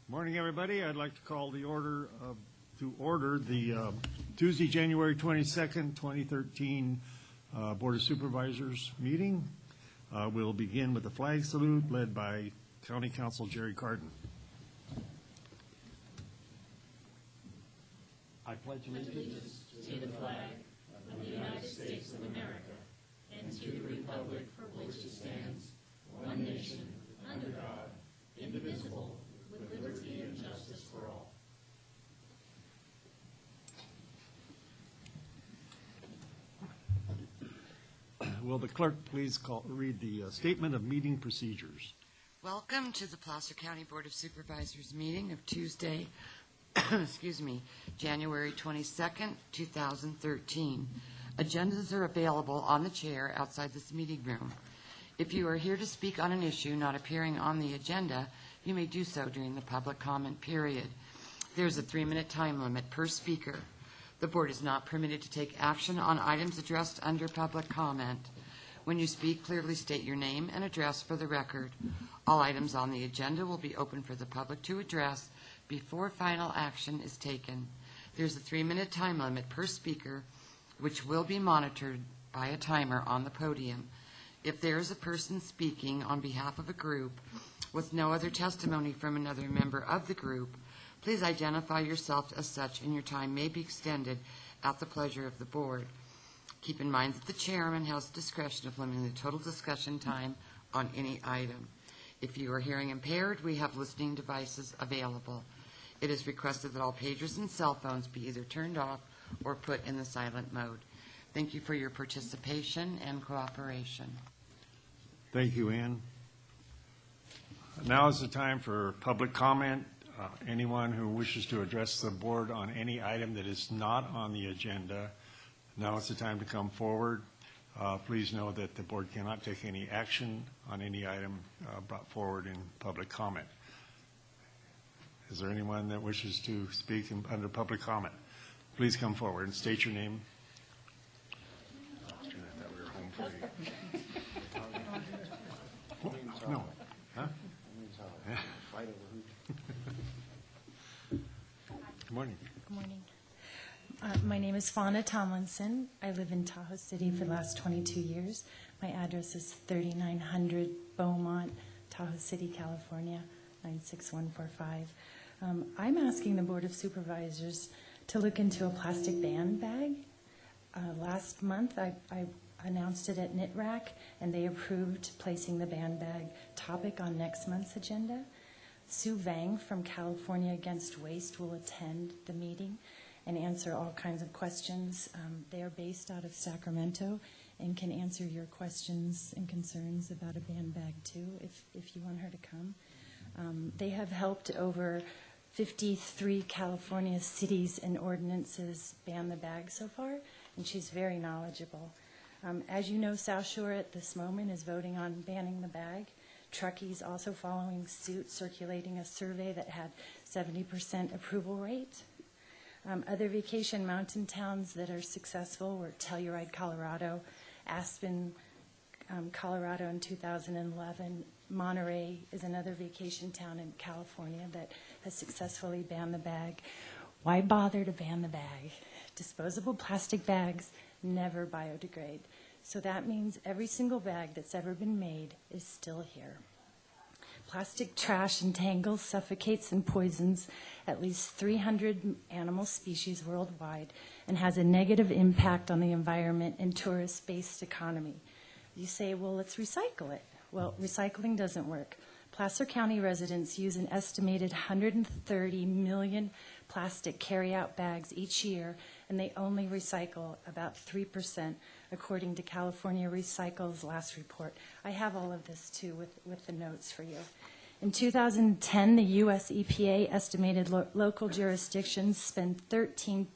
Morning, everybody. I'd like to call to order the Tuesday, January 22nd, 2013 Board of Supervisors meeting. We'll begin with the flag salute led by County Council Jerry Carden. I pledge allegiance to the flag of the United States of America and to the republic for which it stands, one nation, under God, indivisible, with liberty and justice for all. Will the clerk please read the statement of meeting procedures? Welcome to the Placer County Board of Supervisors meeting of Tuesday, January 22nd, 2013. Agendas are available on the chair outside this meeting room. If you are here to speak on an issue not appearing on the agenda, you may do so during the public comment period. There's a 3-minute time limit per speaker. The board is not permitted to take action on items addressed under public comment. When you speak, clearly state your name and address for the record. All items on the agenda will be open for the public to address before final action is taken. There's a 3-minute time limit per speaker, which will be monitored by a timer on the podium. If there is a person speaking on behalf of a group with no other testimony from another member of the group, please identify yourself as such, and your time may be extended at the pleasure of the board. Keep in mind that the chairman has discretion of limiting the total discussion time on any item. If you are hearing impaired, we have listening devices available. It is requested that all pagers and cell phones be either turned off or put in the silent mode. Thank you for your participation and cooperation. Thank you, Ann. Now is the time for public comment. Anyone who wishes to address the board on any item that is not on the agenda, now is the time to come forward. Please know that the board cannot take any action on any item brought forward in public comment. Is there anyone that wishes to speak under public comment? Please come forward and state your name. I thought we were home free. No. Huh? Good morning. Good morning. My name is Fauna Tomlinson. I live in Tahoe City for the last 22 years. My address is 3900 Beaumont, Tahoe City, California, 96145. I'm asking the Board of Supervisors to look into a plastic band bag. Last month, I announced it at NITRAC, and they approved placing the band bag topic on next month's agenda. Sue Vang from California Against Waste will attend the meeting and answer all kinds of questions. They are based out of Sacramento and can answer your questions and concerns about a band bag too, if you want her to come. They have helped over 53 California cities and ordinances ban the bag so far, and she's very knowledgeable. As you know, South Shore at this moment is voting on banning the bag. Truckee's also following suit, circulating a survey that had 70% approval rate. Other vacation mountain towns that are successful were Telluride, Colorado, Aspen, Colorado in 2011. Monterey is another vacation town in California that has successfully banned the bag. Why bother to ban the bag? Disposable plastic bags never biodegrade. So that means every single bag that's ever been made is still here. Plastic trash entangles, suffocates, and poisons at least 300 animal species worldwide and has a negative impact on the environment and tourist-based economy. You say, well, let's recycle it. Well, recycling doesn't work. Placer County residents use an estimated 130 million plastic carry-out bags each year, and they only recycle about 3%, according to California Recycle's last report. I have all of this, too, with the notes for you. In 2010, the U.S. EPA estimated local jurisdictions spend $13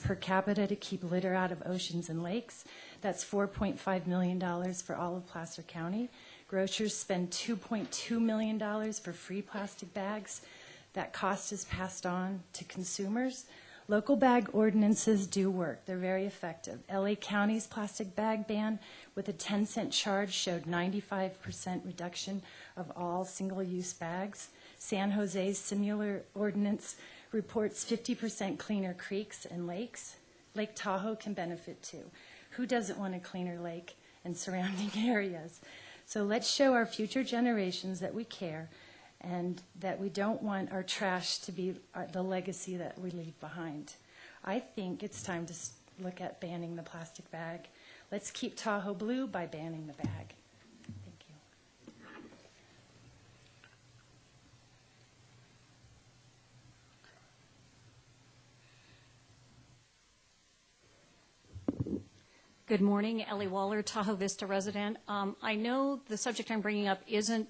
per capita to keep litter out of oceans and lakes. That's $4.5 million for all of Placer County. Grocers spend $2.2 million for free plastic bags. That cost is passed on to consumers. Local bag ordinances do work. They're very effective. LA County's plastic bag ban with a 10-cent charge showed 95% reduction of all single-use bags. San Jose's similar ordinance reports 50% cleaner creeks and lakes. Lake Tahoe can benefit too. Who doesn't want a cleaner lake and surrounding areas? So let's show our future generations that we care and that we don't want our trash to be the legacy that we leave behind. I think it's time to look at banning the plastic bag. Let's keep Tahoe blue by banning the bag. Thank you. Good morning, Ellie Waller, Tahoe Vista resident. I know the subject I'm bringing up isn't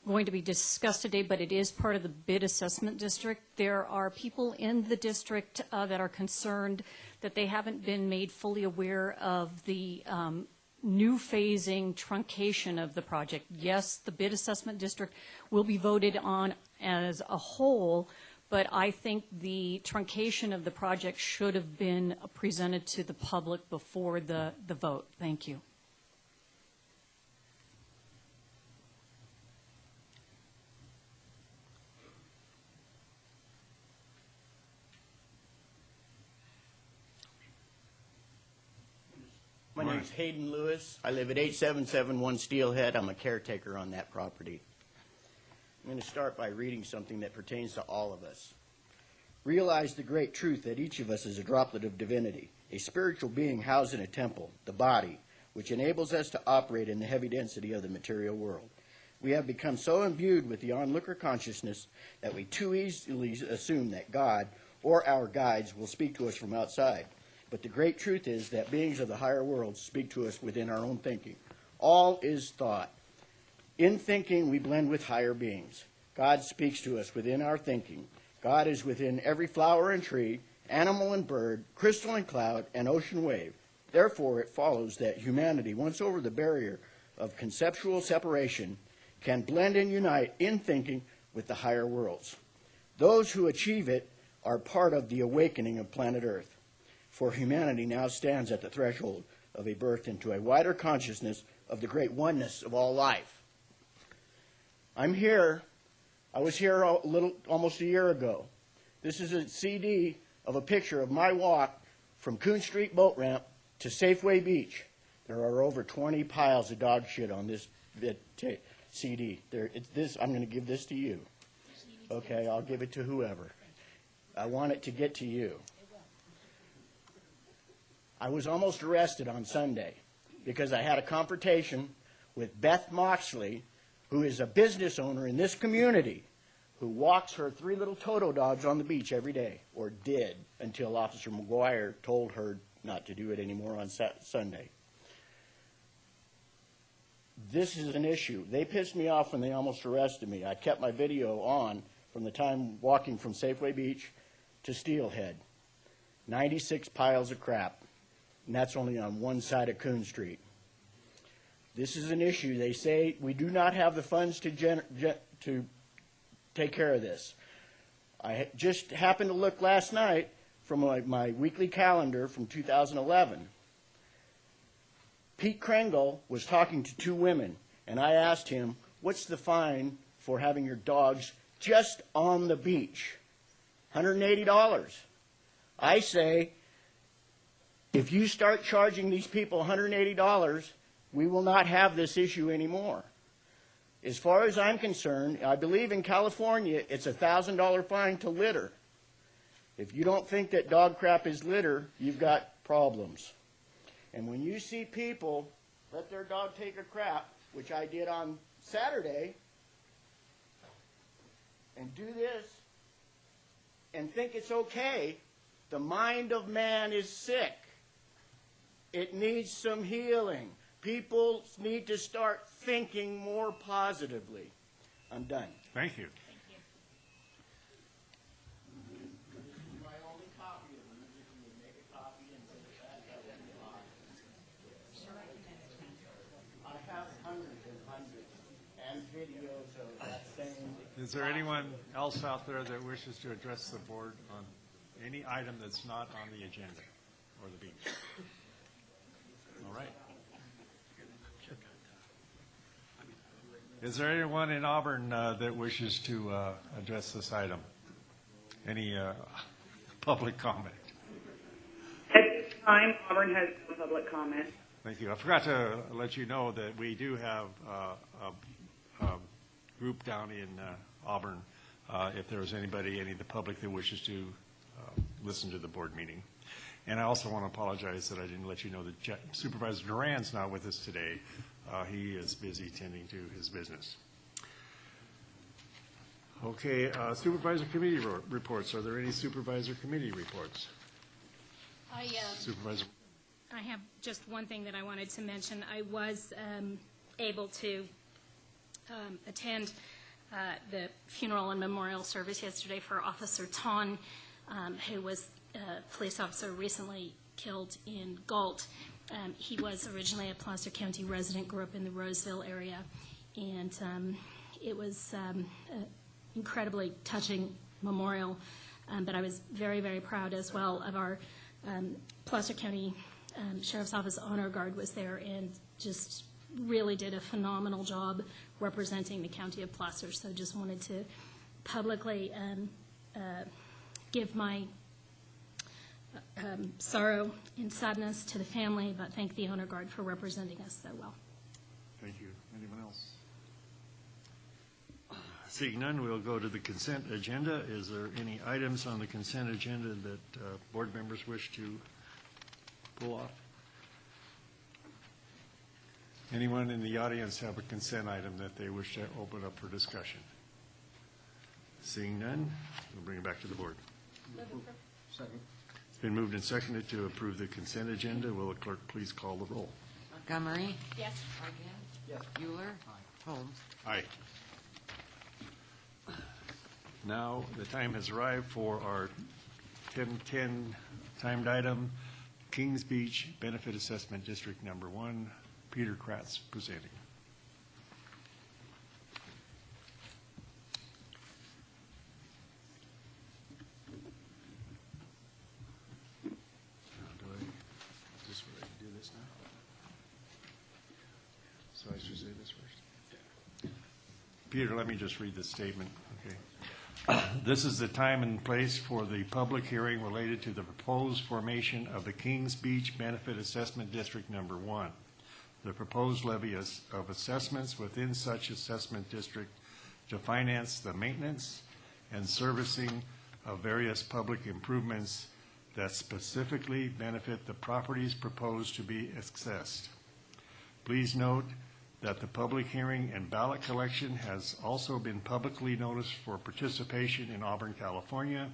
going to be discussed today, but it is part of the bid assessment district. There are people in the district that are concerned that they haven't been made fully aware of the new phasing truncation of the project. Yes, the bid assessment district will be voted on as a whole, but I think the truncation of the project should have been presented to the public before the vote. Thank you. My name is Hayden Lewis. I live at 8771 Steelhead. I'm a caretaker on that property. I'm going to start by reading something that pertains to all of us. Realize the great truth that each of us is a droplet of divinity, a spiritual being housed in a temple, the body, which enables us to operate in the heavy density of the material world. We have become so imbued with the onlooker consciousness that we too easily assume that God or our guides will speak to us from outside. But the great truth is that beings of the higher world speak to us within our own thinking. All is thought. In thinking, we blend with higher beings. God speaks to us within our thinking. God is within every flower and tree, animal and bird, crystal and cloud, and ocean wave. Therefore, it follows that humanity, once over the barrier of conceptual separation, can blend and unite in thinking with the higher worlds. Those who achieve it are part of the awakening of planet Earth. For humanity now stands at the threshold of a birth into a wider consciousness of the great oneness of all life. I'm here. I was here almost a year ago. This is a CD of a picture of my walk from Coon Street boat ramp to Safeway Beach. There are over 20 piles of dog shit on this CD. I'm going to give this to you. Okay, I'll give it to whoever. I want it to get to you. I was almost arrested on Sunday because I had a confrontation with Beth Moxley, who is a business owner in this community, who walks her 3 little Toto dogs on the beach every day, or did, until Officer McGuire told her not to do it anymore on Sunday. This is an issue. They pissed me off when they almost arrested me. I kept my video on from the time walking from Safeway Beach to Steelhead. 96 piles of crap. And that's only on one side of Coon Street. This is an issue. They say we do not have the funds to take care of this. I just happened to look last night from my weekly calendar from 2011. Pete Kringle was talking to 2 women, and I asked him, what's the fine for having your dogs just on the beach? $180. I say, if you start charging these people $180, we will not have this issue anymore. As far as I'm concerned, I believe in California it's a $1,000 fine to litter. If you don't think that dog crap is litter, you've got problems. And when you see people let their dog take a crap, which I did on Saturday, and do this, and think it's okay, the mind of man is sick. It needs some healing. People need to start thinking more positively. I'm done. Thank you. My only copy of them, if you would make a copy and put it back, that would be awesome. I have hundreds and hundreds and videos of that same. Is there anyone else out there that wishes to address the board on any item that's not on the agenda or the beach? All right. Is there anyone in Auburn that wishes to address this item? Any public comment? At this time, Auburn has no public comment. Thank you. I forgot to let you know that we do have a group down in Auburn, if there was anybody, any of the public that wishes to listen to the board meeting. And I also want to apologize that I didn't let you know that Supervisor Duran's not with us today. He is busy tending to his business. Okay, supervisor committee reports. Are there any supervisor committee reports? Supervisor. I have just one thing that I wanted to mention. I was able to attend the funeral and memorial service yesterday for Officer Ton, who was a police officer recently killed in Galt. He was originally a Placer County resident, grew up in the Roseville area, and it was an incredibly touching memorial. But I was very, very proud as well of our Placer County Sheriff's Office Honor Guard was there and just really did a phenomenal job representing the County of Placer. So just wanted to publicly give my sorrow and sadness to the family, but thank the Honor Guard for representing us so well. Thank you. Anyone else? Seeing none, we'll go to the consent agenda. Is there any items on the consent agenda that board members wish to pull off? Anyone in the audience have a consent item that they wish to open up for discussion? Seeing none, we'll bring it back to the board. Second. It's been moved and seconded to approve the consent agenda. Will the clerk please call the roll? Montgomery? Yes. Argan? Yes. Bueller? Holmes? Aye. Now, the time has arrived for our 10:10 timed item, Kings Beach Benefit Assessment District Number 1. Peter Kratz presenting. Is this where I do this now? So I should say this first? Peter, let me just read the statement, okay? This is the time and place for the public hearing related to the proposed formation of the Kings Beach Benefit Assessment District Number 1. The proposed levy of assessments within such assessment district to finance the maintenance and servicing of various public improvements that specifically benefit the properties proposed to be assessed. Please note that the public hearing and ballot collection has also been publicly noticed for participation in Auburn, California.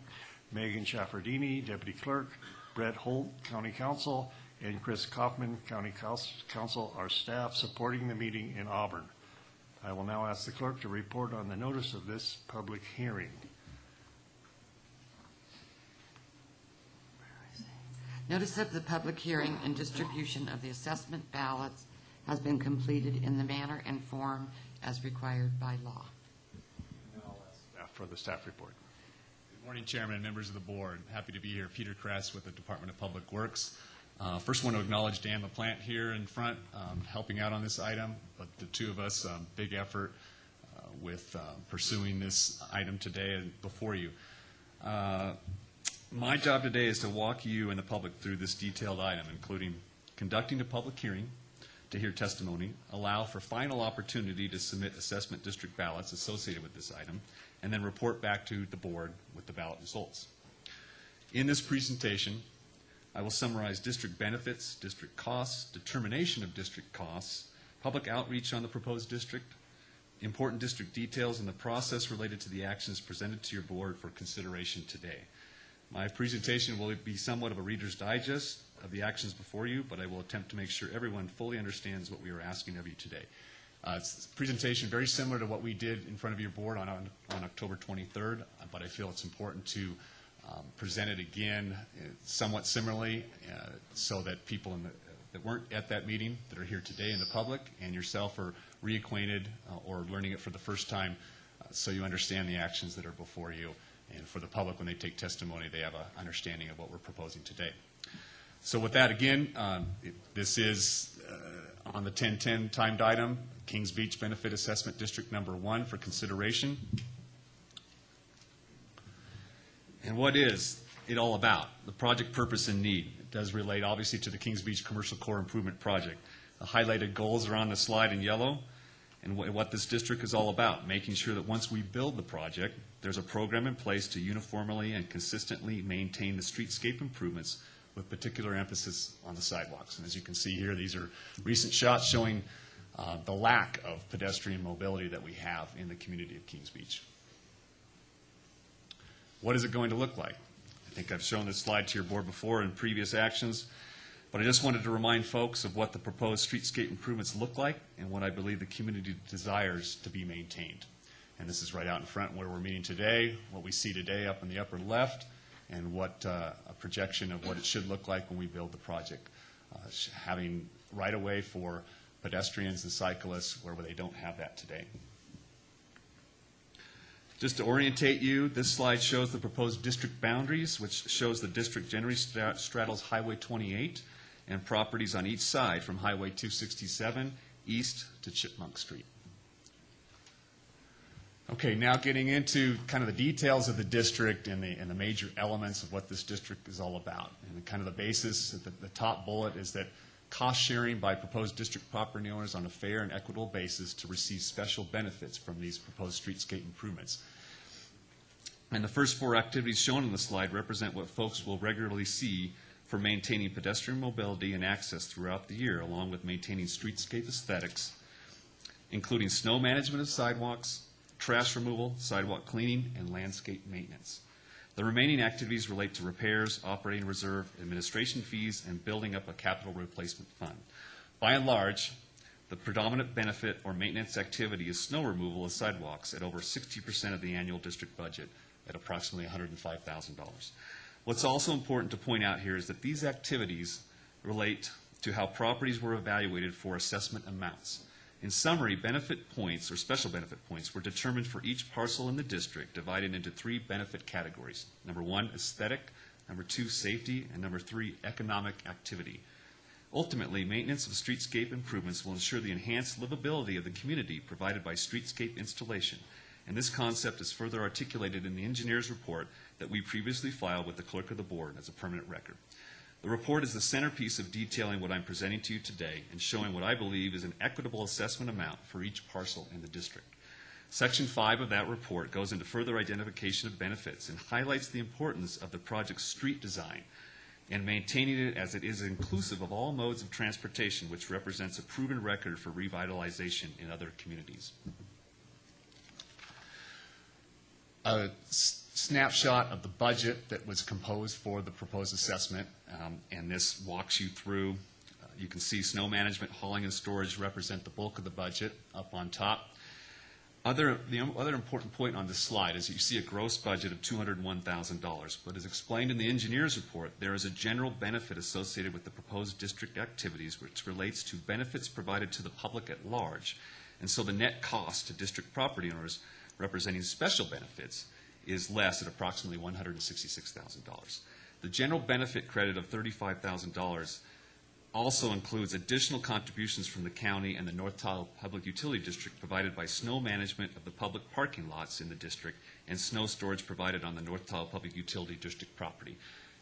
Megan Schafferdini, Deputy Clerk, Brett Holt, County Counsel, and Chris Kaufman, County Counsel, are staff supporting the meeting in Auburn. I will now ask the clerk to report on the notice of this public hearing. Notice of the public hearing and distribution of the assessment ballots has been completed in the manner and form as required by law. I'll ask staff for the staff report. Good morning, Chairman and members of the board. Happy to be here. Peter Kress with the Department of Public Works. First, want to acknowledge Dan LaPlante here in front, helping out on this item. But the two of us, big effort with pursuing this item today and before you. My job today is to walk you and the public through this detailed item, including conducting a public hearing to hear testimony, allow for final opportunity to submit assessment district ballots associated with this item, and then report back to the board with the ballot results. In this presentation, I will summarize district benefits, district costs, determination of district costs, public outreach on the proposed district, important district details, and the process related to the actions presented to your board for consideration today. My presentation will be somewhat of a Reader's Digest of the actions before you, but I will attempt to make sure everyone fully understands what we are asking of you today. It's a presentation very similar to what we did in front of your board on October 23rd, but I feel it's important to present it again somewhat similarly so that people that weren't at that meeting that are here today in the public and yourself are reacquainted or learning it for the first time so you understand the actions that are before you. And for the public, when they take testimony, they have an understanding of what we're proposing today. So with that, again, this is on the 1010 timed item, Kings Beach Benefit Assessment District Number 1 for consideration. And what is it all about? The project purpose and need. It does relate obviously to the Kings Beach Commercial Core Improvement Project. The highlighted goals are on the slide in yellow, and what this district is all about, making sure that once we build the project, there's a program in place to uniformly and consistently maintain the streetscape improvements with particular emphasis on the sidewalks. And as you can see here, these are recent shots showing the lack of pedestrian mobility that we have in the community of Kings Beach. What is it going to look like? I think I've shown this slide to your board before in previous actions, but I just wanted to remind folks of what the proposed streetscape improvements look like and what I believe the community desires to be maintained. And this is right out in front where we're meeting today, what we see today up in the upper left, and what a projection of what it should look like when we build the project. Having right-of-way for pedestrians and cyclists where they don't have that today. Just to orientate you, this slide shows the proposed district boundaries, which shows the district generally straddles Highway 28 and properties on each side from Highway 267 east to Chipmunk Street. Okay, now getting into kind of the details of the district and the major elements of what this district is all about. And kind of the basis, the top bullet is that cost sharing by proposed district property owners on a fair and equitable basis to receive special benefits from these proposed streetscape improvements. And the first 4 activities shown on the slide represent what folks will regularly see for maintaining pedestrian mobility and access throughout the year, along with maintaining streetscape aesthetics, including snow management of sidewalks, trash removal, sidewalk cleaning, and landscape maintenance. The remaining activities relate to repairs, operating reserve, administration fees, and building up a capital replacement fund. By and large, the predominant benefit or maintenance activity is snow removal of sidewalks at over 60% of the annual district budget at approximately $105,000. What's also important to point out here is that these activities relate to how properties were evaluated for assessment amounts. In summary, benefit points or special benefit points were determined for each parcel in the district, divided into 3 benefit categories. Number 1, aesthetic. Number 2, safety. And number 3, economic activity. Ultimately, maintenance of streetscape improvements will ensure the enhanced livability of the community provided by streetscape installation. And this concept is further articulated in the engineer's report that we previously filed with the clerk of the board as a permanent record. The report is the centerpiece of detailing what I'm presenting to you today and showing what I believe is an equitable assessment amount for each parcel in the district. Section 5 of that report goes into further identification of benefits and highlights the importance of the project's street design and maintaining it as it is inclusive of all modes of transportation, which represents a proven record for revitalization in other communities. A snapshot of the budget that was composed for the proposed assessment, and this walks you through. You can see snow management, hauling, and storage represent the bulk of the budget up on top. The other important point on this slide is that you see a gross budget of $201,000, but as explained in the engineer's report, there is a general benefit associated with the proposed district activities which relates to benefits provided to the public at large, and so the net cost to district property owners representing special benefits is less at approximately $166,000. The general benefit credit of $35,000 also includes additional contributions from the county and the North Tahoe Public Utility District provided by snow management of the public parking lots in the district and snow storage provided on the North Tahoe Public Utility District property.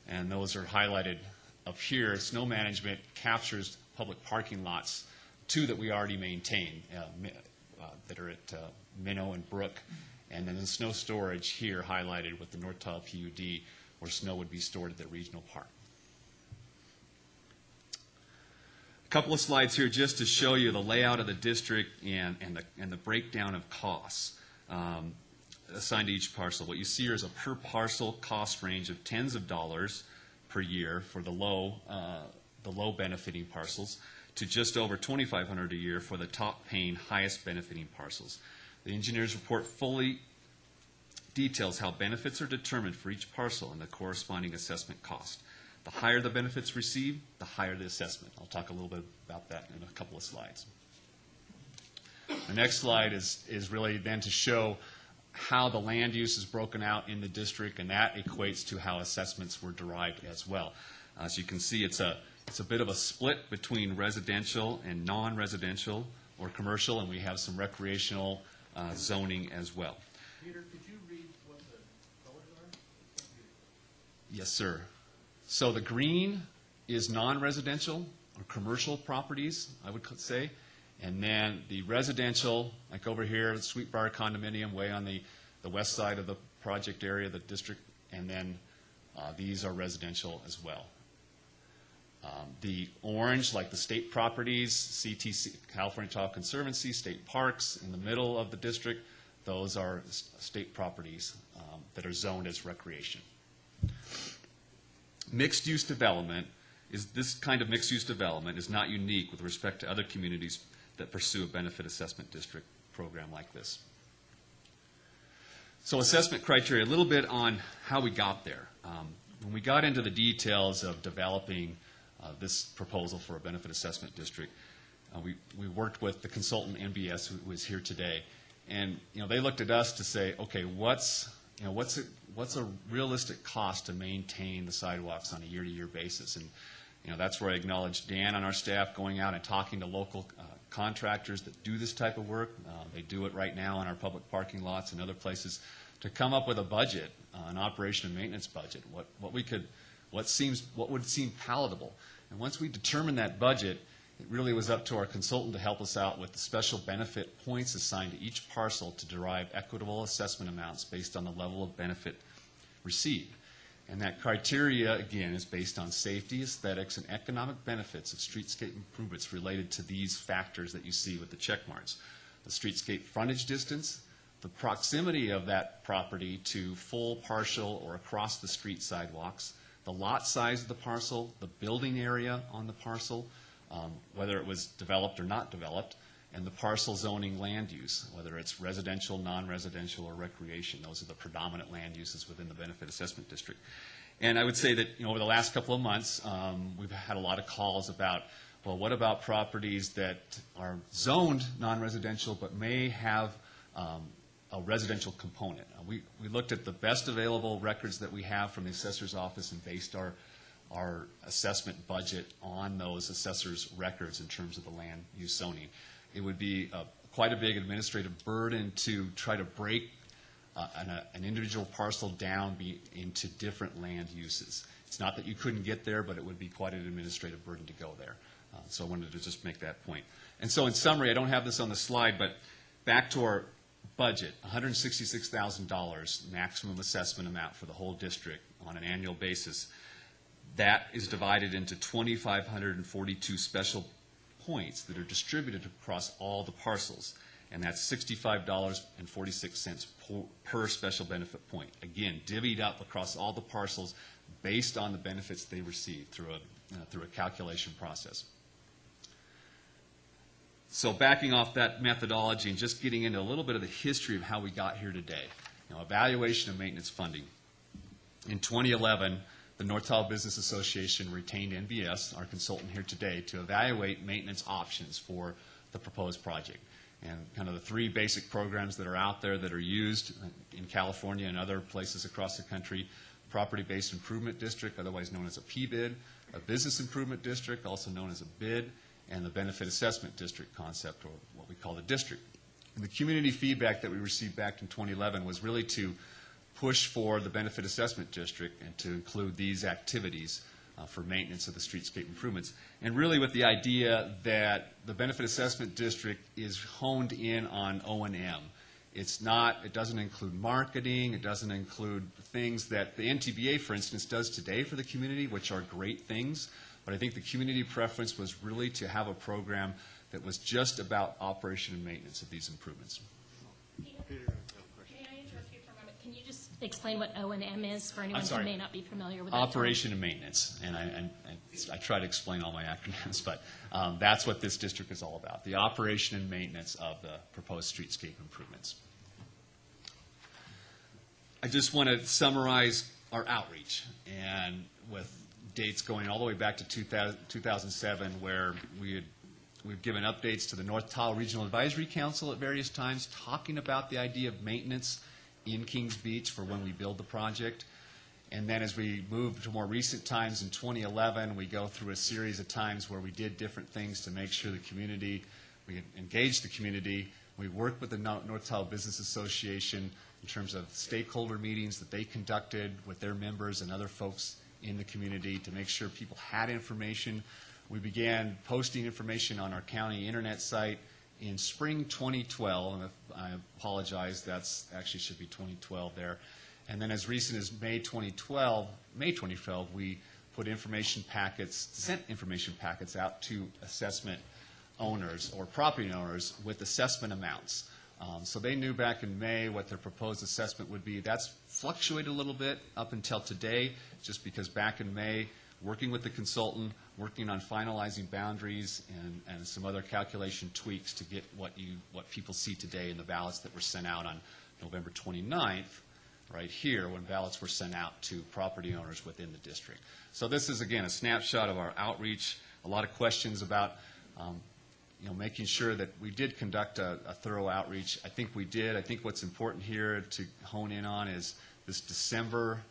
And those are highlighted up here. Snow management captures public parking lots, 2 that we already maintain that are at Minnow and Brook, and then the snow storage here highlighted with the North Tahoe PUD where snow would be stored at the regional park. A couple of slides here just to show you the layout of the district and the breakdown of costs assigned to each parcel. What you see here is a per parcel cost range of tens of dollars per year for the low benefiting parcels to just over $2,500 a year for the top paying, highest benefiting parcels. The engineer's report fully details how benefits are determined for each parcel and the corresponding assessment cost. The higher the benefits received, the higher the assessment. I'll talk a little bit about that in a couple of slides. The next slide is really then to show how the land use is broken out in the district, and that equates to how assessments were derived as well. So you can see it's a bit of a split between residential and non-residential or commercial, and we have some recreational zoning as well. Peter, could you read what the colors are? Yes, sir. So the green is non-residential or commercial properties, I would say. And then the residential, like over here, the Sweetbriar condominium, way on the west side of the project area, the district, and then these are residential as well. The orange, like the state properties, CTC, California Tahoe Conservancy, state parks in the middle of the district, those are state properties that are zoned as recreation. Mixed-use development this kind of mixed-use development is not unique with respect to other communities that pursue a benefit assessment district program like this. So assessment criteria, a little bit on how we got there. When we got into the details of developing this proposal for a benefit assessment district, we worked with the consultant NBS, who is here today, and they looked at us to say, okay, what's a realistic cost to maintain the sidewalks on a year-to-year basis? And that's where I acknowledge Dan on our staff going out and talking to local contractors that do this type of work. They do it right now in our public parking lots and other places to come up with a budget, an operation and maintenance budget, what would seem palatable. And once we determined that budget, it really was up to our consultant to help us out with the special benefit points assigned to each parcel to derive equitable assessment amounts based on the level of benefit received. And that criteria, again, is based on safety, aesthetics, and economic benefits of streetscape improvements related to these factors that you see with the check marks. The streetscape frontage distance, the proximity of that property to full, partial, or across the street sidewalks, the lot size of the parcel, the building area on the parcel, whether it was developed or not developed, and the parcel zoning land use, whether it's residential, non-residential, or recreation. Those are the predominant land uses within the benefit assessment district. And I would say that over the last couple of months, we've had a lot of calls about, well, what about properties that are zoned non-residential but may have a residential component? We looked at the best available records that we have from the assessor's office and based our assessment budget on those assessor's records in terms of the land use zoning. It would be quite a big administrative burden to try to break an individual parcel down into different land uses. It's not that you couldn't get there, but it would be quite an administrative burden to go there. So I wanted to just make that point. And so in summary, I don't have this on the slide, but back to our budget, $166,000 maximum assessment amount for the whole district on an annual basis. That is divided into 2,542 special points that are distributed across all the parcels, and that's $65.46 per special benefit point. Again, divvied up across all the parcels based on the benefits they receive through a calculation process. So backing off that methodology and just getting into a little bit of the history of how we got here today. Evaluation of maintenance funding. In 2011, the North Tahoe Business Association retained NBS, our consultant here today, to evaluate maintenance options for the proposed project. And kind of the three basic programs that are out there that are used in California and other places across the country: Property-Based Improvement District, otherwise known as a PBID, a Business Improvement District, also known as a BID, and the Benefit Assessment District concept, or what we call the district. And the community feedback that we received back in 2011 was really to push for the Benefit Assessment District and to include these activities for maintenance of the streetscape improvements. And really with the idea that the Benefit Assessment District is honed in on O&M. It doesn't include marketing, it doesn't include things that the NTBA, for instance, does today for the community, which are great things. But I think the community preference was really to have a program that was just about operation and maintenance of these improvements. Peter, may I interrupt you for a moment? Can you just explain what O&M is for anyone who may not be familiar with that Operation and maintenance. And I try to explain all my acronyms, but that's what this district is all about, the operation and maintenance of the proposed streetscape improvements. I just want to summarize our outreach, and with dates going all the way back to 2007, where we've given updates to the North Tahoe Regional Advisory Council at various times, talking about the idea of maintenance in Kings Beach for when we build the project. And then as we move to more recent times in 2011, we go through a series of times where we did different things to make sure the community, we engaged the community. We worked with the North Tahoe Business Association in terms of stakeholder meetings that they conducted with their members and other folks in the community to make sure people had information. We began posting information on our county internet site in spring 2012, and I apologize, that's actually should be 2012 there. And then as recent as May 2012, we put information packets, sent information packets out to assessment owners or property owners with assessment amounts. So they knew back in May what their proposed assessment would be. That's fluctuated a little bit up until today, just because back in May, working with the consultant, working on finalizing boundaries and some other calculation tweaks to get what people see today in the ballots that were sent out on November 29th, right here, when ballots were sent out to property owners within the district. So this is, again, a snapshot of our outreach. A lot of questions about making sure that we did conduct a thorough outreach. I think we did. I think what's important here to hone in on is this December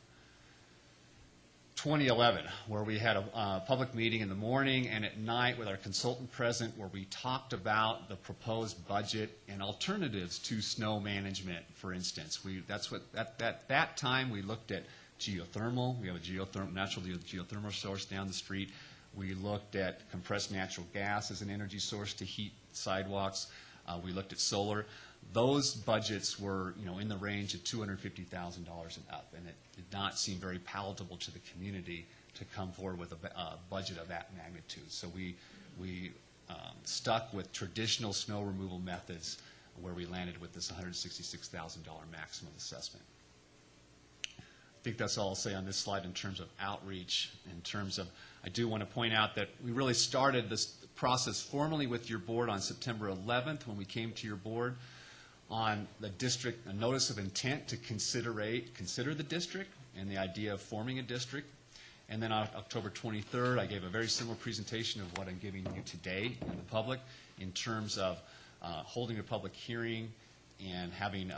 2011, where we had a public meeting in the morning and at night with our consultant present, where we talked about the proposed budget and alternatives to snow management, for instance. At that time, we looked at geothermal. We have a natural geothermal source down the street. We looked at compressed natural gas as an energy source to heat sidewalks. We looked at solar. Those budgets were, in the range of $250,000 and up, and it did not seem very palatable to the community to come forward with a budget of that magnitude. So we stuck with traditional snow removal methods, where we landed with this $166,000 maximum assessment. I think that's all I'll say on this slide in terms of outreach. In terms of, I do want to point out that we really started this process formally with your board on September 11th when we came to your board on the district, a notice of intent to consider the district and the idea of forming a district. And then on October 23rd, I gave a very similar presentation of what I'm giving you today in the public in terms of holding a public hearing and having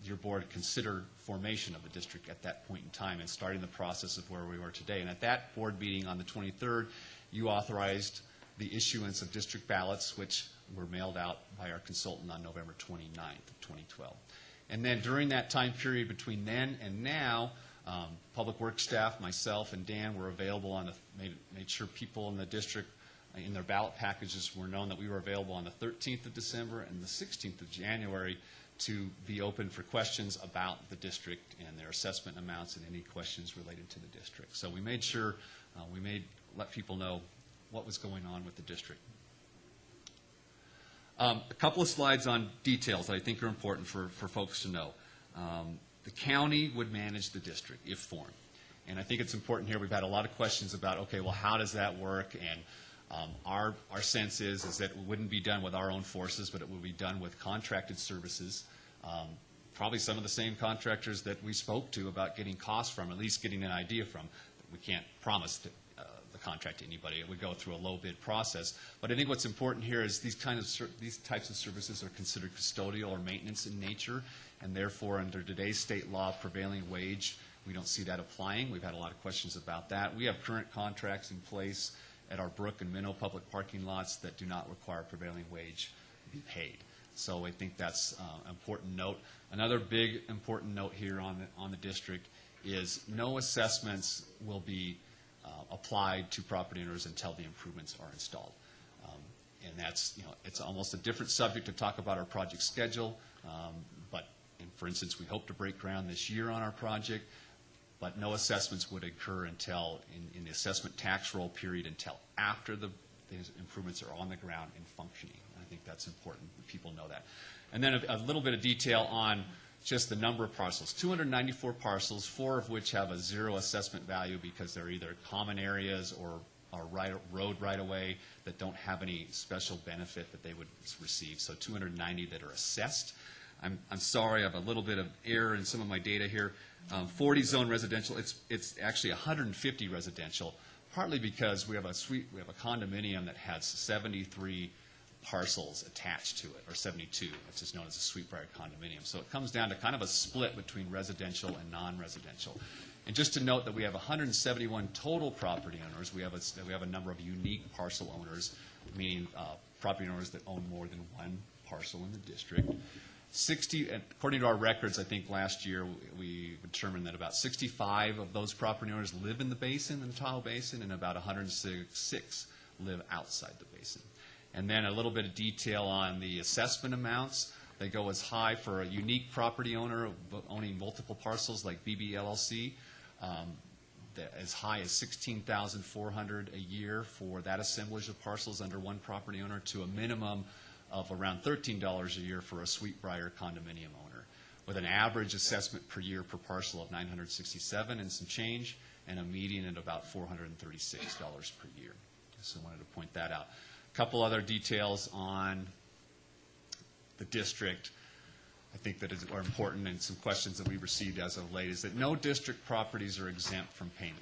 your board consider formation of the district at that point in time and starting the process of where we are today. And at that board meeting on the 23rd, you authorized the issuance of district ballots, which were mailed out by our consultant on November 29th of 2012. And then during that time period between then and now, public works staff, myself and Dan were available made sure people in the district in their ballot packages were known that we were available on the 13th of December and the 16th of January to be open for questions about the district and their assessment amounts and any questions related to the district. So we made sure let people know what was going on with the district. A couple of slides on details that I think are important for folks to know. The county would manage the district if formed. And I think it's important here. We've had a lot of questions about, okay, well, how does that work? And our sense is that it wouldn't be done with our own forces, but it would be done with contracted services, probably some of the same contractors that we spoke to about getting costs from, at least getting an idea from. We can't promise the contract to anybody. It would go through a low bid process. But I think what's important here is these types of services are considered custodial or maintenance in nature, and therefore under today's state law, prevailing wage, we don't see that applying. We've had a lot of questions about that. We have current contracts in place at our Brook and Minnow public parking lots that do not require prevailing wage to be paid. So I think that's an important note. Another big important note here on the district is no assessments will be applied to property owners until the improvements are installed. And that's, it's almost a different subject to talk about our project schedule. For instance, we hope to break ground this year on our project, but no assessments would occur until, in the assessment tax roll period, until after the improvements are on the ground and functioning. I think that's important that people know that. And then a little bit of detail on just the number of parcels. 294 parcels, 4 of which have a zero assessment value because they're either common areas or road right-of-way that don't have any special benefit that they would receive. So 290 that are assessed. I'm sorry, I have a little bit of error in some of my data here. 40 zone residential, it's actually 150 residential, partly because we have a condominium that has 73 parcels attached to it, or 72, which is known as a Sweetbriar condominium. So it comes down to kind of a split between residential and non-residential. And just to note that we have 171 total property owners. We have a number of unique parcel owners, meaning property owners that own more than one parcel in the district. 60, according to our records, I think last year we determined that about 65 of those property owners live in the basin, in the Tahoe Basin, and about 106 live outside the basin. And then a little bit of detail on the assessment amounts. They go as high for a unique property owner owning multiple parcels like BBLLC, as high as $16,400 a year for that assemblage of parcels under one property owner, to a minimum of around $13 a year for a Sweetbriar condominium owner, with an average assessment per year per parcel of $967 and some change, and a median at about $436 per year. So I wanted to point that out. A couple other details on the district I think that are important, and some questions that we received as of late, is that no district properties are exempt from payment,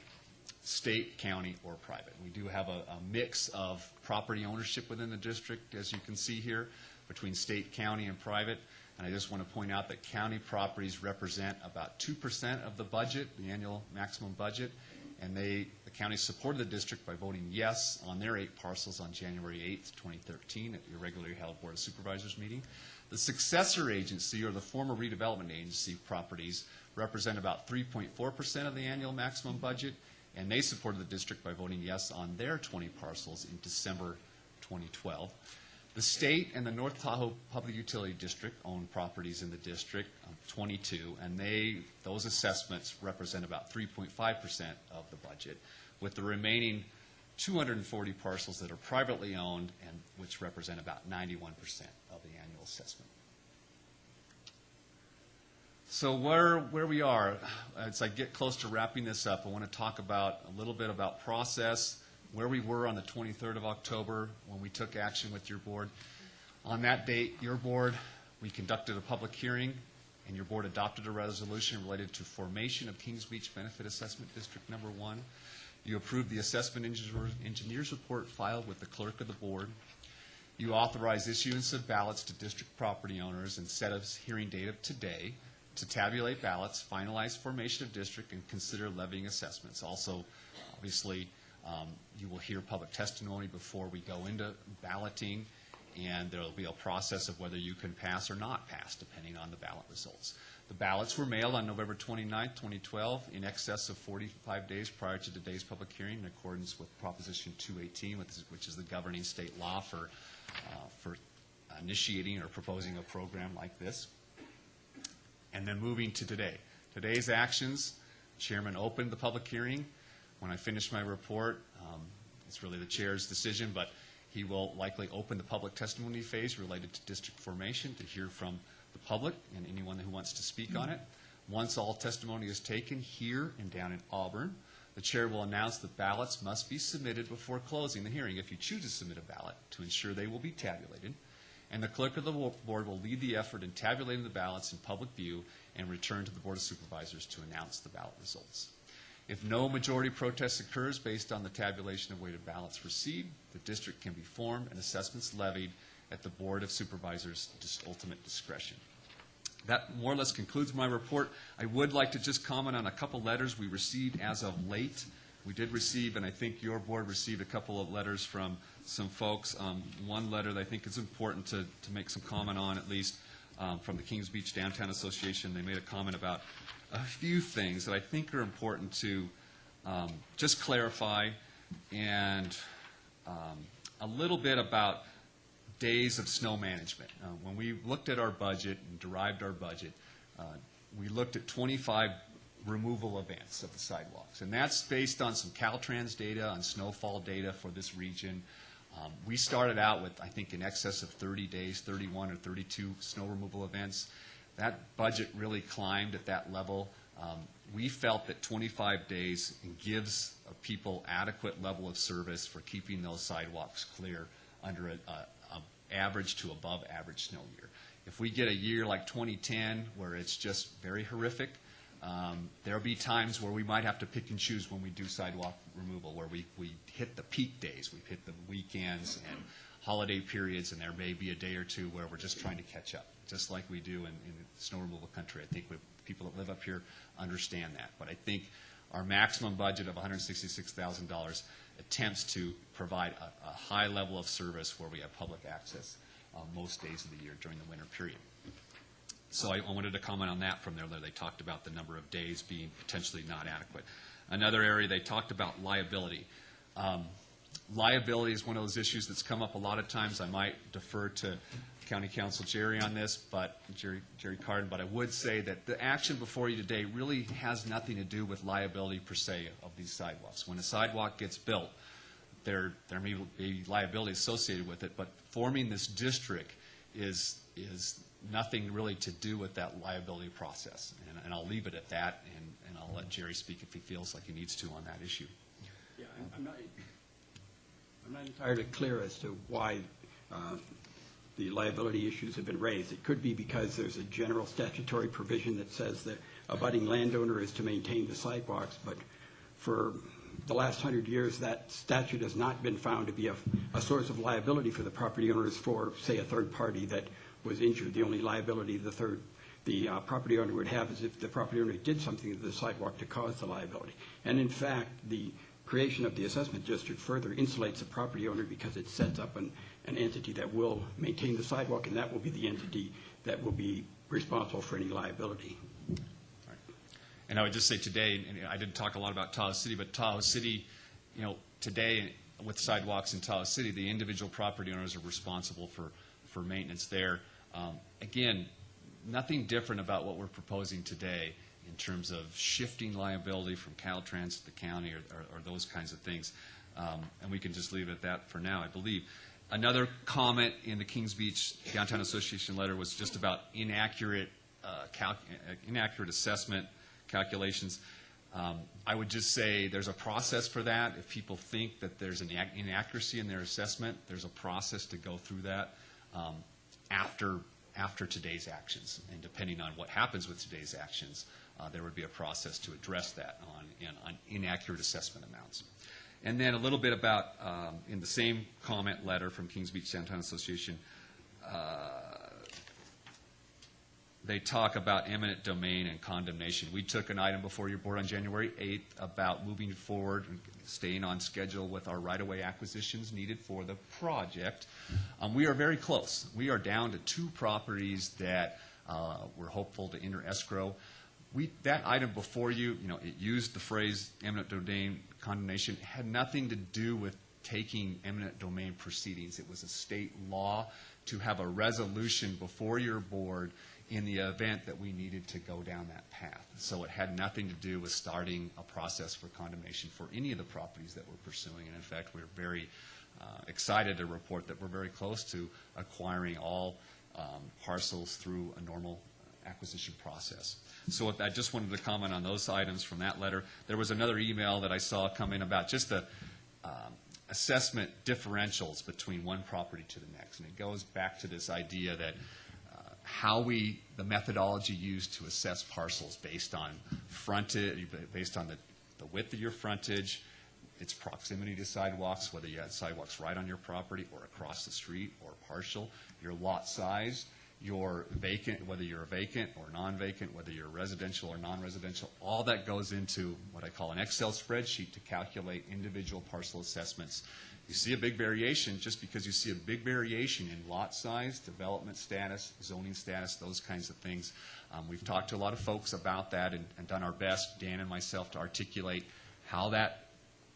state, county, or private. We do have a mix of property ownership within the district, as you can see here, between state, county, and private. And I just want to point out that county properties represent about 2% of the budget, the annual maximum budget, and the county supported the district by voting yes on their 8 parcels on January 8th, 2013 at your regularly held Board of Supervisors meeting. The successor agency, or the former redevelopment agency properties, represent about 3.4% of the annual maximum budget, and they supported the district by voting yes on their 20 parcels in December 2012. The state and the North Tahoe Public Utility District own properties in the district, 22, and those assessments represent about 3.5% of the budget, with the remaining 240 parcels that are privately owned, and which represent about 91% of the annual assessment. So where we are, as I get close to wrapping this up, I want to talk about a little bit about process, where we were on the 23rd of October when we took action with your board. On that date, your board, we conducted a public hearing, and your board adopted a resolution related to formation of Kings Beach Benefit Assessment District Number 1. You approved the assessment engineer's report filed with the clerk of the board. You authorized issuance of ballots to district property owners and set a hearing date of today to tabulate ballots, finalize formation of district, and consider levying assessments. Also, obviously, you will hear public testimony before we go into balloting, and there will be a process of whether you can pass or not pass, depending on the ballot results. The ballots were mailed on November 29, 2012, in excess of 45 days prior to today's public hearing, in accordance with Proposition 218, which is the governing state law for initiating or proposing a program like this. And then moving to today. Today's actions, Chairman opened the public hearing. When I finish my report, it's really the chair's decision, but he will likely open the public testimony phase related to district formation to hear from the public and anyone who wants to speak on it. Once all testimony is taken here and down in Auburn, the chair will announce that ballots must be submitted before closing the hearing if you choose to submit a ballot, to ensure they will be tabulated. And the clerk of the board will lead the effort in tabulating the ballots in public view and return to the Board of Supervisors to announce the ballot results. If no majority protest occurs based on the tabulation of weighted ballots received, the district can be formed and assessments levied at the Board of Supervisors' ultimate discretion. That more or less concludes my report. I would like to just comment on a couple letters we received as of late. We did receive, and I think your board received, a couple of letters from some folks. One letter that I think is important to make some comment on, at least, from the Kings Beach Downtown Association. They made a comment about a few things that I think are important to just clarify, and a little bit about days of snow management. When we looked at our budget and derived our budget, we looked at 25 removal events of the sidewalks, and that's based on some Caltrans data on snowfall data for this region. We started out with, I think, in excess of 30 days, 31 or 32 snow removal events. That budget really climbed at that level. We felt that 25 days gives people adequate level of service for keeping those sidewalks clear under an average to above average snow year. If we get a year like 2010 where it's just very horrific, there'll be times where we might have to pick and choose when we do sidewalk removal, where we hit the peak days, we hit the weekends and holiday periods, and there may be a day or two where we're just trying to catch up, just like we do in snow removal country. I think people that live up here understand that. But I think our maximum budget of $166,000 attempts to provide a high level of service where we have public access most days of the year during the winter period. So I wanted to comment on that from there. They talked about the number of days being potentially not adequate. Another area, they talked about liability. Liability is one of those issues that's come up a lot of times. I might defer to County Council Jerry on this, but Jerry Carden, but I would say that the action before you today really has nothing to do with liability per se of these sidewalks. When a sidewalk gets built, there may be liability associated with it, but forming this district is nothing really to do with that liability process. And I'll leave it at that, and I'll let Jerry speak if he feels like he needs to on that issue. Yeah, I'm not entirely clear as to why the liability issues have been raised. It could be because there's a general statutory provision that says that a budding landowner is to maintain the sidewalks, but for the last 100 years, that statute has not been found to be a source of liability for the property owners for, say, a third party that was injured. The only liability the property owner would have is if the property owner did something to the sidewalk to cause the liability. And in fact, the creation of the assessment district further insulates the property owner because it sets up an entity that will maintain the sidewalk, and that will be the entity that will be responsible for any liability. Right. And I would just say today, and I didn't talk a lot about Tahoe City, but Tahoe City, today with sidewalks in Tahoe City, the individual property owners are responsible for maintenance there. Again, nothing different about what we're proposing today in terms of shifting liability from Caltrans to the county or those kinds of things. And we can just leave it at that for now, I believe. Another comment in the Kings Beach Downtown Association letter was just about inaccurate assessment calculations. I would just say there's a process for that. If people think that there's an inaccuracy in their assessment, there's a process to go through that after today's actions. And depending on what happens with today's actions, there would be a process to address that on inaccurate assessment amounts. And then a little bit about, in the same comment letter from Kings Beach Downtown Association, they talk about eminent domain and condemnation. We took an item before your board on January 8th about moving forward and staying on schedule with our right-of-way acquisitions needed for the project. We are very close. We are down to 2 properties that we're hopeful to enter escrow. That item before you, it used the phrase eminent domain condemnation. It had nothing to do with taking eminent domain proceedings. It was a state law to have a resolution before your board in the event that we needed to go down that path. So it had nothing to do with starting a process for condemnation for any of the properties that we're pursuing. And in fact, we're very excited to report that we're very close to acquiring all parcels through a normal acquisition process. So I just wanted to comment on those items from that letter. There was another email that I saw come in about just the assessment differentials between one property to the next. And it goes back to this idea that the methodology used to assess parcels based on frontage, based on the width of your frontage, its proximity to sidewalks, whether you had sidewalks right on your property or across the street or partial, your lot size, your vacant, whether you're a vacant or non-vacant, whether you're residential or non-residential, all that goes into what I call an Excel spreadsheet to calculate individual parcel assessments. You see a big variation just because you see a big variation in lot size, development status, zoning status, those kinds of things. We've talked to a lot of folks about that and done our best, Dan and myself, to articulate how that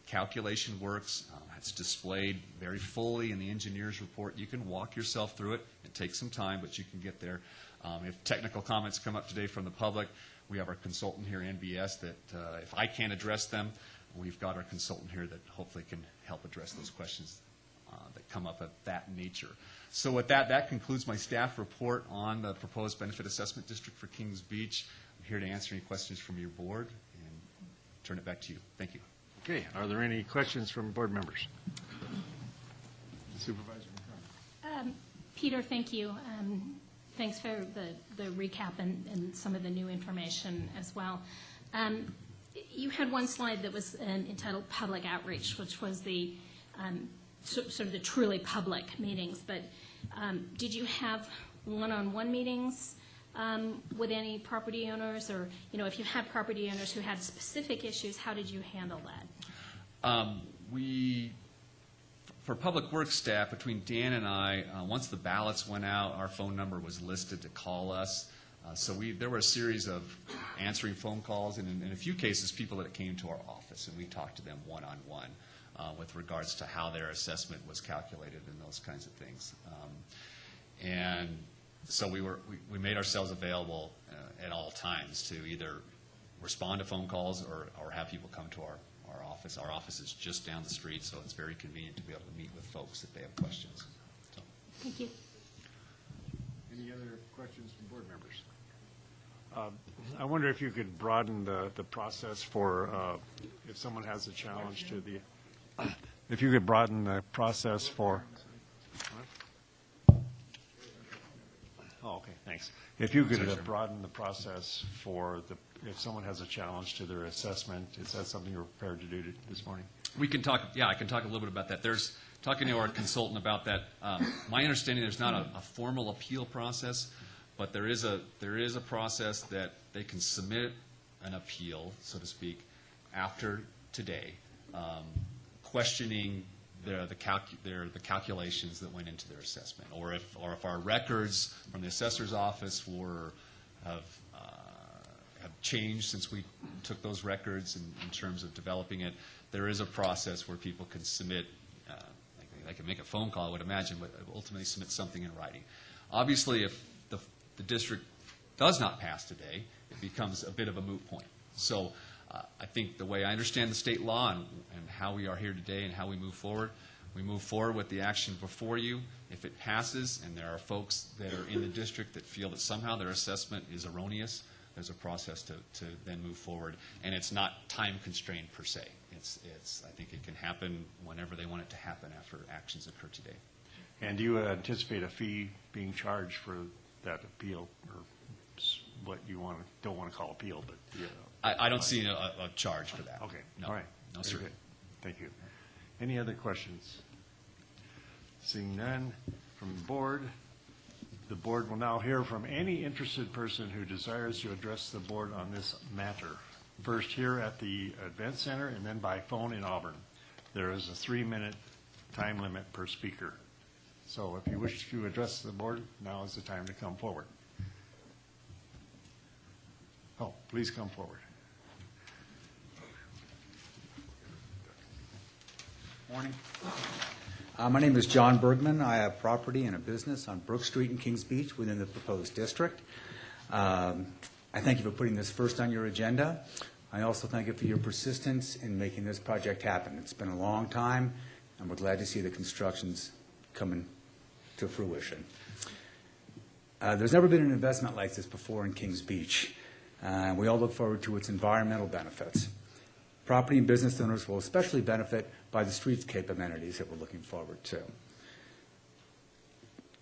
calculation works. It's displayed very fully in the engineer's report. You can walk yourself through it. It takes some time, but you can get there. If technical comments come up today from the public, we have our consultant here, NBS, that if I can't address them, we've got our consultant here that hopefully can help address those questions that come up of that nature. So with that, that concludes my staff report on the proposed benefit assessment district for Kings Beach. I'm here to answer any questions from your board and turn it back to you. Thank you. Okay, are there any questions from board members? Supervisor McCarthy. Peter, thank you. Thanks for the recap and some of the new information as well. You had one slide that was entitled Public Outreach, which was the sort of the truly public meetings, but did you have one-on-one meetings with any property owners? Or, if you had property owners who had specific issues, how did you handle that? For Public Works staff, between Dan and I, once the ballots went out, our phone number was listed to call us. So there were a series of answering phone calls, and in a few cases, people that came to our office, and we talked to them one-on-one with regards to how their assessment was calculated and those kinds of things. And so we made ourselves available at all times to either respond to phone calls or have people come to our office. Our office is just down the street, so it's very convenient to be able to meet with folks if they have questions. So. Thank you. Any other questions from board members? I wonder if you could broaden the process for if someone has a challenge to the, if you could broaden the process for, oh, okay, thanks. If you could broaden the process for if someone has a challenge to their assessment, is that something you're prepared to do this morning? We can talk, I can talk a little bit about that. Talking to our consultant about that, my understanding, there's not a formal appeal process, but there is a process that they can submit an appeal, so to speak, after today, questioning the calculations that went into their assessment, or if our records from the assessor's office have changed since we took those records in terms of developing it. There is a process where people can submit, they can make a phone call, I would imagine, but ultimately submit something in writing. Obviously, if the district does not pass today, it becomes a bit of a moot point. So I think the way I understand the state law and how we are here today and how we move forward with the action before you. If it passes and there are folks that are in the district that feel that somehow their assessment is erroneous, there's a process to then move forward. And it's not time constrained per se. I think it can happen whenever they want it to happen after actions occur today. And do you anticipate a fee being charged for that appeal, or what you don't want to call appeal, but I don't see a charge for that. Okay. No. All right. No, Very sir. good. Thank you. Any other questions? Seeing none from the board will now hear from any interested person who desires to address the board on this matter. First here at the Event Center and then by phone in Auburn. There is a 3-minute time limit per speaker. So if you wish to address the board, now is the time to come forward. Oh, please come forward. Morning. My name is John Bergman. I have property and a business on Brook Street in Kings Beach within the proposed district. I thank you for putting this first on your agenda. I also thank you for your persistence in making this project happen. It's been a long time, and we're glad to see the construction's coming to fruition. There's never been an investment like this before in Kings Beach. We all look forward to its environmental benefits. Property and business owners will especially benefit by the streetscape amenities that we're looking forward to.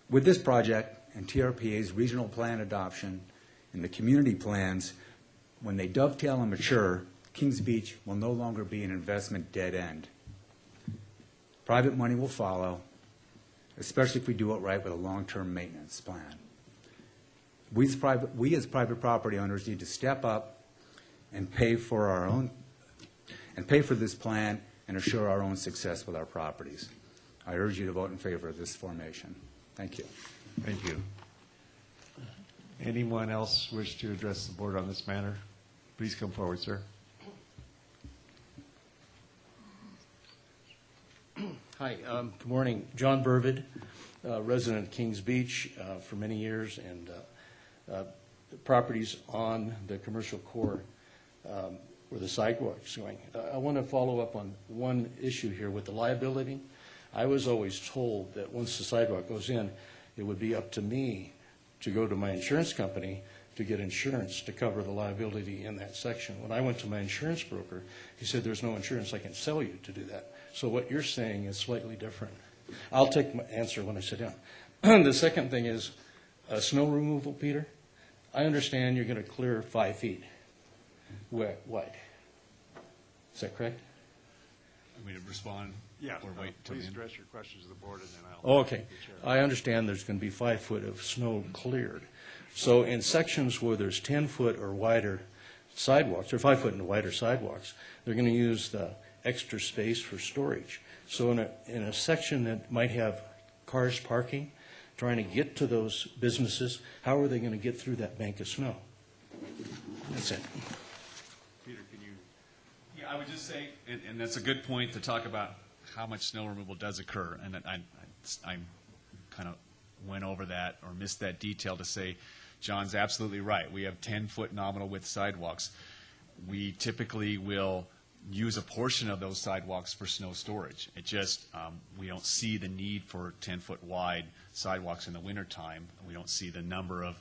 With this project and TRPA's regional plan adoption and the community plans, when they dovetail and mature, Kings Beach will no longer be an investment dead end. Private money will follow, especially if we do it right with a long-term maintenance plan. We as private property owners need to step up and pay for this plan and assure our own success with our properties. I urge you to vote in favor of this formation. Thank you. Thank you. Anyone else wish to address the board on this matter? Please come forward, sir. Hi, good morning. John Burvid, resident of Kings Beach for many years, and properties on the commercial core where the sidewalk's going. I want to follow up on one issue here with the liability. I was always told that once the sidewalk goes in, it would be up to me to go to my insurance company to get insurance to cover the liability in that section. When I went to my insurance broker, he said there's no insurance I can sell you to do that. So what you're saying is slightly different. I'll take my answer when I sit down. The second thing is snow removal, Peter. I understand you're going to clear 5 feet wide. Is that correct? I mean, to respond. Yeah, Or wait till please the end? address your questions to the board, and then I'll. Oh, okay. take the chair. I understand there's going to be 5 foot of snow cleared. So in sections where there's 10 foot or wider sidewalks, or 5 foot and wider sidewalks, they're going to use the extra space for storage. So in a section that might have cars parking, trying to get to those businesses, how are they going to get through that bank of snow? That's it. Peter, can you, Yeah, I would just say, and that's a good point to talk about how much snow removal does occur. And I kind of went over that or missed that detail to say, John's absolutely right. We have 10-foot nominal width sidewalks. We typically will use a portion of those sidewalks for snow storage. It just, we don't see the need for 10-foot wide sidewalks in the wintertime. We don't see the number of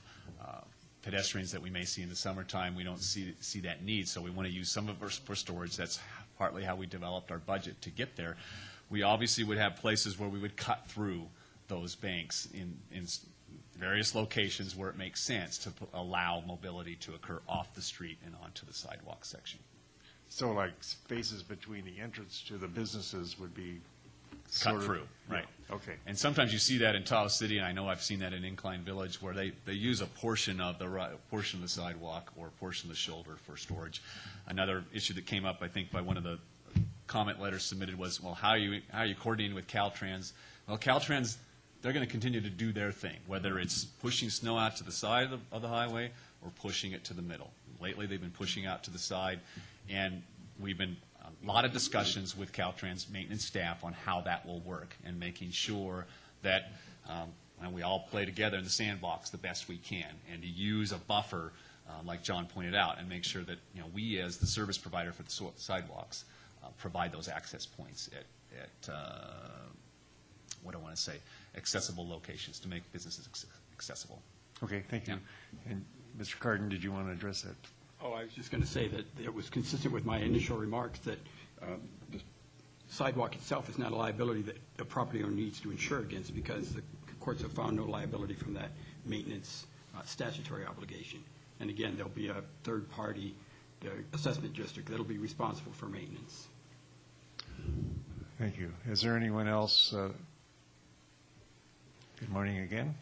pedestrians that we may see in the summertime. We don't see that need, so we want to use some of it for storage. That's partly how we developed our budget to get there. We obviously would have places where we would cut through those banks in various locations where it makes sense to allow mobility to occur off the street and onto the sidewalk section. so like spaces between the entrance to the businesses would be Cut sort of- through, right. Yeah, okay. And sometimes you see that in Tahoe City, and I know I've seen that in Incline Village, where they use a portion of the sidewalk or a portion of the shoulder for storage. Another issue that came up, I think, by one of the comment letters submitted was, well, how are you coordinating with Caltrans? Well, Caltrans, they're going to continue to do their thing, whether it's pushing snow out to the side of the highway or pushing it to the middle. Lately, they've been pushing out to the side, and we've been a lot of discussions with Caltrans maintenance staff on how that will work and making sure that and we all play together in the sandbox the best we can, and to use a buffer, like John pointed out, and make sure that we as the service provider for the sidewalks provide those access points at what do I want to say, accessible locations to make businesses accessible. Okay, thank you. Yeah. And Mr. Cardin, did you want to address that? Oh, I was just going to say that it was consistent with my initial remarks that the sidewalk itself is not a liability that the property owner needs to insure against, because the courts have found no liability from that maintenance statutory obligation. And again, there'll be a third-party assessment district that'll be responsible for maintenance. Thank you. Is there anyone else? Good morning again.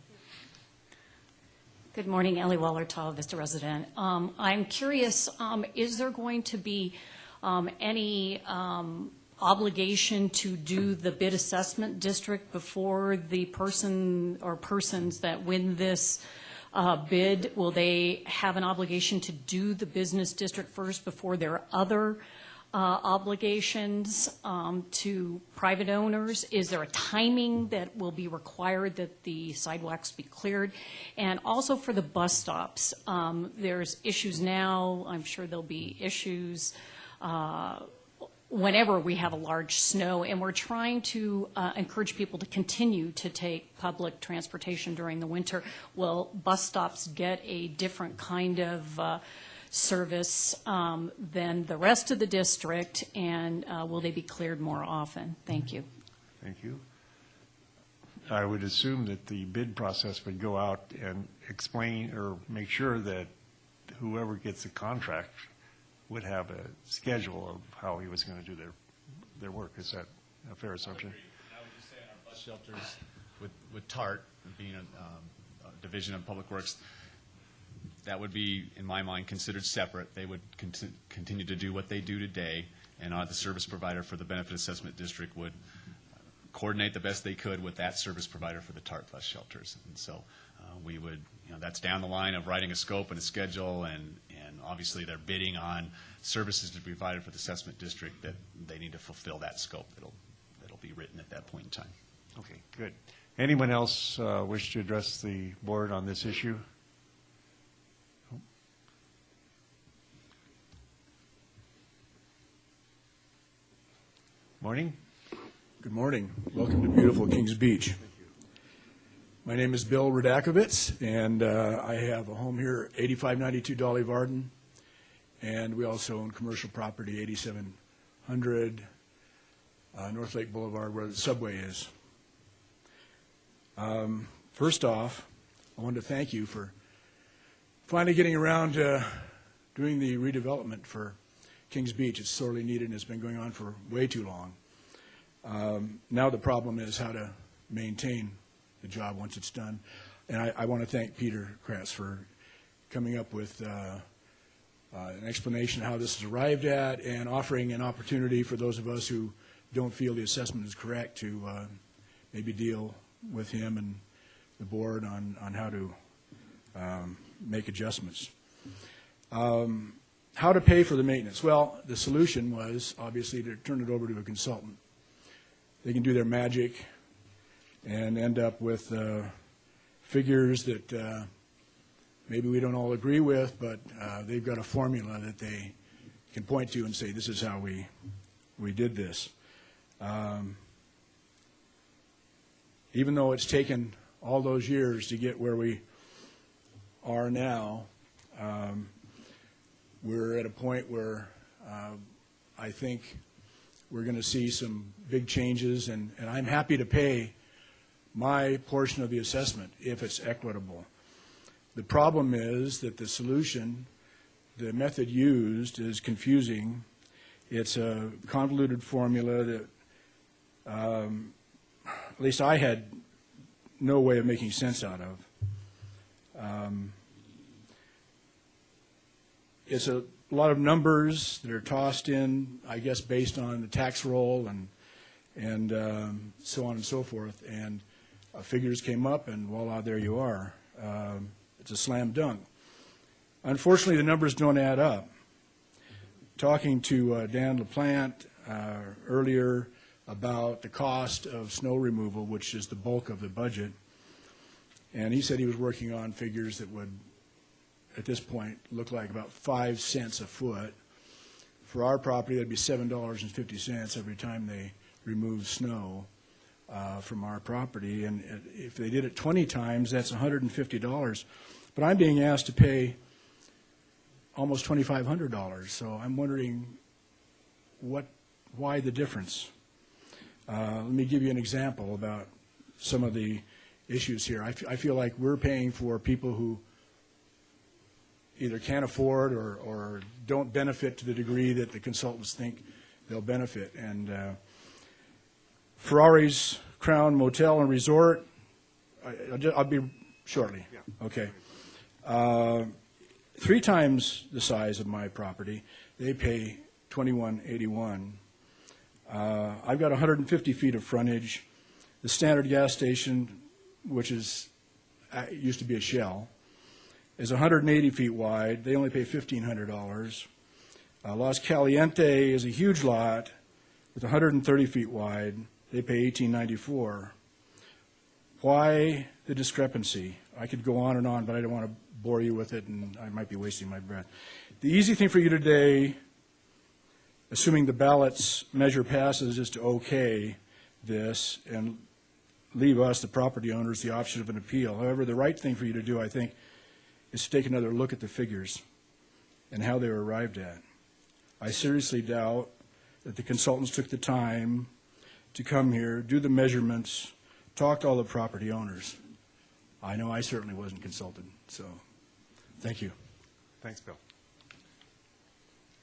Good morning, Ellie Waller, Tahoe Vista resident. I'm curious, is there going to be any obligation to do the bid assessment district before the person or persons that win this bid? Will they have an obligation to do the business district first before there are other obligations to private owners? Is there a timing that will be required that the sidewalks be cleared? And also for the bus stops, there's issues now, I'm sure there'll be issues whenever we have a large snow, and we're trying to encourage people to continue to take public transportation during the winter. Will bus stops get a different kind of service than the rest of the district, and will they be cleared more often? Thank you. Thank you. I would assume that the bid process would go out and explain or make sure that whoever gets the contract would have a schedule of how he was going to do their work. Is that a fair assumption? I would just say in our bus shelters, with TART being a division of Public Works, that would be, in my mind, considered separate. They would continue to do what they do today, and the service provider for the Benefit Assessment District would coordinate the best they could with that service provider for the TART bus shelters. And so we would, that's down the line of writing a scope and a schedule, and obviously they're bidding on services to be provided for the assessment district that they need to fulfill that scope that'll be written at that point in time. Okay, good. Anyone else wish to address the board on this issue? Morning. Good morning. Welcome to beautiful Kings Beach. My name is Bill Radakovitz, and I have a home here, 8592 Dolly Varden, and we also own commercial property, 8700 North Lake Boulevard, where the subway is. First off, I wanted to thank you for finally getting around to doing the redevelopment for Kings Beach. It's sorely needed, and it's been going on for way too long. Now the problem is how to maintain the job once it's done. And I want to thank Peter Kratz for coming up with an explanation of how this is arrived at and offering an opportunity for those of us who don't feel the assessment is correct to maybe deal with him and the board on how to make adjustments. How to pay for the maintenance? Well, the solution was obviously to turn it over to a consultant. They can do their magic and end up with figures that maybe we don't all agree with, but they've got a formula that they can point to and say, this is how we did this. Even though it's taken all those years to get where we are now, we're at a point where I think we're going to see some big changes, and I'm happy to pay my portion of the assessment if it's equitable. The problem is that the solution, the method used, is confusing. It's a convoluted formula that at least I had no way of making sense out of. It's a lot of numbers that are tossed in, I guess, based on the tax roll and so on and so forth. And figures came up, and voila, there you are. It's a slam dunk. Unfortunately, the numbers don't add up. Talking to Dan LaPlante earlier about the cost of snow removal, which is the bulk of the budget, and he said he was working on figures that would, at this point, look like about 5 cents a foot. For our property, that'd be $7.50 every time they remove snow from our property. And if they did it 20 times, that's $150. But I'm being asked to pay almost $2,500. So I'm wondering why the difference? Let me give you an example about some of the issues here. I feel like we're paying for people who either can't afford or don't benefit to the degree that the consultants think they'll benefit. And Ferrari's Crown Motel and Resort, I'll be shortly. Yeah. Okay. 3 times the size of my property, they pay $21.81. I've got 150 feet of frontage. The standard gas station, which used to be a Shell, is 180 feet wide. They only pay $1,500. Los Caliente is a huge lot with 130 feet wide. They pay $1,894. Why the discrepancy? I could go on, but I don't want to bore you with it, and I might be wasting my breath. The easy thing for you today, assuming the ballot's measure passes, is to okay this and leave us, the property owners, the option of an appeal. However, the right thing for you to do, I think, is to take another look at the figures and how they were arrived at. I seriously doubt that the consultants took the time to come here, do the measurements, talk to all the property owners. I know I certainly wasn't consulted, so thank you. Thanks, Bill.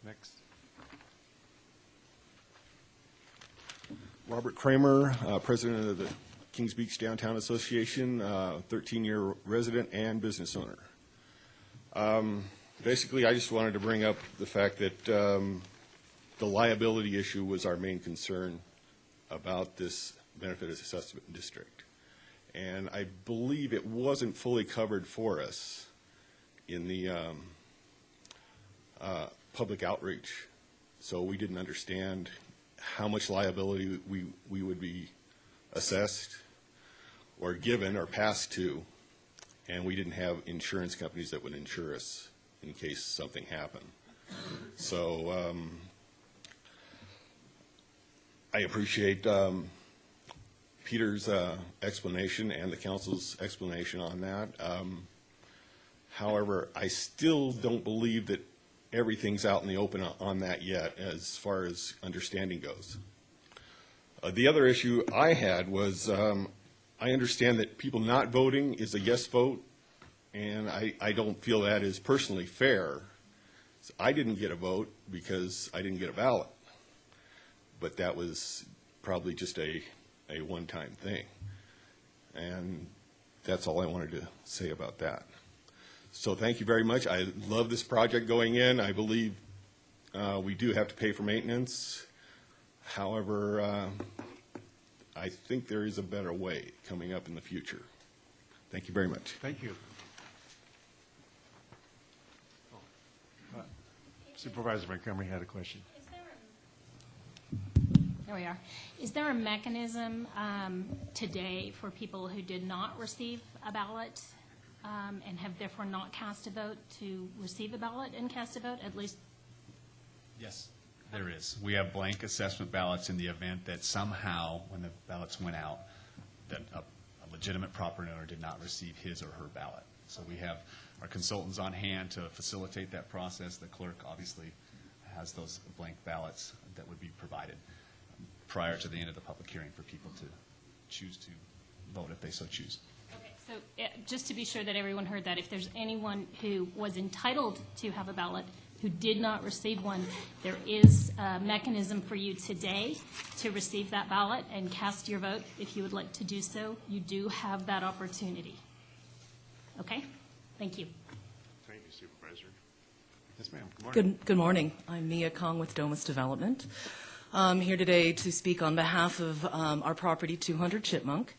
Next. Robert Kramer, president of the Kings Beach Downtown Association, 13-year resident and business owner. Basically, I just wanted to bring up the fact that the liability issue was our main concern about this benefit assessment district. And I believe it wasn't fully covered for us in the public outreach. So we didn't understand how much liability we would be assessed or given or passed to, and we didn't have insurance companies that would insure us in case something happened. So I appreciate Peter's explanation and the council's explanation on that. However, I still don't believe that everything's out in the open on that yet as far as understanding goes. The other issue I had was I understand that people not voting is a yes vote, and I don't feel that is personally fair. So I didn't get a vote because I didn't get a ballot. But that was probably just a one-time thing. And that's all I wanted to say about that. So thank you very much. I love this project going in. I believe we do have to pay for maintenance. However, I think there is a better way coming up in the future. Thank you very much. Thank you. Supervisor Montgomery had a question. There we are. Is there a mechanism today for people who did not receive a ballot and have therefore not cast a vote to receive a ballot and cast a vote, at least? Yes, there is. We have blank assessment ballots in the event that somehow, when the ballots went out, that a legitimate property owner did not receive his or her ballot. So we have our consultants on hand to facilitate that process. The clerk obviously has those blank ballots that would be provided prior to the end of the public hearing for people to choose to vote if they so choose. Okay, so just to be sure that everyone heard that, if there's anyone who was entitled to have a ballot who did not receive one, there is a mechanism for you today to receive that ballot and cast your vote. If you would like to do so, you do have that opportunity. Okay? Thank you. Thank you, Supervisor. Yes, ma'am. Good morning. Good morning. I'm Mia Kong with Domus Development. I'm here today to speak on behalf of our property, 200 Chipmunk.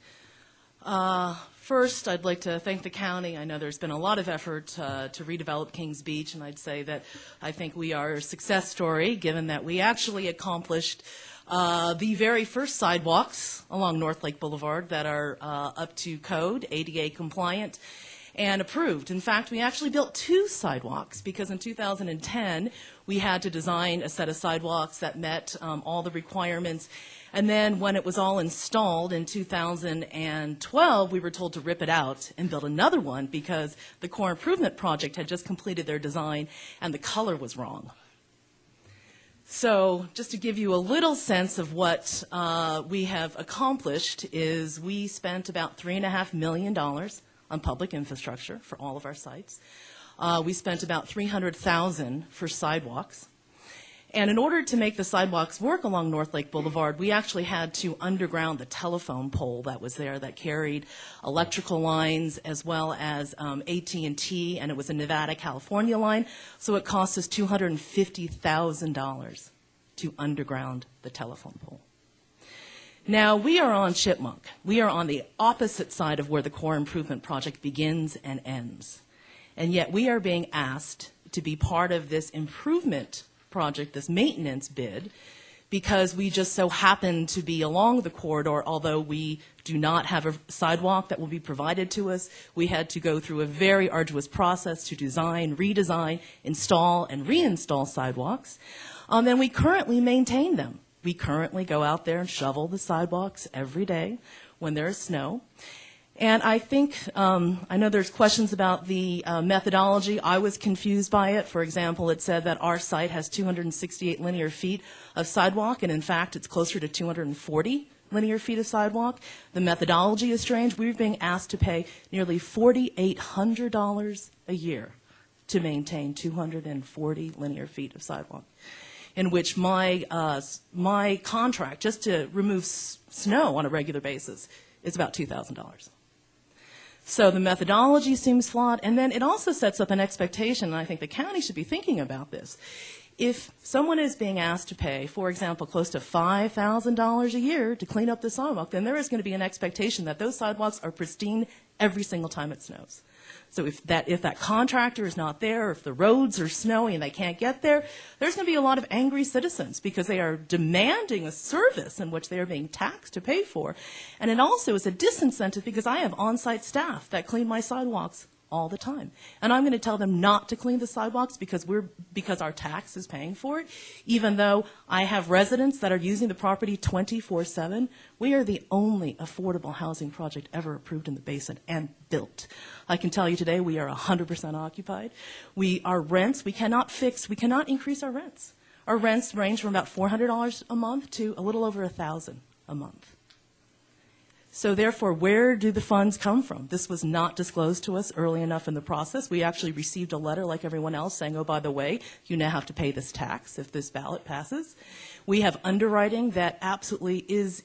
First, I'd like to thank the county. I know there's been a lot of effort to redevelop Kings Beach, and I'd say that I think we are a success story, given that we actually accomplished the very first sidewalks along North Lake Boulevard that are up to code, ADA compliant, and approved. In fact, we actually built 2 sidewalks because in 2010 we had to design a set of sidewalks that met all the requirements. And then when it was all installed in 2012, we were told to rip it out and build another one because the Core Improvement Project had just completed their design and the color was wrong. So just to give you a little sense of what we have accomplished is we spent about $3.5 million on public infrastructure for all of our sites. We spent about $300,000 for sidewalks. And in order to make the sidewalks work along North Lake Boulevard, we actually had to underground the telephone pole that was there that carried electrical lines as well as AT&T, and it was a Nevada-California line. So it cost us $250,000 to underground the telephone pole. Now, we are on Chipmunk. We are on the opposite side of where the Core Improvement Project begins and ends. And yet we are being asked to be part of this improvement project, this maintenance bid, because we just so happen to be along the corridor. Although we do not have a sidewalk that will be provided to us, we had to go through a very arduous process to design, redesign, install, and reinstall sidewalks. And we currently maintain them. We currently go out there and shovel the sidewalks every day when there is snow. And I think, I know there's questions about the methodology. I was confused by it. For example, it said that our site has 268 linear feet of sidewalk, and in fact, it's closer to 240 linear feet of sidewalk. The methodology is strange. We're being asked to pay nearly $4,800 a year to maintain 240 linear feet of sidewalk, in which my contract, just to remove snow on a regular basis, is about $2,000. So the methodology seems flawed, and then it also sets up an expectation, and I think the county should be thinking about this. If someone is being asked to pay, for example, close to $5,000 a year to clean up the sidewalk, then there is going to be an expectation that those sidewalks are pristine every single time it snows. So if that contractor is not there, or if the roads are snowy and they can't get there, there's going to be a lot of angry citizens because they are demanding a service in which they are being taxed to pay for. And it also is a disincentive because I have on-site staff that clean my sidewalks all the time. And I'm going to tell them not to clean the sidewalks because our tax is paying for it, even though I have residents that are using the property 24/7. We are the only affordable housing project ever approved in the basin and built. I can tell you today we are 100% occupied. Our rents, we cannot increase our rents. Our rents range from about $400 a month to a little over $1,000 a month. So therefore, where do the funds come from? This was not disclosed to us early enough in the process. We actually received a letter like everyone else saying, oh, by the way, you now have to pay this tax if this ballot passes. We have underwriting that absolutely is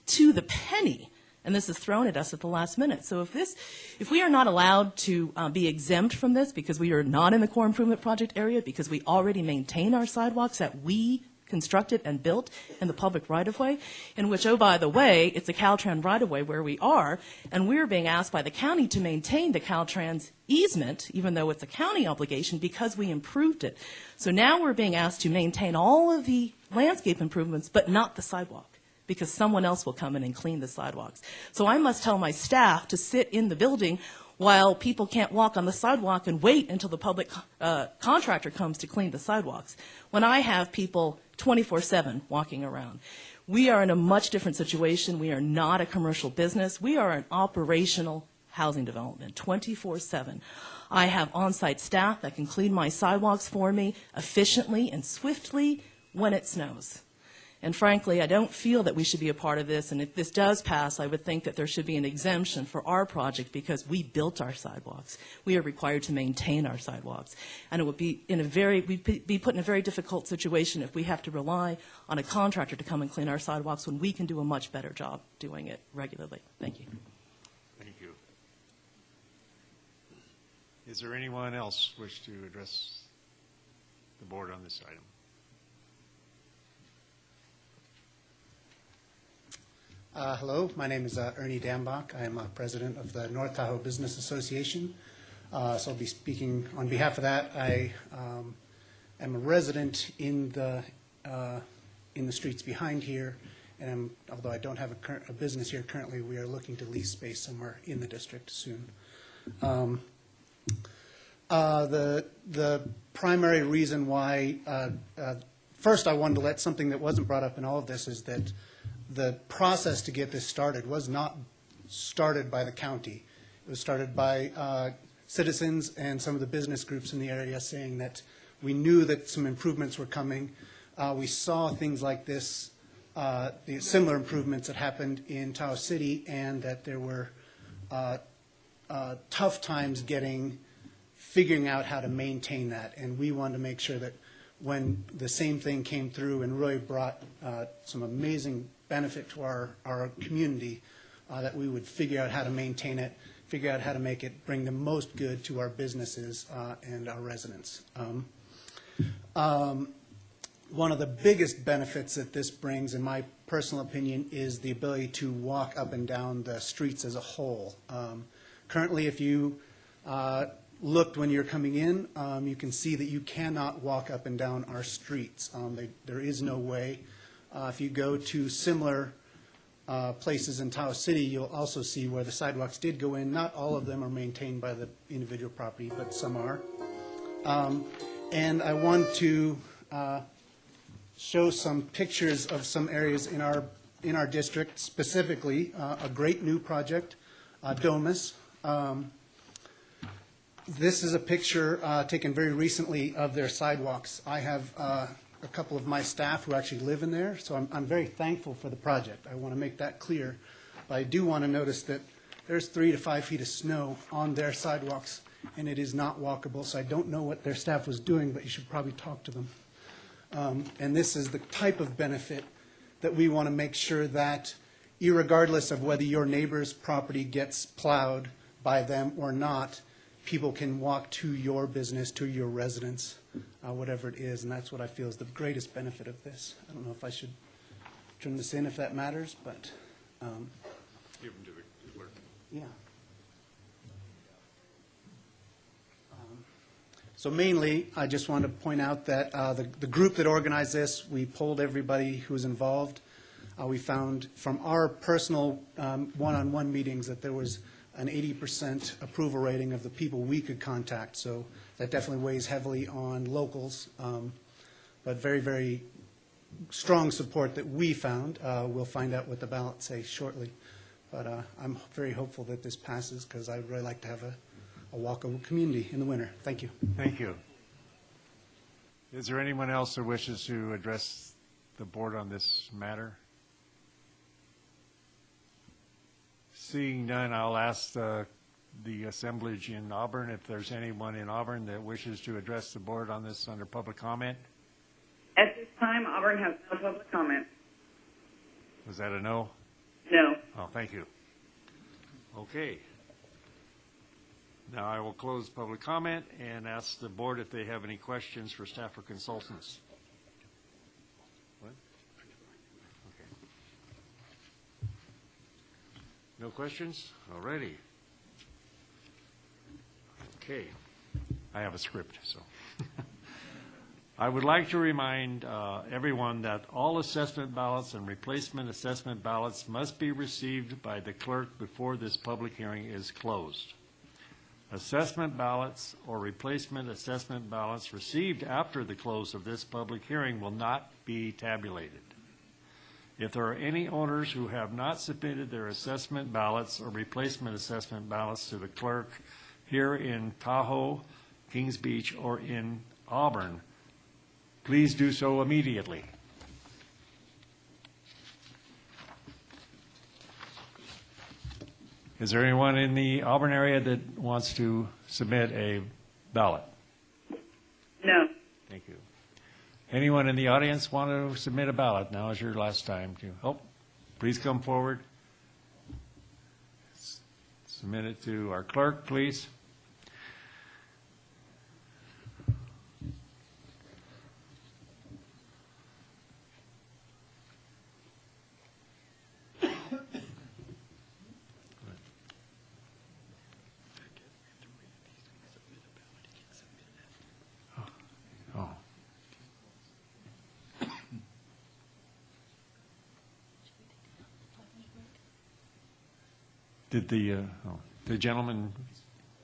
to the penny, and this is thrown at us at the last minute. So if we are not allowed to be exempt from this because we are not in the core improvement project area, because we already maintain our sidewalks that we constructed and built in the public right-of-way, in which, oh, by the way, it's a Caltrans right-of-way where we are, and we're being asked by the county to maintain the Caltrans easement, even though it's a county obligation, because we improved it. So now we're being asked to maintain all of the landscape improvements, but not the sidewalk, because someone else will come in and clean the sidewalks. So I must tell my staff to sit in the building while people can't walk on the sidewalk and wait until the public contractor comes to clean the sidewalks, when I have people 24/7 walking around. We are in a much different situation. We are not a commercial business. We are an operational housing development, 24/7. I have on-site staff that can clean my sidewalks for me efficiently and swiftly when it snows. And frankly, I don't feel that we should be a part of this. And if this does pass, I would think that there should be an exemption for our project because we built our sidewalks. We are required to maintain our sidewalks. And it would be we'd be put in a very difficult situation if we have to rely on a contractor to come and clean our sidewalks when we can do a much better job doing it regularly. Thank you. Thank you. Is there anyone else wish to address the board on this item? Hello, my name is Ernie Dambach. I am president of the North Tahoe Business Association. So I'll be speaking on behalf of that. I am a resident in the streets behind here, and although I don't have a business here currently, we are looking to lease space somewhere in the district soon. The primary reason why, first I wanted to let something that wasn't brought up in all of this is that the process to get this started was not started by the county. It was started by citizens and some of the business groups in the area saying that we knew that some improvements were coming. We saw things like this, the similar improvements that happened in Tahoe City, and that there were tough times figuring out how to maintain that. And we wanted to make sure that when the same thing came through and really brought some amazing benefit to our community, that we would figure out how to maintain it, figure out how to make it bring the most good to our businesses and our residents. One of the biggest benefits that this brings, in my personal opinion, is the ability to walk up and down the streets as a whole. Currently, if you looked when you're coming in, you can see that you cannot walk up and down our streets. There is no way. If you go to similar places in Tahoe City, you'll also see where the sidewalks did go in. Not all of them are maintained by the individual property, but some are. And I want to show some pictures of some areas in our district, specifically a great new project, Domus. This is a picture taken very recently of their sidewalks. I have a couple of my staff who actually live in there, so I'm very thankful for the project. I want to make that clear. But I do want to notice that there's 3 to 5 feet of snow on their sidewalks, and it is not walkable, so I don't know what their staff was doing, but you should probably talk to them. And this is the type of benefit that we want to make sure that, irregardless of whether your neighbor's property gets plowed by them or not, people can walk to your business, to your residence, whatever it is, and that's what I feel is the greatest benefit of this. I don't know if I should turn this in if that matters, but Give them to the clerk. yeah. So mainly, I just want to point out that the group that organized this, we polled everybody who was involved. We found from our personal one-on-one meetings that there was an 80% approval rating of the people we could contact. So that definitely weighs heavily on locals, but very, very strong support that we found. We'll find out what the ballots say shortly. But I'm very hopeful that this passes because I'd really like to have a walkable community in the winter. Thank you. Thank you. Is there anyone else who wishes to address the board on this matter? Seeing none, I'll ask the assemblage in Auburn if there's anyone in Auburn that wishes to address the board on this under public comment. At this time, Auburn has no public comment. Was that a no? No. Oh, thank you. Okay. Now I will close public comment and ask the board if they have any questions for staff or consultants. What? Okay. No questions? All righty. Okay. I have a script, so. I would like to remind everyone that all assessment ballots and replacement assessment ballots must be received by the clerk before this public hearing is closed. Assessment ballots or replacement assessment ballots received after the close of this public hearing will not be tabulated. If there are any owners who have not submitted their assessment ballots or replacement assessment ballots to the clerk here in Tahoe, Kings Beach, or in Auburn, please do so immediately. Is there anyone in the Auburn area that wants to submit a ballot? No. Thank you. Anyone in the audience want to submit a ballot? Now is your last time to. Oh, please come forward. Submit it to our clerk, please. Oh. Did the gentleman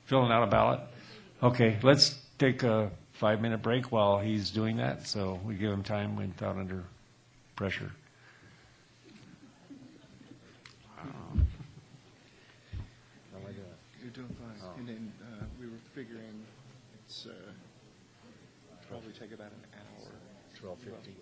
filling out a ballot? Okay, let's take a 5-minute break while he's doing that, so we give him time without under pressure. You're doing fine. And then we were figuring it's probably take about an hour. 12:50.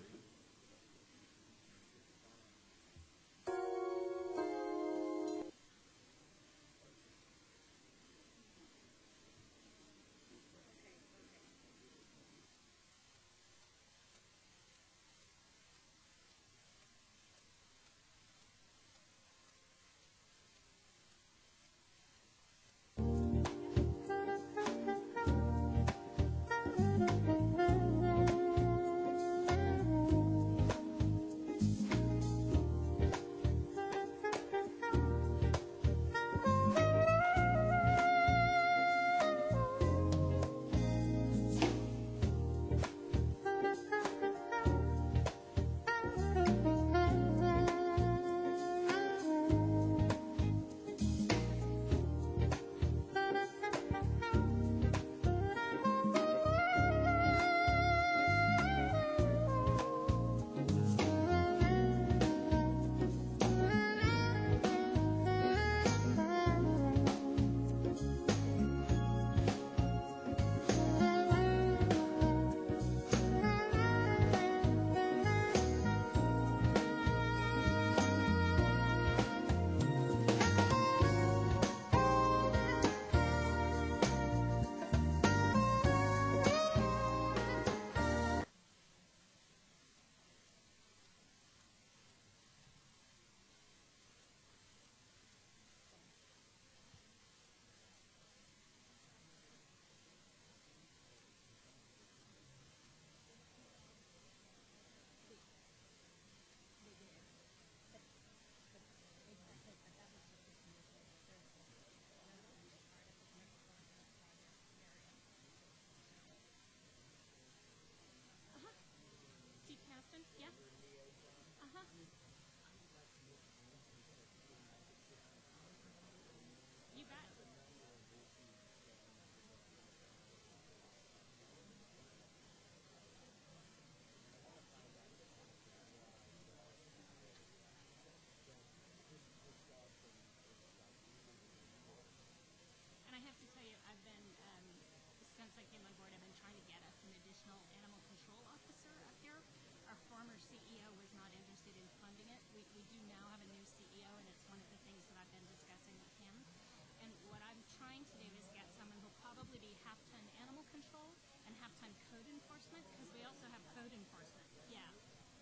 control and halftime code enforcement, because we also have code enforcement. Yeah,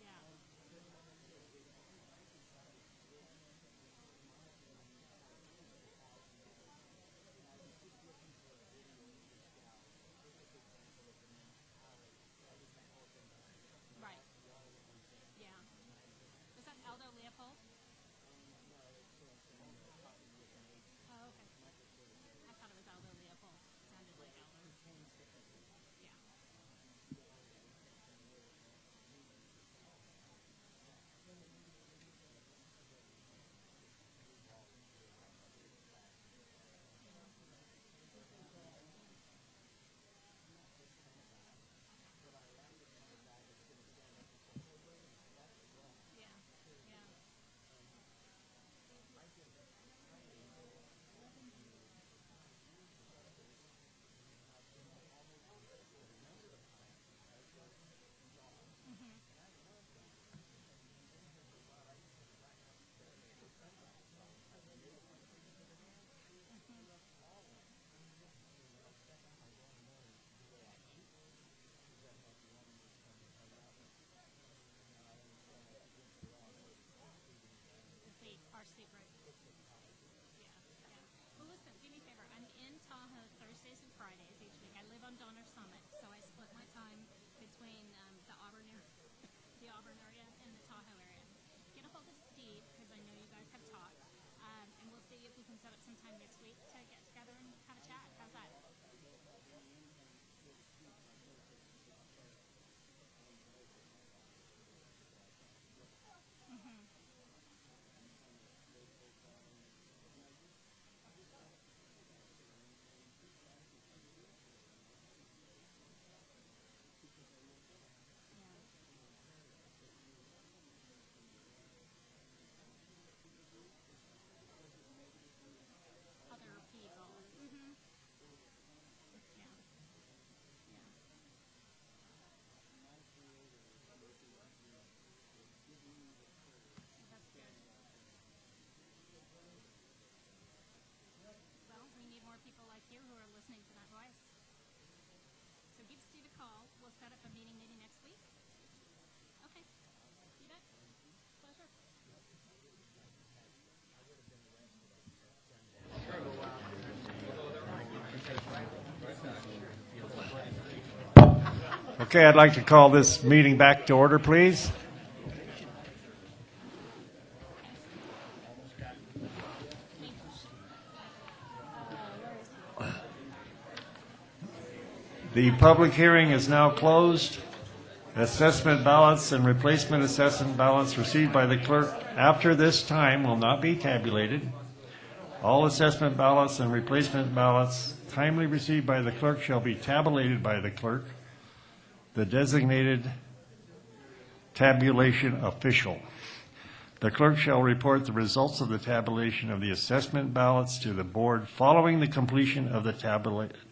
yeah. Right. Yeah. Was that Aldo Leopold? Oh, okay. I thought it was Aldo Leopold. Sounded like Aldo. Yeah. Yeah. Yeah. Our secret. Yeah, yeah. Well, listen, do me a favor. I'm in Tahoe Thursdays and Fridays each week. I live on Donner Summit, so I split my time between the Auburn area and the Tahoe area. Get a hold of Steve, because I know you guys have talked, and we'll see if we can set up some time next week to get together and have a chat. How's that? Mm-hmm. Other people. Mm-hmm. Yeah. Yeah. That's good. Well, we need more people like you who are listening to that voice. So give Steve a call. We'll set up a meeting maybe next week. Okay. You bet. Pleasure. Okay, I'd like to call this meeting back to order, please. The public hearing is now closed. Assessment ballots and replacement assessment ballots received by the clerk after this time will not be tabulated. All assessment ballots and replacement ballots timely received by the clerk shall be tabulated by the clerk, the designated tabulation official. The clerk shall report the results of the tabulation of the assessment ballots to the board following the completion of the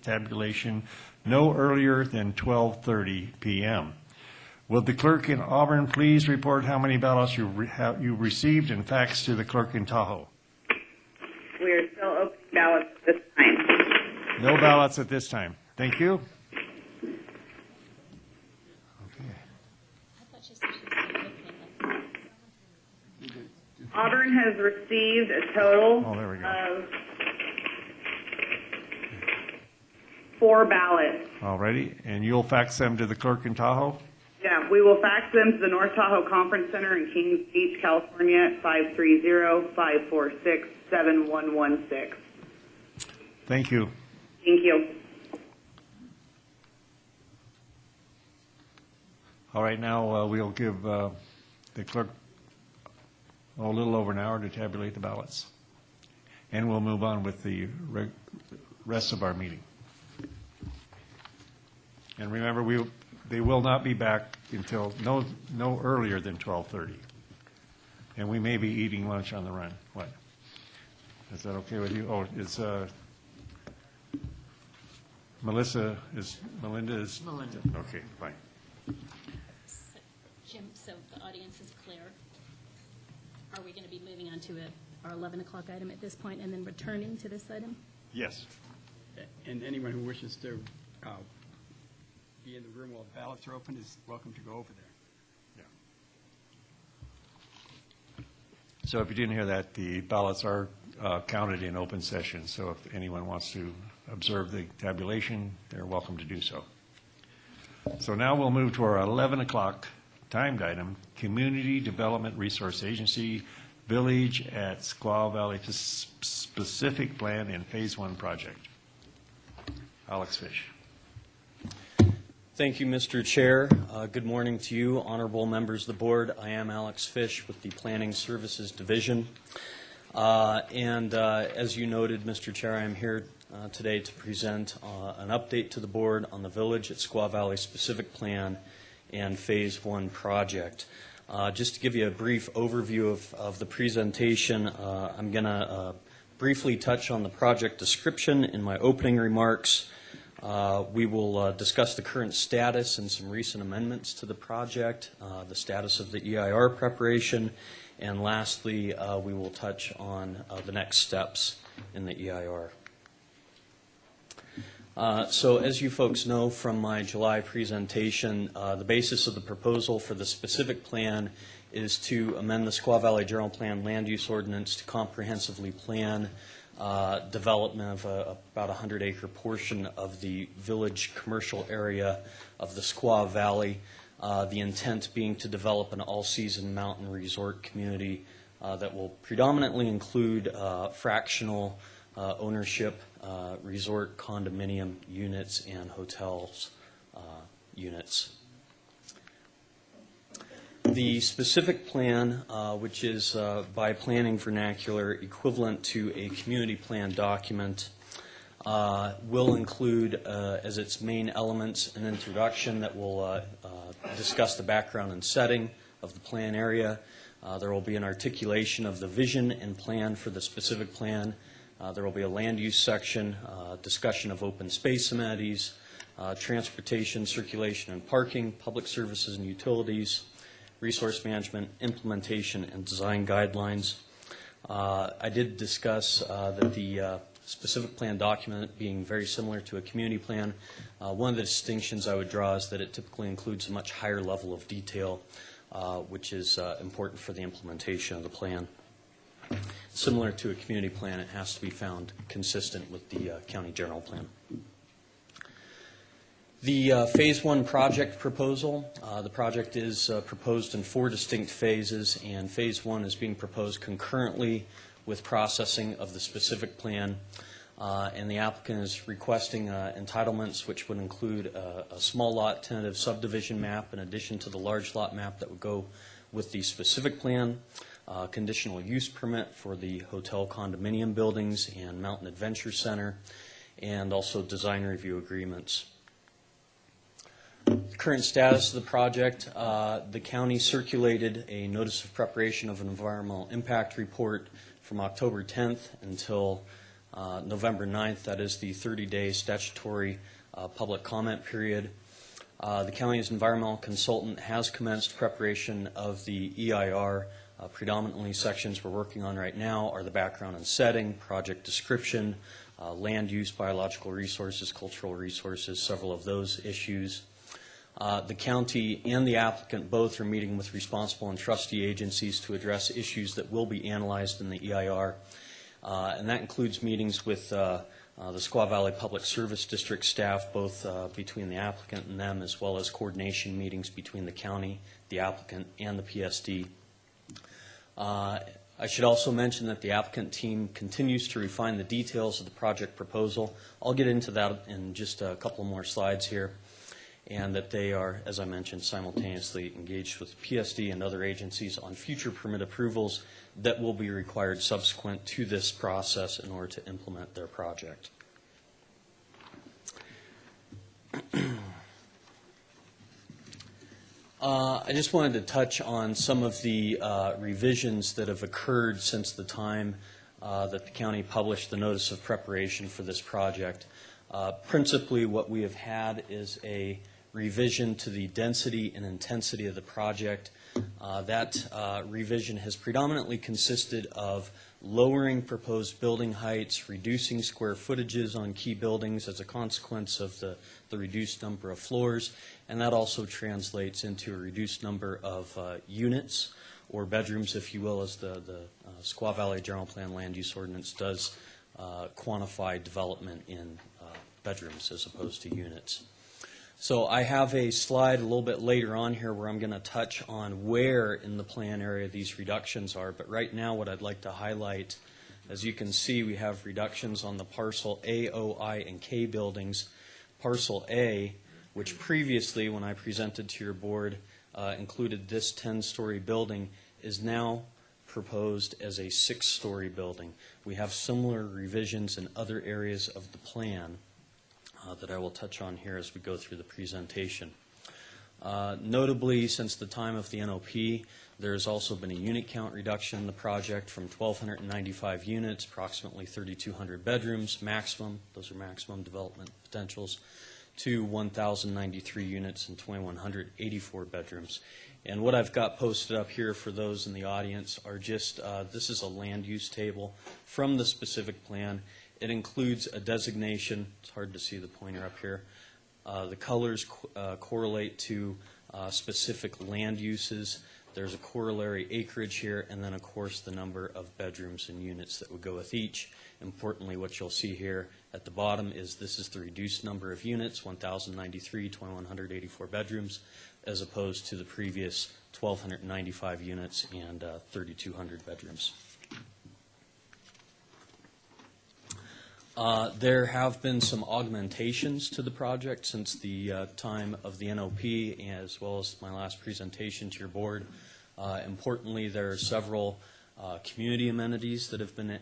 tabulation no earlier than 12:30 p.m. Will the clerk in Auburn please report how many ballots you received and faxed to the clerk in Tahoe? We are still opening ballots at this time. No ballots at this time. Thank you. Auburn has received a total there we go. of 4 ballots. All righty, and you'll fax them to the clerk in Tahoe? Yeah, we will fax them to the North Tahoe Conference Center in Kings Beach, California at 530-546-7116. Thank you. Thank you. All right, now we'll give the clerk a little over an hour to tabulate the ballots. And we'll move on with the rest of our meeting. And remember, they will not be back until no earlier than 12:30. And we may be eating lunch on the run. What? Is that okay with you? Oh, it's Melinda is? Melinda. Okay, fine. Jim, so the audience is clear. Are we going to be moving on to our 11 o'clock item at this point and then returning to this item? Yes. And anyone who wishes to be in the room while the ballots are open is welcome to go over there. So if you didn't hear that, the ballots are counted in open session, so if anyone wants to observe the tabulation, they're welcome to do so. So now we'll move to our 11 o'clock timed item, Community Development Resource Agency, Village at Squaw Valley Specific Plan and Phase 1 Project. Alex Fish. Thank you, Mr. Chair. Good morning to you, honorable members of the board. I am Alex Fish with the Planning Services Division. As you noted, Mr. Chair, I am here today to present an update to the board on the Village at Squaw Valley Specific Plan and Phase 1 project. Just to give you a brief overview of the presentation, I'm going to briefly touch on the project description in my opening remarks. We will discuss the current status and some recent amendments to the project, the status of the EIR preparation, and lastly, we will touch on the next steps in the EIR. So as you folks know from my July presentation, the basis of the proposal for the specific plan is to amend the Squaw Valley General Plan Land Use Ordinance to comprehensively plan development of about a 100-acre portion of the village commercial area of the Squaw Valley. The intent being to develop an all-season mountain resort community that will predominantly include fractional ownership, resort condominium units, and hotels units. The specific plan, which is by planning vernacular equivalent to a community plan document, will include as its main elements an introduction that will discuss the background and setting of the plan area. There will be an articulation of the vision and plan for the specific plan. There will be a land use section, discussion of open space amenities, transportation, circulation and parking, public services and utilities, resource management, implementation, and design guidelines. I did discuss that the specific plan document being very similar to a community plan. One of the distinctions I would draw is that it typically includes a much higher level of detail, which is important for the implementation of the plan. Similar to a community plan, it has to be found consistent with the county general plan. The Phase 1 project proposal, the project is proposed in 4 distinct phases, and Phase 1 is being proposed concurrently with processing of the specific plan, and the applicant is requesting entitlements which would include a small lot tentative subdivision map in addition to the large lot map that would go with the specific plan, conditional use permit for the hotel condominium buildings and Mountain Adventure Center, and also design review agreements. The current status of the project, the county circulated a notice of preparation of an environmental impact report from October 10th until November 9th. That is the 30-day statutory public comment period. The county's environmental consultant has commenced preparation of the EIR. Predominantly sections we're working on right now are the background and setting, project description, land use, biological resources, cultural resources, several of those issues. The county and the applicant both are meeting with responsible and trustee agencies to address issues that will be analyzed in the EIR. And that includes meetings with the Squaw Valley Public Service District staff, both between the applicant and them, as well as coordination meetings between the county, the applicant, and the PSD. I should also mention that the applicant team continues to refine the details of the project proposal. I'll get into that in just a couple more slides here, and that they are, as I mentioned, simultaneously engaged with PSD and other agencies on future permit approvals that will be required subsequent to this process in order to implement their project. I just wanted to touch on some of the revisions that have occurred since the time that the county published the notice of preparation for this project. Principally, what we have had is a revision to the density and intensity of the project. That revision has predominantly consisted of lowering proposed building heights, reducing square footages on key buildings as a consequence of the reduced number of floors, and that also translates into a reduced number of units, or bedrooms, if you will, as the Squaw Valley General Plan Land Use Ordinance does quantify development in bedrooms as opposed to units. So I have a slide a little bit later on here where I'm going to touch on where in the plan area these reductions are, but right now what I'd like to highlight, as you can see, we have reductions on the parcel A, O, I, and K buildings. Parcel A, which previously, when I presented to your board, included this 10-story building, is now proposed as a 6-story building. We have similar revisions in other areas of the plan that I will touch on here as we go through the presentation. Notably, since the time of the NOP, there has also been a unit count reduction in the project from 1,295 units, approximately 3,200 bedrooms maximum, those are maximum development potentials, to 1,093 units and 2,184 bedrooms. And what I've got posted up here for those in the audience are just, this is a land use table from the specific plan. It includes a designation. It's hard to see the pointer up here. The colors correlate to specific land uses. There's a corollary acreage here, and then, of course, the number of bedrooms and units that would go with each. Importantly, what you'll see here at the bottom is this is the reduced number of units, 1,093, 2,184 bedrooms, as opposed to the previous 1,295 units and 3,200 bedrooms. There have been some augmentations to the project since the time of the NOP, as well as my last presentation to your board. Importantly, there are several community amenities that have been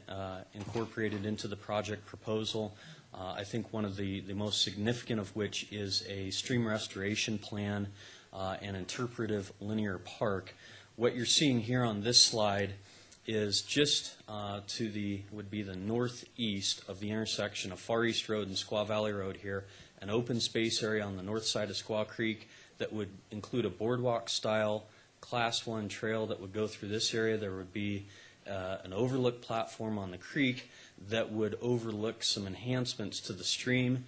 incorporated into the project proposal. I think one of the most significant of which is a stream restoration plan and interpretive linear park. What you're seeing here on this slide is just to the, would be the northeast of the intersection of Far East Road and Squaw Valley Road here, an open space area on the north side of Squaw Creek that would include a boardwalk-style Class 1 trail that would go through this area. There would be an overlook platform on the creek that would overlook some enhancements to the stream.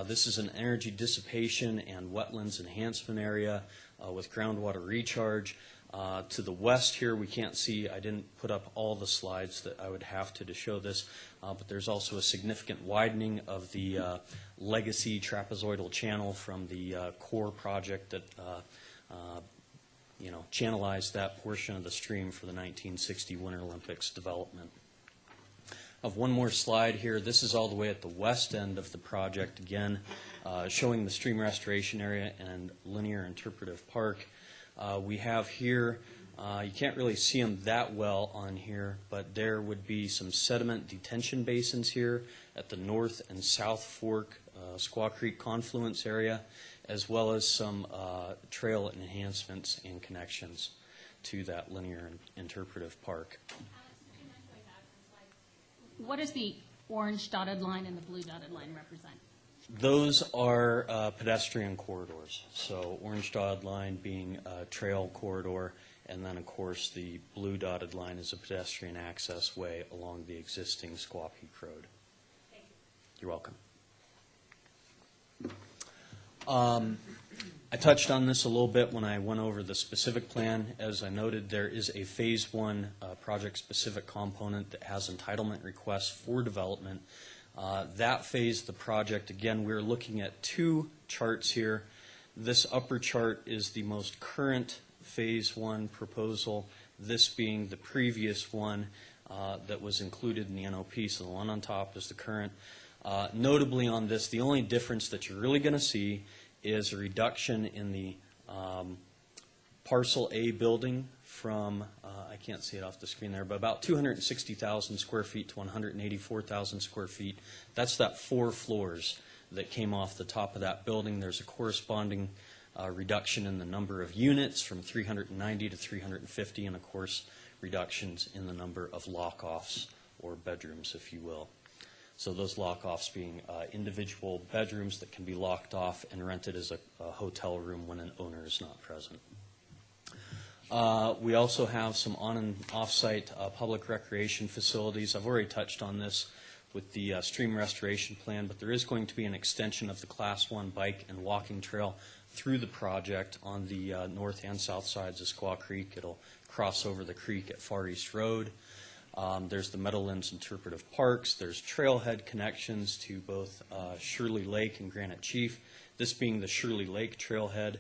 This is an energy dissipation and wetlands enhancement area with groundwater recharge. To the west here, we can't see, I didn't put up all the slides that I would have to show this, but there's also a significant widening of the legacy trapezoidal channel from the core project that channelized that portion of the stream for the 1960 Winter Olympics development. I have one more slide here. This is all the way at the west end of the project, again, showing the stream restoration area and linear interpretive park. We have here, you can't really see them that well on here, but there would be some sediment detention basins here at the north and south fork Squaw Creek confluence area, as well as some trail enhancements and connections to that linear interpretive park. What does the orange dotted line and the blue dotted line represent? Those are pedestrian corridors. So orange dotted line being a trail corridor, and then, of course, the blue dotted line is a pedestrian access way along the existing Squaw Peak Road. Thank you. You're welcome. I touched on this a little bit when I went over the specific plan. As I noted, there is a Phase 1 project-specific component that has entitlement requests for development. That phase of the project, again, we're looking at two charts here. This upper chart is the most current Phase 1 proposal, this being the previous one that was included in the NOP, so the one on top is the current. Notably on this, the only difference that you're really going to see is a reduction in the Parcel A building from, I can't see it off the screen there, but about 260,000 square feet to 184,000 square feet. That's that 4 floors that came off the top of that building. There's a corresponding reduction in the number of units from 390 to 350, and of course reductions in the number of lock-offs or bedrooms, if you will. So those lock-offs being individual bedrooms that can be locked off and rented as a hotel room when an owner is not present. We also have some on- and off-site public recreation facilities. I've already touched on this with the stream restoration plan, but there is going to be an extension of the Class 1 bike and walking trail through the project on the north and south sides of Squaw Creek. It'll cross over the creek at Far East Road. There's the Meadowlands Interpretive Parks. There's trailhead connections to both Shirley Lake and Granite Chief. This being the Shirley Lake trailhead.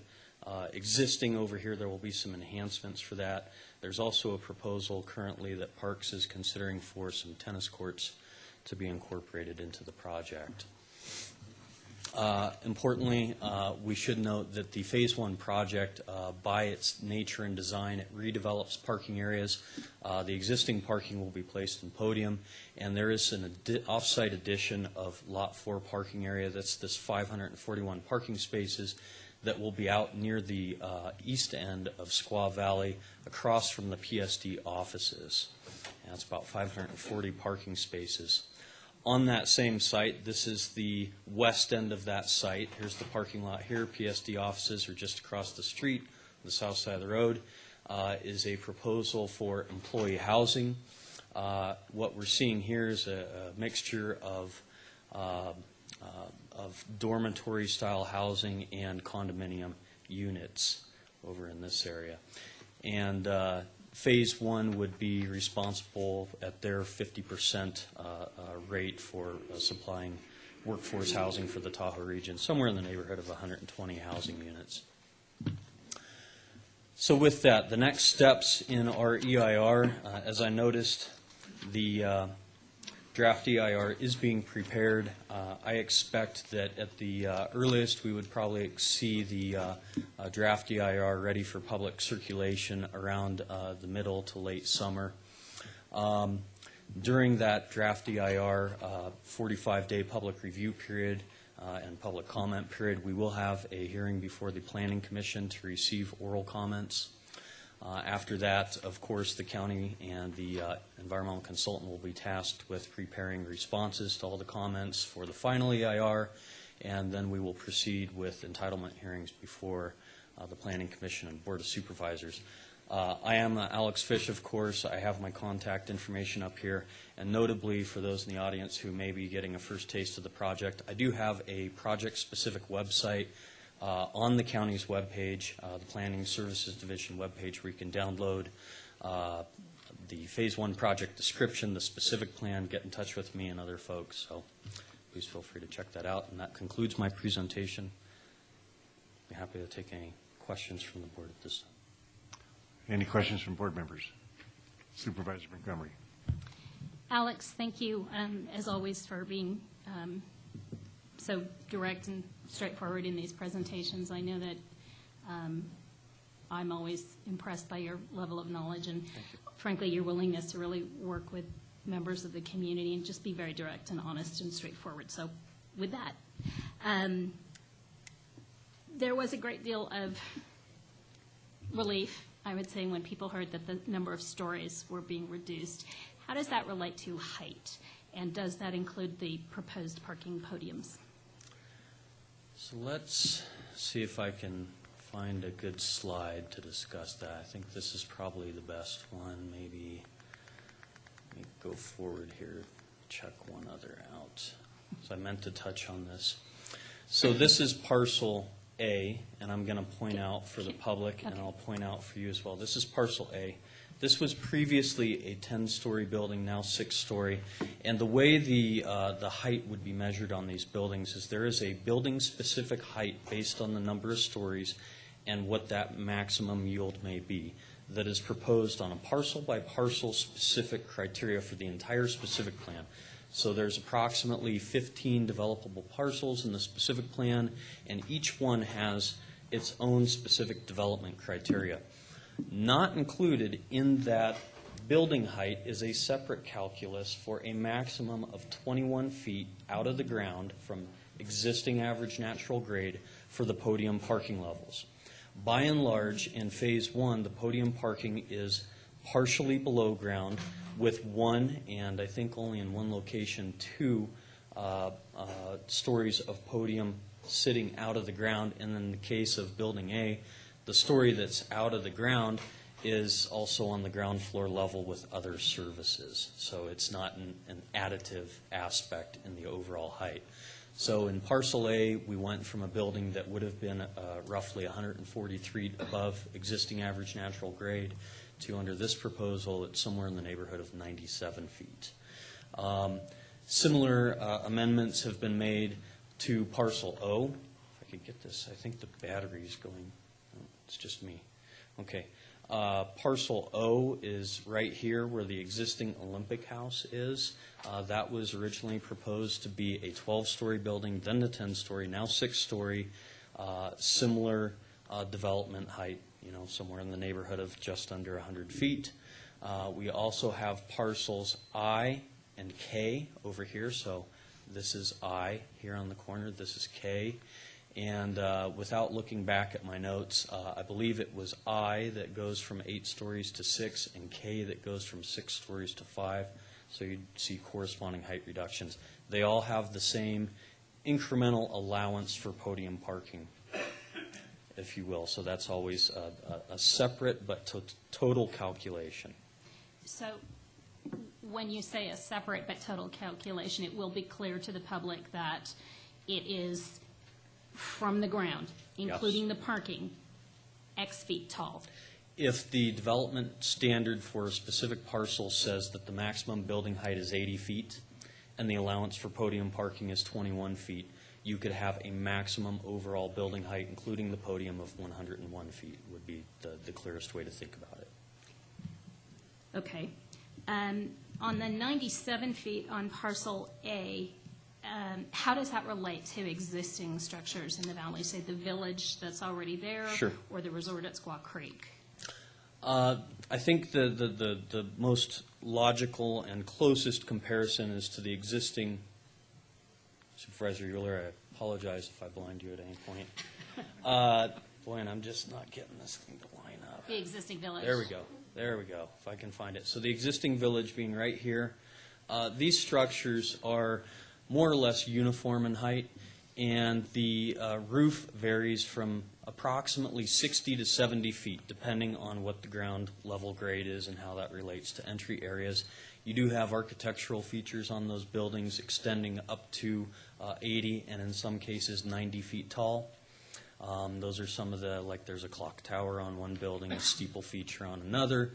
Existing over here, there will be some enhancements for that. There's also a proposal currently that Parks is considering for some tennis courts to be incorporated into the project. Importantly, we should note that the Phase 1 project, by its nature and design, it redevelops parking areas. The existing parking will be placed in podium, and there is an off-site addition of Lot 4 parking area. That's this 541 parking spaces that will be out near the east end of Squaw Valley, across from the PSD offices. And that's about 540 parking spaces. On that same site, this is the west end of that site. Here's the parking lot here. PSD offices are just across the street, on the south side of the road, is a proposal for employee housing. What we're seeing here is a mixture of dormitory-style housing and condominium units over in this area. And Phase 1 would be responsible at their 50% rate for supplying workforce housing for the Tahoe region, somewhere in the neighborhood of 120 housing units. So with that, the next steps in our EIR, as I noticed, the draft EIR is being prepared. I expect that at the earliest we would probably see the draft EIR ready for public circulation around the middle to late summer. During that draft EIR 45-day public review period and public comment period, we will have a hearing before the Planning Commission to receive oral comments. After that, of course, the county and the environmental consultant will be tasked with preparing responses to all the comments for the final EIR, and then we will proceed with entitlement hearings before the Planning Commission and Board of Supervisors. I am Alex Fish, of course. I have my contact information up here, and notably for those in the audience who may be getting a first taste of the project, I do have a project-specific website on the county's webpage, the Planning Services Division webpage, where you can download the Phase 1 project description, the specific plan, get in touch with me and other folks. So please feel free to check that out. And that concludes my presentation. I'd be happy to take any questions from the board at this time. Any questions from board members? Supervisor Montgomery. Alex, thank you, as always, for being so direct and straightforward in these presentations. I know that I'm always impressed by your level of knowledge and, frankly, your willingness to really work with members of the community and just be very direct and honest and straightforward. So with that, there was a great deal of relief, I would say, when people heard that the number of stories were being reduced. How does that relate to height? And does that include the proposed parking podiums? So let's see if I can find a good slide to discuss that. I think this is probably the best one. Maybe let me go forward here, check one other out. So I meant to touch on this. So this is parcel A, and I'm going to point out for the public, and I'll point out for you as well. This is parcel A. This was previously a 10-story building, now 6-story. And the way the height would be measured on these buildings is there is a building-specific height based on the number of stories and what that maximum yield may be that is proposed on a parcel-by-parcel specific criteria for the entire specific plan. So there's approximately 15 developable parcels in the specific plan, and each one has its own specific development criteria. Not included in that building height is a separate calculus for a maximum of 21 feet out of the ground from existing average natural grade for the podium parking levels. By and large, in Phase 1, the podium parking is partially below ground with one, and I think only in one location, 2 stories of podium sitting out of the ground. And in the case of Building A, the story that's out of the ground is also on the ground floor level with other services. So it's not an additive aspect in the overall height. So in parcel A, we went from a building that would have been roughly 143 above existing average natural grade to, under this proposal, it's somewhere in the neighborhood of 97 feet. Similar amendments have been made to parcel O. If I could get this, I think the battery's going, oh, it's just me. Okay. Parcel O is right here where the existing Olympic House is. That was originally proposed to be a 12-story building, then the 10-story, now 6-story, similar development height, somewhere in the neighborhood of just under 100 feet. We also have parcels I and K over here. So this is I here on the corner. This is K. And without looking back at my notes, I believe it was I that goes from 8 stories to 6 and K that goes from 6 stories to 5. So you'd see corresponding height reductions. They all have the same incremental allowance for podium parking, if you will. So that's always a separate but total calculation. So when you say a separate but total calculation, it will be clear to the public that it is from the ground, including the parking, X feet tall. If the development standard for a specific parcel says that the maximum building height is 80 feet and the allowance for podium parking is 21 feet, you could have a maximum overall building height, including the podium, of 101 feet would be the clearest way to think about it. Okay. On the 97 feet on parcel A, how does that relate to existing structures in the valley, say the village that's already there? Sure. Or the resort at Squaw Creek? I think the most logical and closest comparison is to the existing, Supervisor Euler, I apologize if I blind you at any point. Boy, and I'm just not getting this thing to line up. The existing village. There we go. There we go, if I can find it. So the existing village being right here, these structures are more or less uniform in height, and the roof varies from approximately 60 to 70 feet, depending on what the ground level grade is and how that relates to entry areas. You do have architectural features on those buildings extending up to 80 and in some cases 90 feet tall. Those are some of the, like there's a clock tower on one building, a steeple feature on another.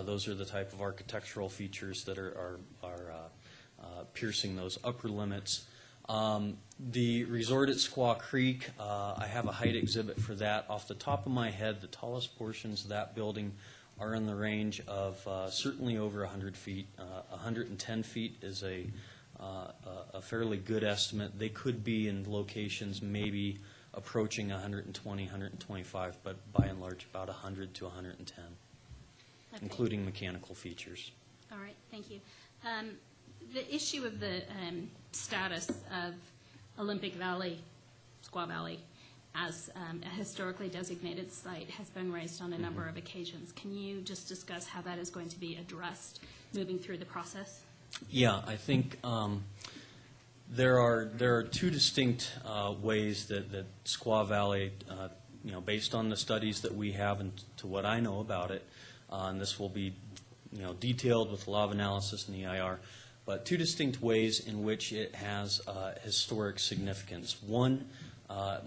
Those are the type of architectural features that are piercing those upper limits. The resort at Squaw Creek, I have a height exhibit for that. Off the top of my head, the tallest portions of that building are in the range of certainly over 100 feet. 110 feet is a fairly good estimate. They could be in locations maybe approaching 120, 125, but by and large about 100 to 110, okay, including mechanical features. All right, thank you. The issue of the status of Olympic Valley, Squaw Valley, as a historically designated site has been raised on a number of occasions. Can you just discuss how that is going to be addressed moving through the process? Yeah, I think there are two distinct ways that Squaw Valley, based on the studies that we have and to what I know about it, and this will be detailed with a lot of analysis in the EIR, but two distinct ways in which it has historic significance. One,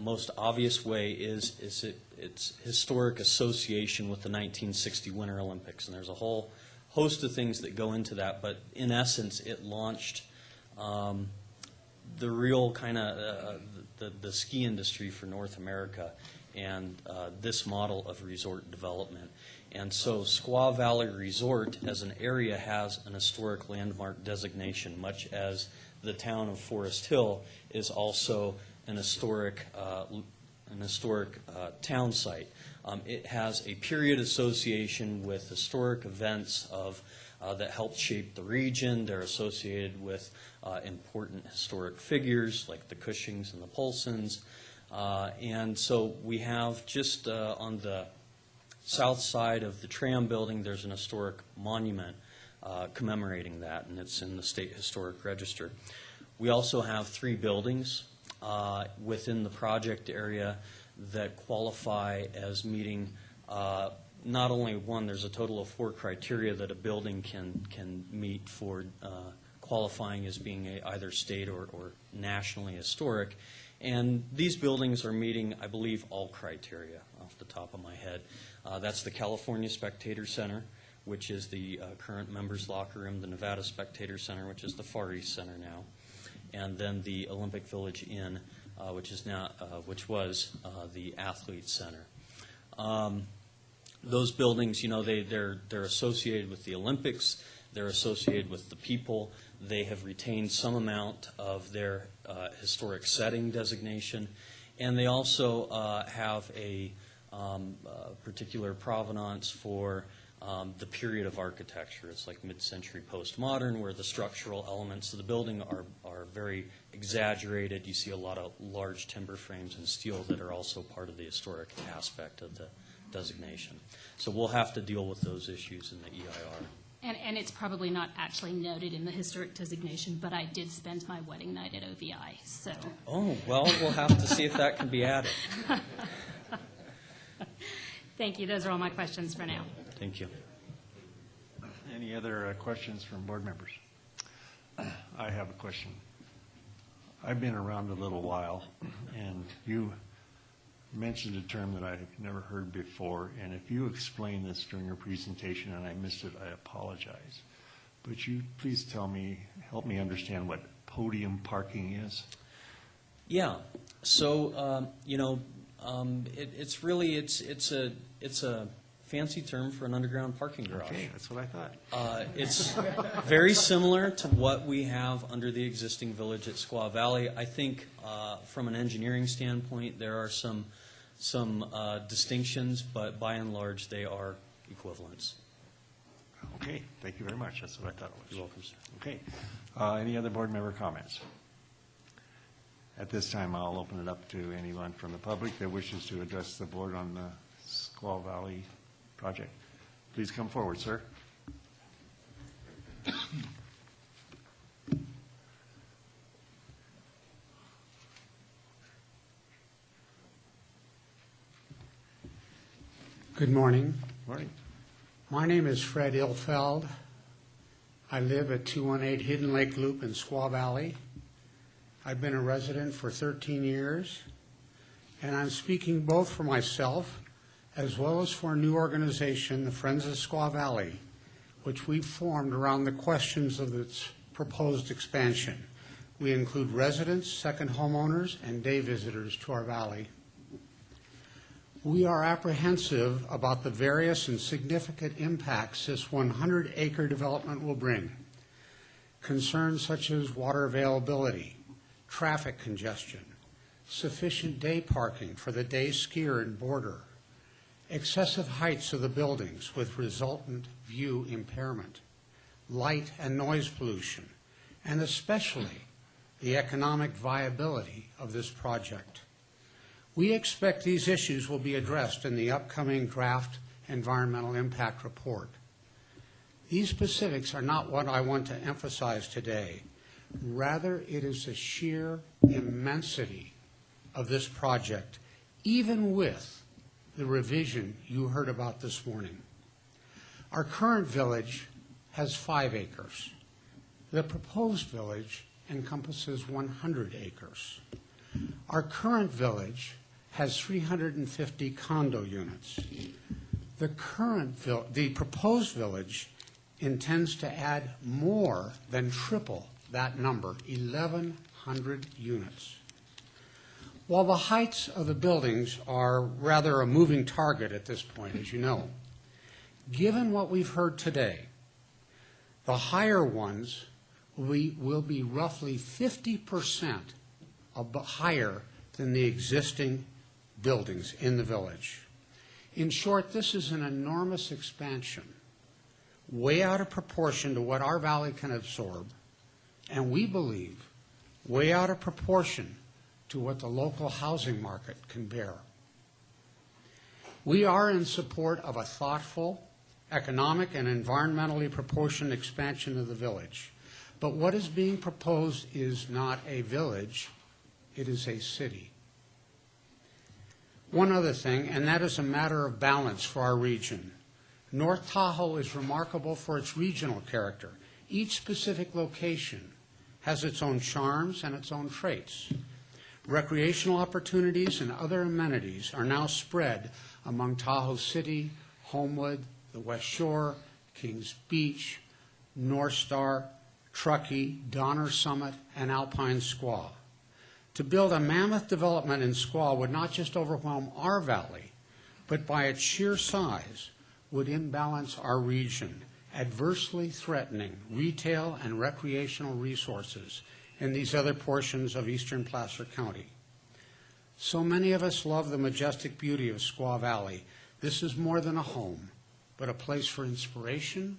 most obvious way is its historic association with the 1960 Winter Olympics, and there's a whole host of things that go into that, but in essence it launched the real kind of the ski industry for North America and this model of resort development. And so Squaw Valley Resort as an area has an historic landmark designation, much as the town of Forest Hill is also an historic town site. It has a period association with historic events that helped shape the region. They're associated with important historic figures like the Cushings and the Polsons. And so we have just on the south side of the Tram building, there's an historic monument commemorating that, and it's in the State Historic Register. We also have 3 buildings within the project area that qualify as meeting not only one, there's a total of 4 criteria that a building can meet for qualifying as being either state or nationally historic. And these buildings are meeting, I believe, all criteria off the top of my head. That's the California Spectator Center, which is the current members' locker room, the Nevada Spectator Center, which is the Far East Center now, and then the Olympic Village Inn, which was the Athlete Center. Those buildings, you know, they're associated with the Olympics. They're associated with the people. They have retained some amount of their historic setting designation, and they also have a particular provenance for the period of architecture. It's like mid-century postmodern, where the structural elements of the building are very exaggerated. You see a lot of large timber frames and steel that are also part of the historic aspect of the designation. So we'll have to deal with those issues in the EIR. And it's probably not actually noted in the historic designation, but I did spend my wedding night at OVI, so. Oh, well, we'll have to see if that can be added. Thank you. Those are all my questions for now. Thank you. Any other questions from board members? I have a question. I've been around a little while, and you mentioned a term that I've never heard before, and if you explain this during your presentation and I missed it, I apologize. But you please help me understand what podium parking is. Yeah. So it's really it's a fancy term for an underground parking garage. Okay, that's what I thought. It's very similar to what we have under the existing village at Squaw Valley. I think from an engineering standpoint, there are some distinctions, but by and large, they are equivalents. Okay, thank you very much. That's what I thought it was. You're welcome, sir. Okay. Any other board member comments? At this time, I'll open it up to anyone from the public that wishes to address the board on the Squaw Valley project. Please come forward, sir. Good morning. Morning. My name is Fred Ilfeld. I live at 218 Hidden Lake Loop in Squaw Valley. I've been a resident for 13 years, and I'm speaking both for myself as well as for a new organization, the Friends of Squaw Valley, which we've formed around the questions of its proposed expansion. We include residents, second homeowners, and day visitors to our valley. We are apprehensive about the various and significant impacts this 100-acre development will bring. Concerns such as water availability, traffic congestion, sufficient day parking for the day skier and boarder, excessive heights of the buildings with resultant view impairment, light and noise pollution, and especially the economic viability of this project. We expect these issues will be addressed in the upcoming draft environmental impact report. These specifics are not what I want to emphasize today. Rather, it is the sheer immensity of this project, even with the revision you heard about this morning. Our current village has 5 acres. The proposed village encompasses 100 acres. Our current village has 350 condo units. The proposed village intends to add more than triple that number, 1,100 units. While the heights of the buildings are rather a moving target at this point, as you know, given what we've heard today, the higher ones will be roughly 50% higher than the existing buildings in the village. In short, this is an enormous expansion, way out of proportion to what our valley can absorb, and we believe way out of proportion to what the local housing market can bear. We are in support of a thoughtful, economic, and environmentally proportioned expansion of the village. But what is being proposed is not a village, it is a city. One other thing, and that is a matter of balance for our region. North Tahoe is remarkable for its regional character. Each specific location has its own charms and its own traits. Recreational opportunities and other amenities are now spread among Tahoe City, Homewood, the West Shore, Kings Beach, North Star, Truckee, Donner Summit, and Alpine Squaw. To build a mammoth development in Squaw would not just overwhelm our valley, but by its sheer size would imbalance our region, adversely threatening retail and recreational resources in these other portions of eastern Placer County. So many of us love the majestic beauty of Squaw Valley. This is more than a home, but a place for inspiration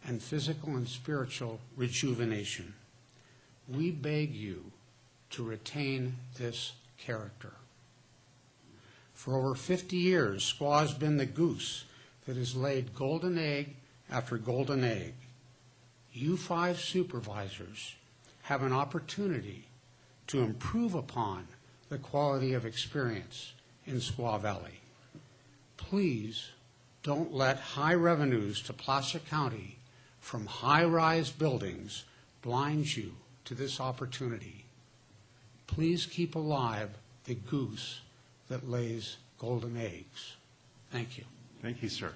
and physical and spiritual rejuvenation. We beg you to retain this character. For over 50 years, Squaw has been the goose that has laid golden egg after golden egg. You 5 supervisors have an opportunity to improve upon the quality of experience in Squaw Valley. Please don't let high revenues to Placer County from high-rise buildings blind you to this opportunity. Please keep alive the goose that lays golden eggs. Thank you. Thank you, sir.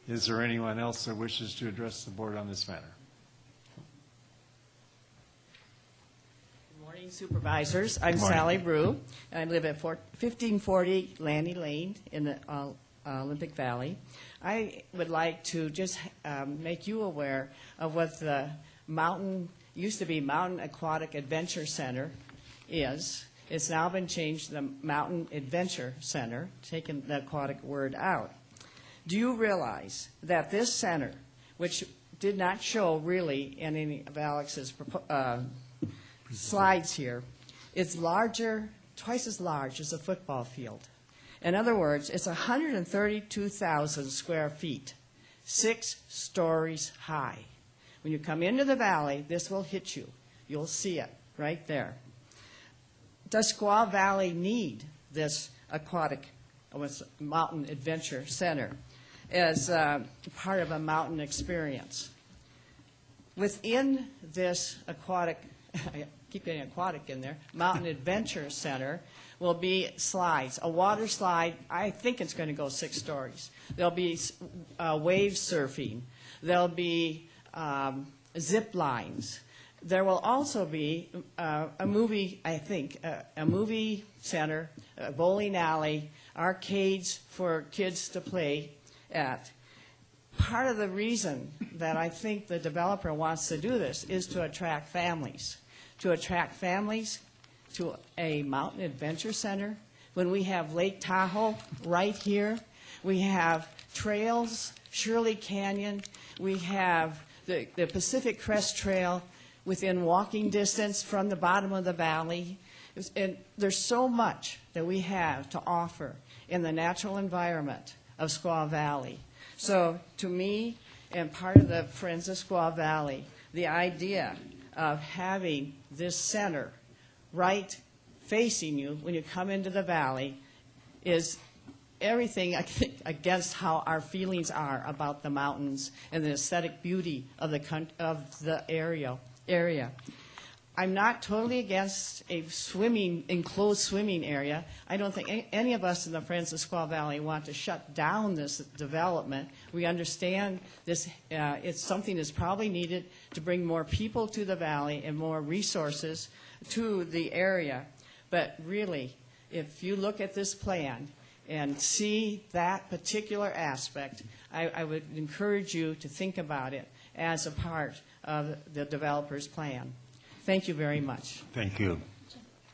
Is there anyone else that wishes to address the board on this matter? Good morning, Supervisors. I'm Good morning. Sally Brew. I live at 1540 Lanny Lane in the Olympic Valley. I would like to just make you aware of what the used to be Mountain Aquatic Adventure Center is. It's now been changed to the Mountain Adventure Center, taking the aquatic word out. Do you realize that this center, which did not show really in any of Alex's slides here, is larger, twice as large as a football field. In other words, it's 132,000 square feet, 6 stories high. When you come into the valley, this will hit you. You'll see it right there. Does Squaw Valley need this aquatic mountain adventure center as part of a mountain experience? Within this aquatic, I keep getting aquatic in there, mountain adventure center will be slides. A water slide, I think it's going to go 6 stories. There'll be wave surfing. There'll be zip lines. There will also be a movie, I think, a movie center, a bowling alley, arcades for kids to play at. Part of the reason that I think the developer wants to do this is to attract families. To attract families to a mountain adventure center. When we have Lake Tahoe right here, we have trails, Shirley Canyon, we have the Pacific Crest Trail within walking distance from the bottom of the valley. And there's so much that we have to offer in the natural environment of Squaw Valley. So to me, and part of the Friends of Squaw Valley, the idea of having this center right facing you when you come into the valley is everything, I think, against how our feelings are about the mountains and the aesthetic beauty of the area. I'm not totally against a enclosed swimming area. I don't think any of us in the Friends of Squaw Valley want to shut down this development. We understand this, it's something that's probably needed to bring more people to the valley and more resources to the area. But really, if you look at this plan and see that particular aspect, I would encourage you to think about it as a part of the developer's plan. Thank you very much. Thank you.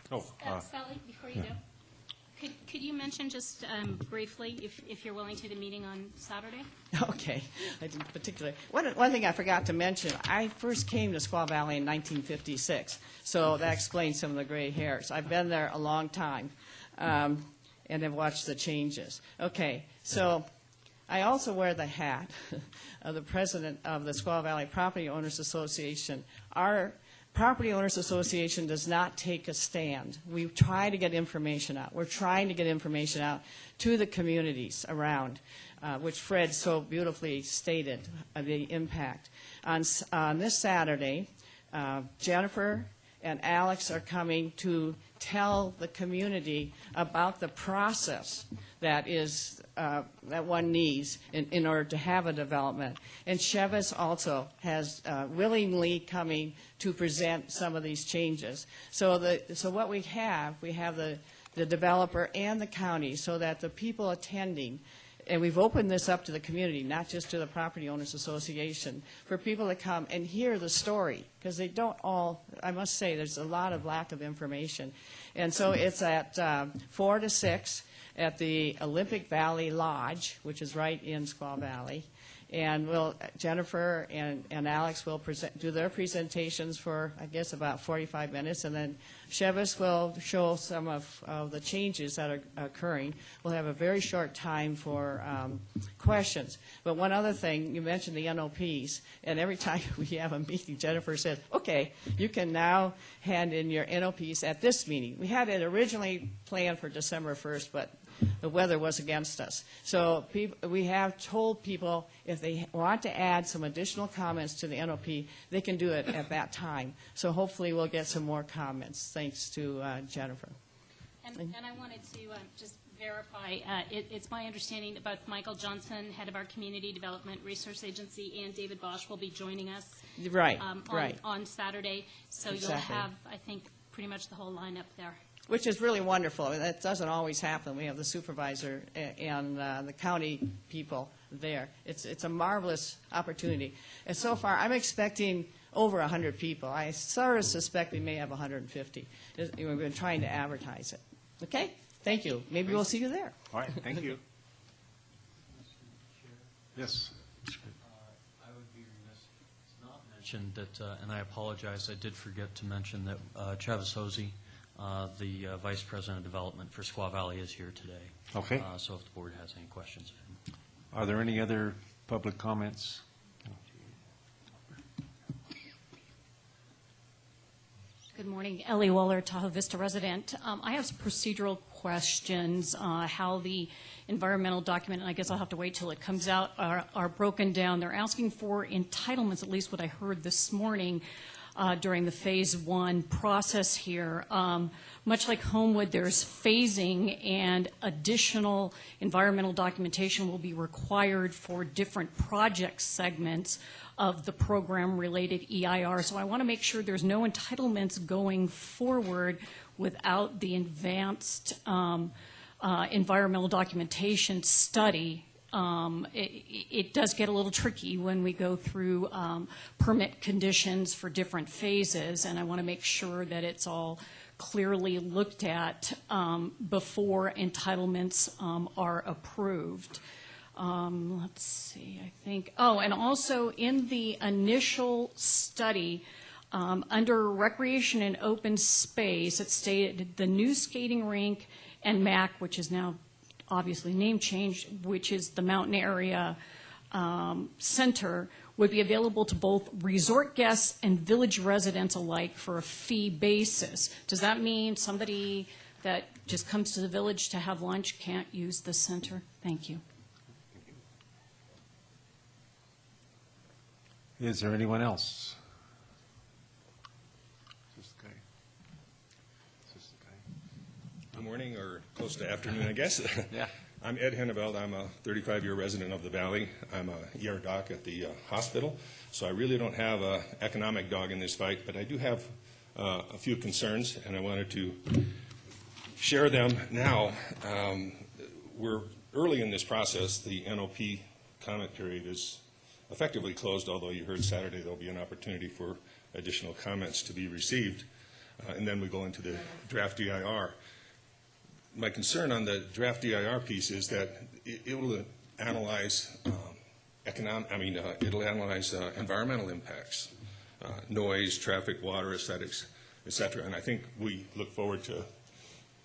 Sally, before you go, could you mention just briefly, if you're willing, to the meeting on Saturday? Okay. I didn't particularly. One thing I forgot to mention, I first came to Squaw Valley in 1956, so that explains some of the gray hairs. I've been there a long time and have watched the changes. Okay, so I also wear the hat of the president of the Squaw Valley Property Owners Association. Our Property Owners Association does not take a stand. We try to get information out. We're trying to get information out to the communities around, which Fred so beautifully stated, the impact. On this Saturday, Jennifer and Alex are coming to tell the community about the process that one needs in order to have a development. And Chevis also has willingly coming to present some of these changes. So what we have the developer and the county, so that the people attending, and we've opened this up to the community, not just to the Property Owners Association, for people to come and hear the story, because they don't all, I must say, there's a lot of lack of information. And so it's at 4 to 6 at the Olympic Valley Lodge, which is right in Squaw Valley. And Jennifer and Alex will do their presentations for, I guess, about 45 minutes, and then Chevis will show some of the changes that are occurring. We'll have a very short time for questions. But one other thing, you mentioned the NOPs, and every time we have a meeting, Jennifer says, okay, you can now hand in your NOPs at this meeting. We had it originally planned for December 1st, but the weather was against us. So we have told people if they want to add some additional comments to the NOP, they can do it at that time. So hopefully we'll get some more comments, thanks to Jennifer. And I wanted to just verify, it's my understanding that both Michael Johnson, head of our Community Development Resource Agency, and David Bosch will be joining us on Saturday. So Exactly. You'll have, I think, pretty much the whole lineup there. Which is really wonderful. I mean, that doesn't always happen. We have the supervisor and the county people there. It's a marvelous opportunity. And so far, I'm expecting over 100 people. I sort of suspect we may have 150. We've been trying to advertise it. Okay? Thank you. Maybe we'll see you there. All right, thank you. Yes. I would be remiss if not mentioned that, and I apologize, I did forget to mention that Travis Hosey, the Vice President of Development for Squaw Valley, is here today. Okay. So if the board has any questions of him. Are there any other public comments? Good morning. Ellie Waller, Tahoe Vista resident. I have some procedural questions, how the environmental document, and I guess I'll have to wait till it comes out, are broken down. They're asking for entitlements, at least what I heard this morning during the Phase 1 process here. Much like Homewood, there's phasing, and additional environmental documentation will be required for different project segments of the program-related EIR. So I want to make sure there's no entitlements going forward without the advanced environmental documentation study. It does get a little tricky when we go through permit conditions for different phases, and I want to make sure that it's all clearly looked at before entitlements are approved. Let's see, I think, and also in the initial study, under recreation and open space, it stated the new skating rink and MAC, which is now obviously name changed, which is the Mountain Area Center, would be available to both resort guests and village residents alike for a fee basis. Does that mean somebody that just comes to the village to have lunch can't use the center? Thank you. Is there anyone else? Good morning, or close to afternoon, I guess. Yeah. I'm Ed Henneveld. I'm a 35-year resident of the Valley. I'm a ER doc at the hospital, so I really don't have an economic dog in this fight, but I do have a few concerns, and I wanted to share them now. We're early in this process. The NOP comment period is effectively closed, although you heard Saturday there'll be an opportunity for additional comments to be received, and then we go into the draft DIR. My concern on the draft DIR piece is that it will analyze it'll analyze environmental impacts, noise, traffic, water, aesthetics, et cetera. And I think we look forward to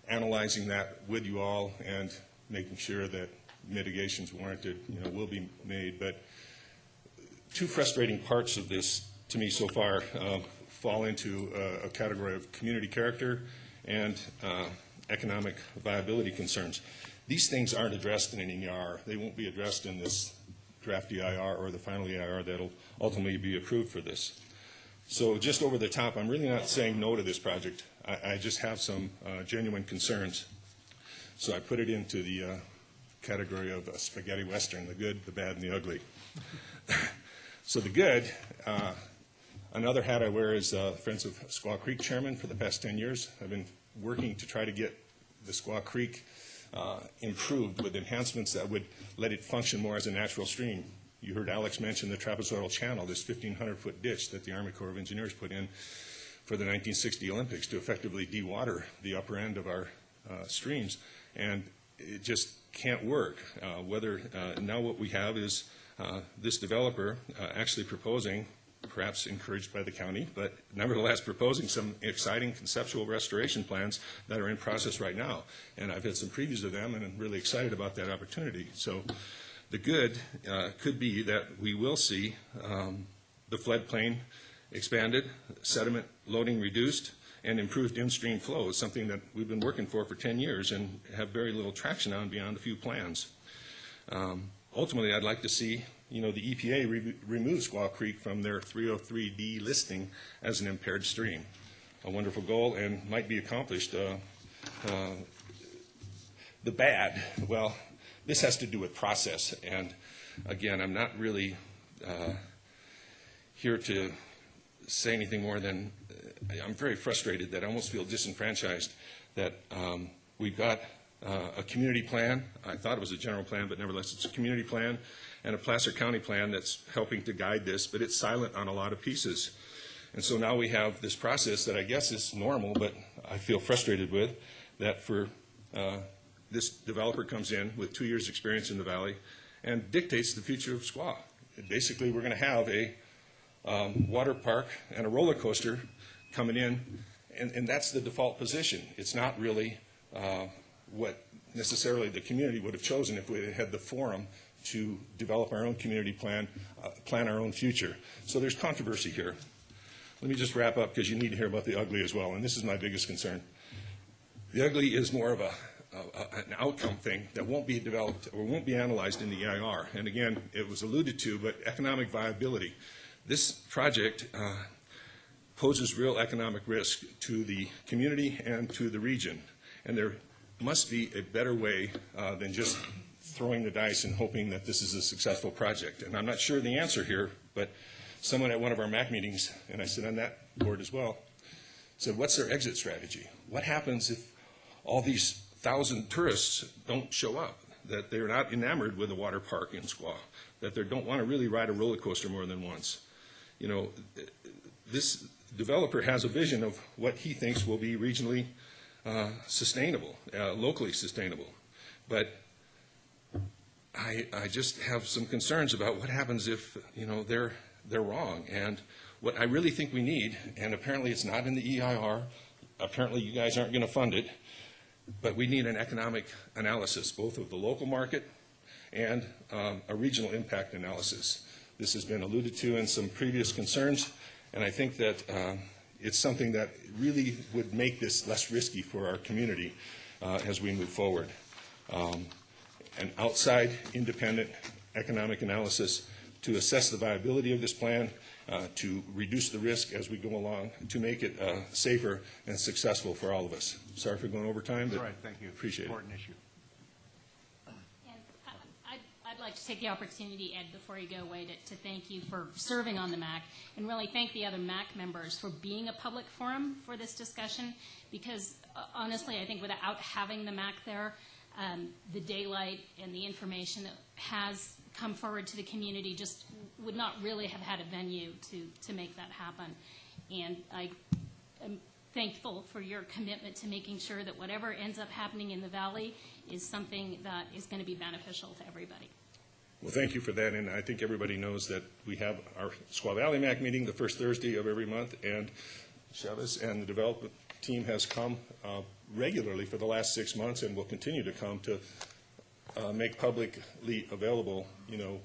analyzing that with you all and making sure that mitigations warranted, will be made. But two frustrating parts of this to me so far. fall into a category of community character and economic viability concerns. These things aren't addressed in an EIR. They won't be addressed in this draft EIR or the final EIR that will ultimately be approved for this. So just over the top, I'm really not saying no to this project. I just have some genuine concerns. So I put it into the category of spaghetti western, the good, the bad, and the ugly. So the good, another hat I wear is Friends of Squaw Creek chairman for the past 10 years. I've been working to try to get the Squaw Creek improved with enhancements that would let it function more as a natural stream. You heard Alex mention the trapezoidal channel, this 1,500-foot ditch that the Army Corps of Engineers put in for the 1960 Olympics to effectively dewater the upper end of our streams. And it just can't work. Now what we have is this developer actually proposing, perhaps encouraged by the county, but nevertheless proposing some exciting conceptual restoration plans that are in process right now. And I've had some previews of them, and I'm really excited about that opportunity. So the good could be that we will see the floodplain expanded, sediment loading reduced, and improved in-stream flow is something that we've been working for 10 years and have very little traction on beyond a few plans. Ultimately, I'd like to see, the EPA remove Squaw Creek from their 303D listing as an impaired stream. A wonderful goal and might be accomplished. The bad, well, this has to do with process. And again, I'm not really here to say anything more than I'm very frustrated that I almost feel disenfranchised that we've got a community plan. I thought it was a general plan, but nevertheless it's a community plan and a Placer County plan that's helping to guide this, but it's silent on a lot of pieces. And so now we have this process that I guess is normal, but I feel frustrated with, that for this developer comes in with 2 years experience in the valley and dictates the future of Squaw. Basically, we're going to have a water park and a roller coaster coming in, and that's the default position. It's not really what necessarily the community would have chosen if we had the forum to develop our own community plan, plan our own future. So there's controversy here. Let me just wrap up because you need to hear about the ugly as well, and this is my biggest concern. The ugly is more of an outcome thing that won't be developed or won't be analyzed in the EIR. And again, it was alluded to, but economic viability. This project poses real economic risk to the community and to the region. And there must be a better way than just throwing the dice and hoping that this is a successful project. And I'm not sure the answer here, but someone at one of our MAC meetings, and I sit on that board as well, said, what's their exit strategy? What happens if all these 1,000 tourists don't show up, that they're not enamored with a water park in Squaw, that they don't want to really ride a roller coaster more than once? This developer has a vision of what he thinks will be regionally sustainable, locally sustainable. But I just have some concerns about what happens if, they're wrong. And what I really think we need, and apparently it's not in the EIR, apparently you guys aren't going to fund it, but we need an economic analysis, both of the local market and a regional impact analysis. This has been alluded to in some previous concerns, and I think that it's something that really would make this less risky for our community as we move forward. An outside, independent economic analysis to assess the viability of this plan, to reduce the risk as we go along, to make it safer and successful for all of us. Sorry for going over time, but all right, thank you. Appreciate Important it. issue. I'd like to take the opportunity, Ed, before you go away, to thank you for serving on the MAC and really thank the other MAC members for being a public forum for this discussion, because honestly, I think without having the MAC there, the daylight and the information that has come forward to the community just would not really have had a venue to make that happen. And I am thankful for your commitment to making sure that whatever ends up happening in the Valley is something that is going to be beneficial to everybody. Well, thank you for that, and I think everybody knows that we have our Squaw Valley MAC meeting the first Thursday of every month, and Chavez and the development team has come regularly for the last 6 months and will continue to come to make publicly available,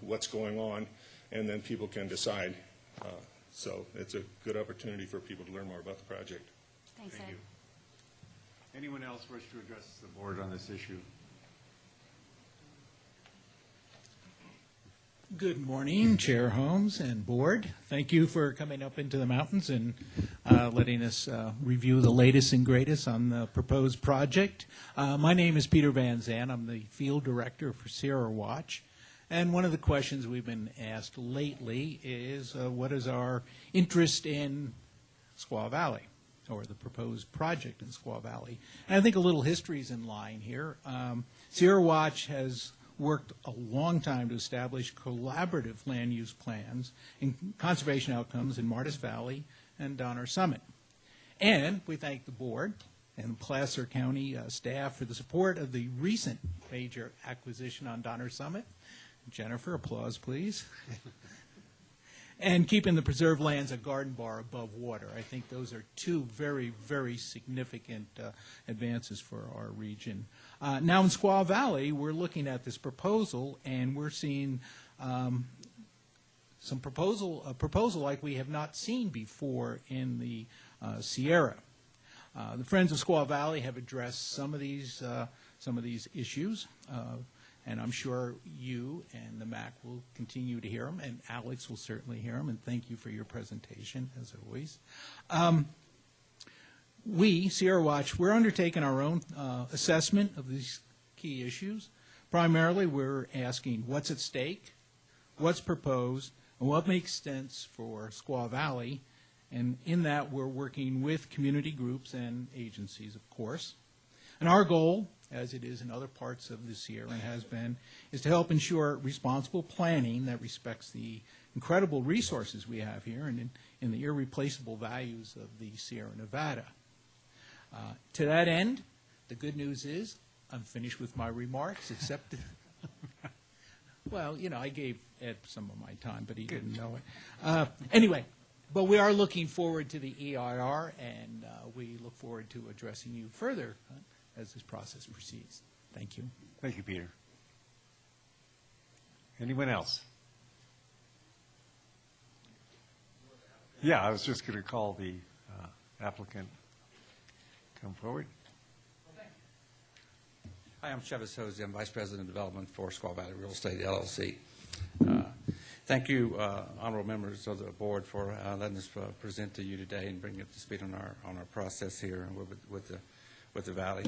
what's going on, and then people can decide So it's a good opportunity for people to learn more about the project. Thanks, Ed. Thank you. Anyone else wish to address the board on this issue? Good morning, Chair Holmes and Board. Thank you for coming up into the mountains and letting us review the latest and greatest on the proposed project. My name is Peter Van Zandt. I'm the Field Director for Sierra Watch. And one of the questions we've been asked lately is what is our interest in Squaw Valley, or the proposed project in Squaw Valley. And I think a little history is in line here. Sierra Watch has worked a long time to establish collaborative land use plans and conservation outcomes in Martis Valley and Donner Summit. And we thank the board and Placer County staff for the support of the recent major acquisition on Donner Summit. Jennifer, applause, please. And keeping the preserved lands a garden bar above water. I think those are two very, very significant advances for our region. Now in Squaw Valley, we're looking at this proposal, and we're seeing a proposal like we have not seen before in the Sierra. The Friends of Squaw Valley have addressed some of these issues. And I'm sure you and the MAC will continue to hear them, and Alex will certainly hear them, and thank you for your presentation, as always. We, Sierra Watch, we're undertaking our own assessment of these key issues. Primarily, we're asking what's at stake, what's proposed, and what makes sense for Squaw Valley. And in that, we're working with community groups and agencies, of course. And our goal, as it is in other parts of the Sierra and has been, is to help ensure responsible planning that respects the incredible resources we have here and in the irreplaceable values of the Sierra Nevada. To that end, the good news is I'm finished with my remarks, except, well, you know, I gave Ed some of my time, but he didn't know it. Anyway, but we are looking forward to the EIR, and we look forward to addressing you further as this process proceeds. Thank you. Thank you, Peter. Anyone else? Yeah, I was just going to call the applicant come forward. Hi, I'm Chevis Hosey. I'm Vice President of Development for Squaw Valley Real Estate, LLC. Thank you, honorable members of the board, for letting us present to you today and bring you up to speed on our process here with the valley.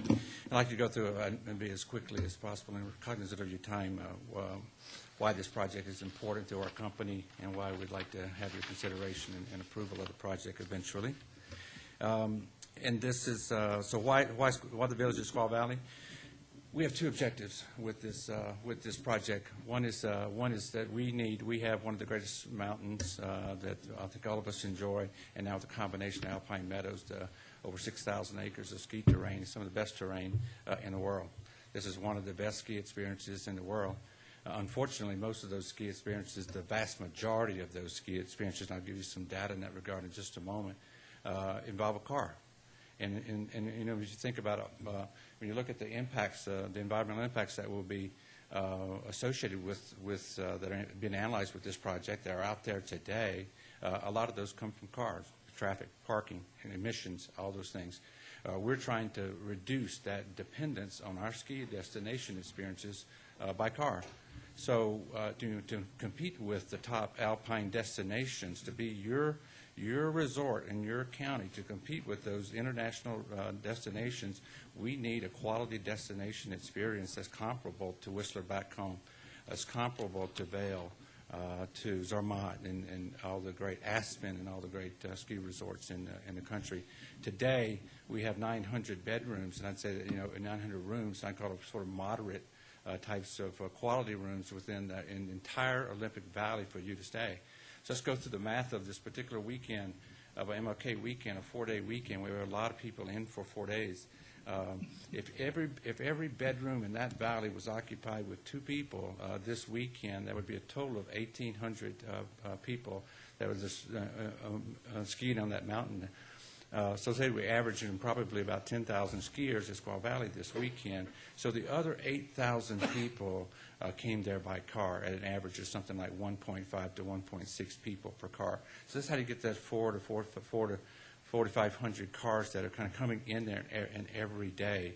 I'd like to go through and be as quickly as possible and cognizant of your time why this project is important to our company and why we'd like to have your consideration and approval of the project eventually. And this is so why the village of Squaw Valley? We have two objectives with this project. One is that we have one of the greatest mountains that I think all of us enjoy, and now with the combination of alpine meadows, over 6,000 acres of ski terrain, some of the best terrain in the world. This is one of the best ski experiences in the world. Unfortunately, most of those ski experiences, the vast majority of those ski experiences, and I'll give you some data in that regard in just a moment, involve a car. And you know, as you think about it, when you look at the impacts, the environmental impacts that will be associated with that are being analyzed with this project that are out there today, a lot of those come from cars, traffic, parking, and emissions, all those things. We're trying to reduce that dependence on our ski destination experiences by car. So to compete with the top alpine destinations, to be your resort in your county, to compete with those international destinations, we need a quality destination experience that's comparable to Whistler back home, that's comparable to Vail, to Zermatt, and all the great Aspen and all the great ski resorts in the country. Today, we have 900 bedrooms, and I'd say that, 900 rooms, and I call it sort of moderate types of quality rooms within the entire Olympic Valley for you to stay. So let's go through the math of this particular weekend, of an MLK weekend, a 4-day weekend. We have a lot of people in for 4 days. If every bedroom in that valley was occupied with 2 people this weekend, that would be a total of 1,800 people that was skiing on that mountain. So say we're averaging probably about 10,000 skiers at Squaw Valley this weekend. So the other 8,000 people came there by car at an average of something like 1.5 to 1.6 people per car. So that's how you get that 4,500 cars that are kind of coming in there and every day.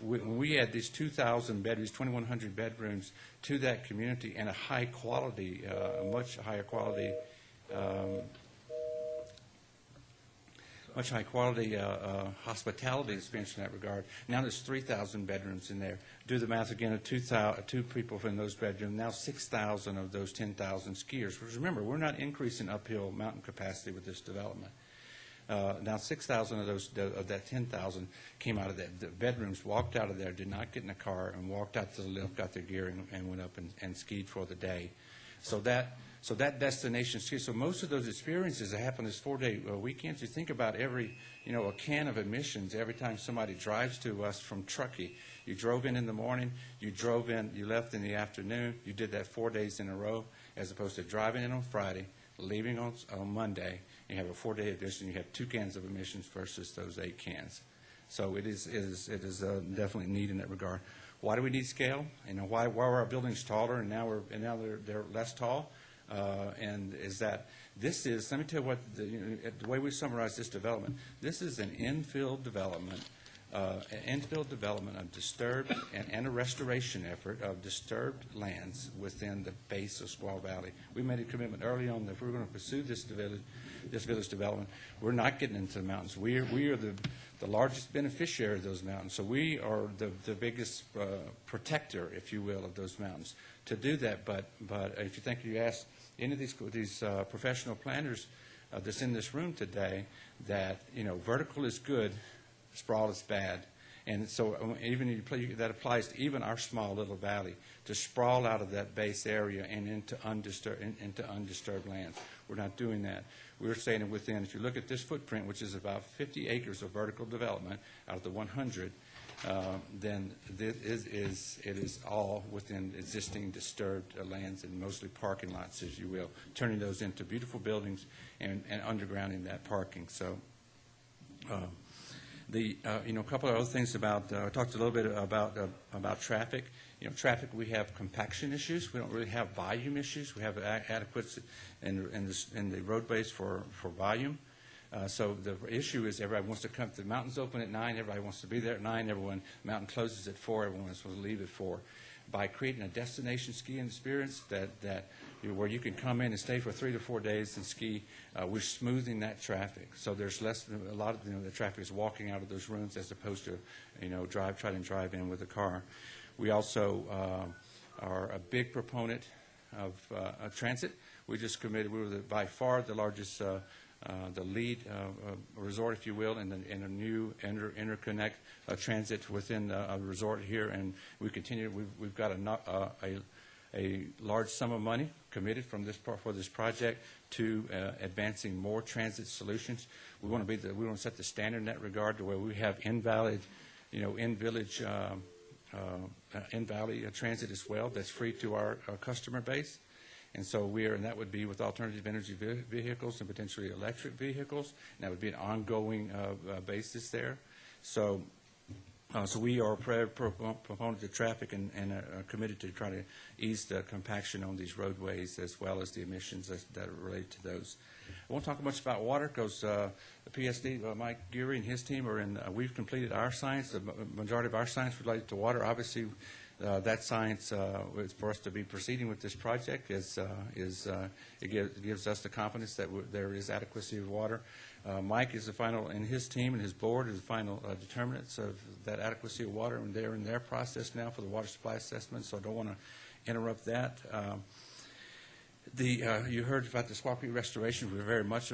When we add these 2,000 bedrooms, 2,100 bedrooms to that community and a high quality, much higher quality hospitality experience in that regard. Now there's 3,000 bedrooms in there. Do the math again of 2 people in those bedrooms. Now 6,000 of those 10,000 skiers. Because remember, we're not increasing uphill mountain capacity with this development. Now 6,000 of that 10,000 came out of that. The bedrooms, walked out of there, did not get in a car, and walked out to the lift, got their gear, and went up and skied for the day. So that destination ski. So most of those experiences that happen this 4-day weekends, you think about a can of admissions every time somebody drives to us from Truckee. You drove in the morning, you drove in, you left in the afternoon, you did that 4 days in a row, as opposed to driving in on Friday, leaving on Monday, and you have a 4-day admission, you have 2 cans of admissions versus those 8 cans. So it is definitely neat in that regard. Why do we need scale? Why are our buildings taller and now they're less tall? And is that this is, let me tell you what, the way we summarize this development, this is an infill development of disturbed and a restoration effort of disturbed lands within the base of Squaw Valley. We made a commitment early on that if we were going to pursue this village development, we're not getting into the mountains. We are the largest beneficiary of those mountains. So we are the biggest protector, if you will, of those mountains. To do that, but if you think you ask any of these professional planners that's in this room today, that vertical is good, sprawl is bad. And so even that applies to even our small little valley, to sprawl out of that base area and into undisturbed lands. We're not doing that. We're saying within, if you look at this footprint, which is about 50 acres of vertical development out of the 100, then it is all within existing disturbed lands and mostly parking lots, if you will, turning those into beautiful buildings and undergrounding that parking. So a couple of other things about, I talked a little bit about traffic. Traffic, we have compaction issues. We don't really have volume issues. We have adequate in the roadways for volume. So the issue is everybody wants to come. The mountain's open at 9. Everybody wants to be there at 9. The mountain closes at 4. Everyone wants to leave at 4. By creating a destination skiing experience where you can come in and stay for 3 to 4 days and ski, we're smoothing that traffic. So there's a lot of the traffic is walking out of those rooms as opposed to try to drive in with a car. We also are a big proponent of transit. We just committed. We were by far the largest. The lead resort, if you will, in a new interconnect transit within the resort here, and we continue. We've got a large sum of money committed for this project to advancing more transit solutions. We want to set the standard in that regard to where we have in-valley transit as well. That's free to our customer base. And so and that would be with alternative energy vehicles and potentially electric vehicles. And that would be an ongoing basis there. So we are a proponent of traffic and are committed to try to ease the compaction on these roadways as well as the emissions that relate to those. I won't talk much about water because the PSD, Mike Geary and his team are in, we've completed our science. The majority of our science related to water. Obviously, that science for us to be proceeding with this project it gives us the confidence that there is adequacy of water. Mike is the final, and his team and his board is the final determinants of that adequacy of water, and they're in their process now for the water supply assessment, so I don't want to interrupt that. You heard about the Squaw Creek restoration. We're very much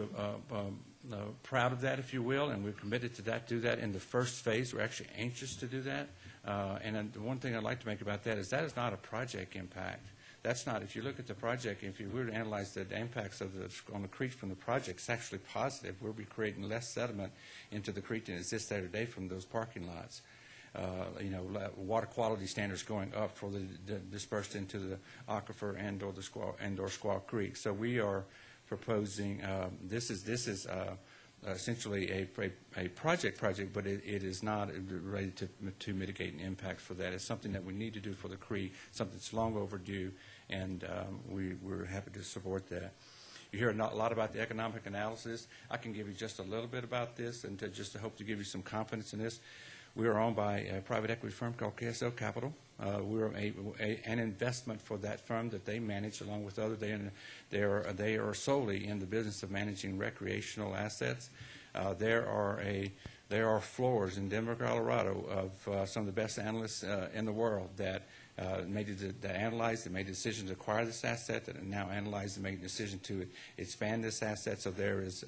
proud of that, if you will, and we're committed to do that in the first phase. We're actually anxious to do that. And the one thing I'd like to make about that is not a project impact. That's not, if you look at the project, if you were to analyze the impacts on the creek from the project, it's actually positive. We'll be creating less sediment into the creek than exists there today from those parking lots. Water quality standards going up for the dispersed into the aquifer and/or Squaw Creek. So we are proposing. This is essentially a project, but it is not related to mitigating impact for that. It's something that we need to do for the Cree, something that's long overdue, and we're happy to support that. You hear a lot about the economic analysis. I can give you just a little bit about this, and just to hope to give you some confidence in this. We are owned by a private equity firm called KSL Capital. We're an investment for that firm that they manage along with others. They are solely in the business of managing recreational assets. There are floors in Denver, Colorado, of some of the best analysts in the world that analyzed and made a decision to acquire this asset, and now analyzed and made a decision to expand this asset. So there is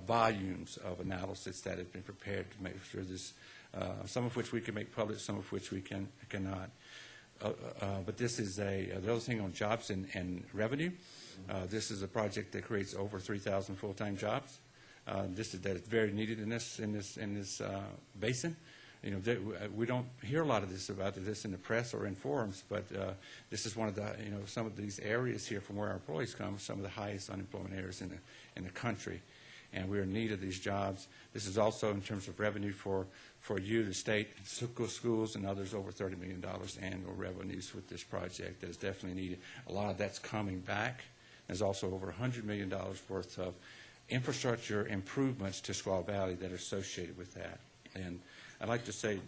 volumes of analysis that have been prepared to make sure this, some of which we can make public, some of which we cannot. But this is the other thing on jobs and revenue. This is a project that creates over 3,000 full-time jobs. That is very needed in this basin. You know, we don't hear a lot of this about this in the press or in forums, but this is one of the, some of these areas here from where our employees come, some of the highest unemployment areas in the country. And we're in need of these jobs. This is also, in terms of revenue for you, the state, schools, and others, over $30 million annual revenues with this project that is definitely needed. A lot of that's coming back. There's also over $100 million worth of infrastructure improvements to Squaw Valley that are associated with that. And I'd like to say,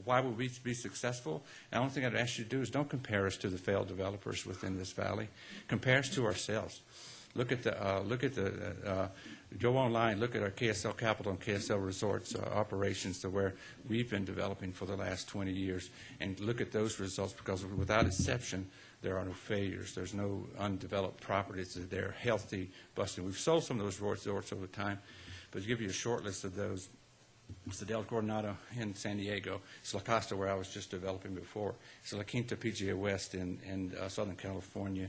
why would we be successful? The only thing I'd ask you to do is don't compare us to the failed developers within this valley. Compare us to ourselves. Go online, look at our KSL Capital and KSL Resorts operations to where we've been developing for the last 20 years, and look at those results, because without exception, there are no failures. There's no undeveloped properties. They're healthy, busting. We've sold some of those resorts over time, but to give you a short list of those, it's the Del Coronado in San Diego. It's La Costa, where I was just developing before. It's La Quinta PGA West in Southern California.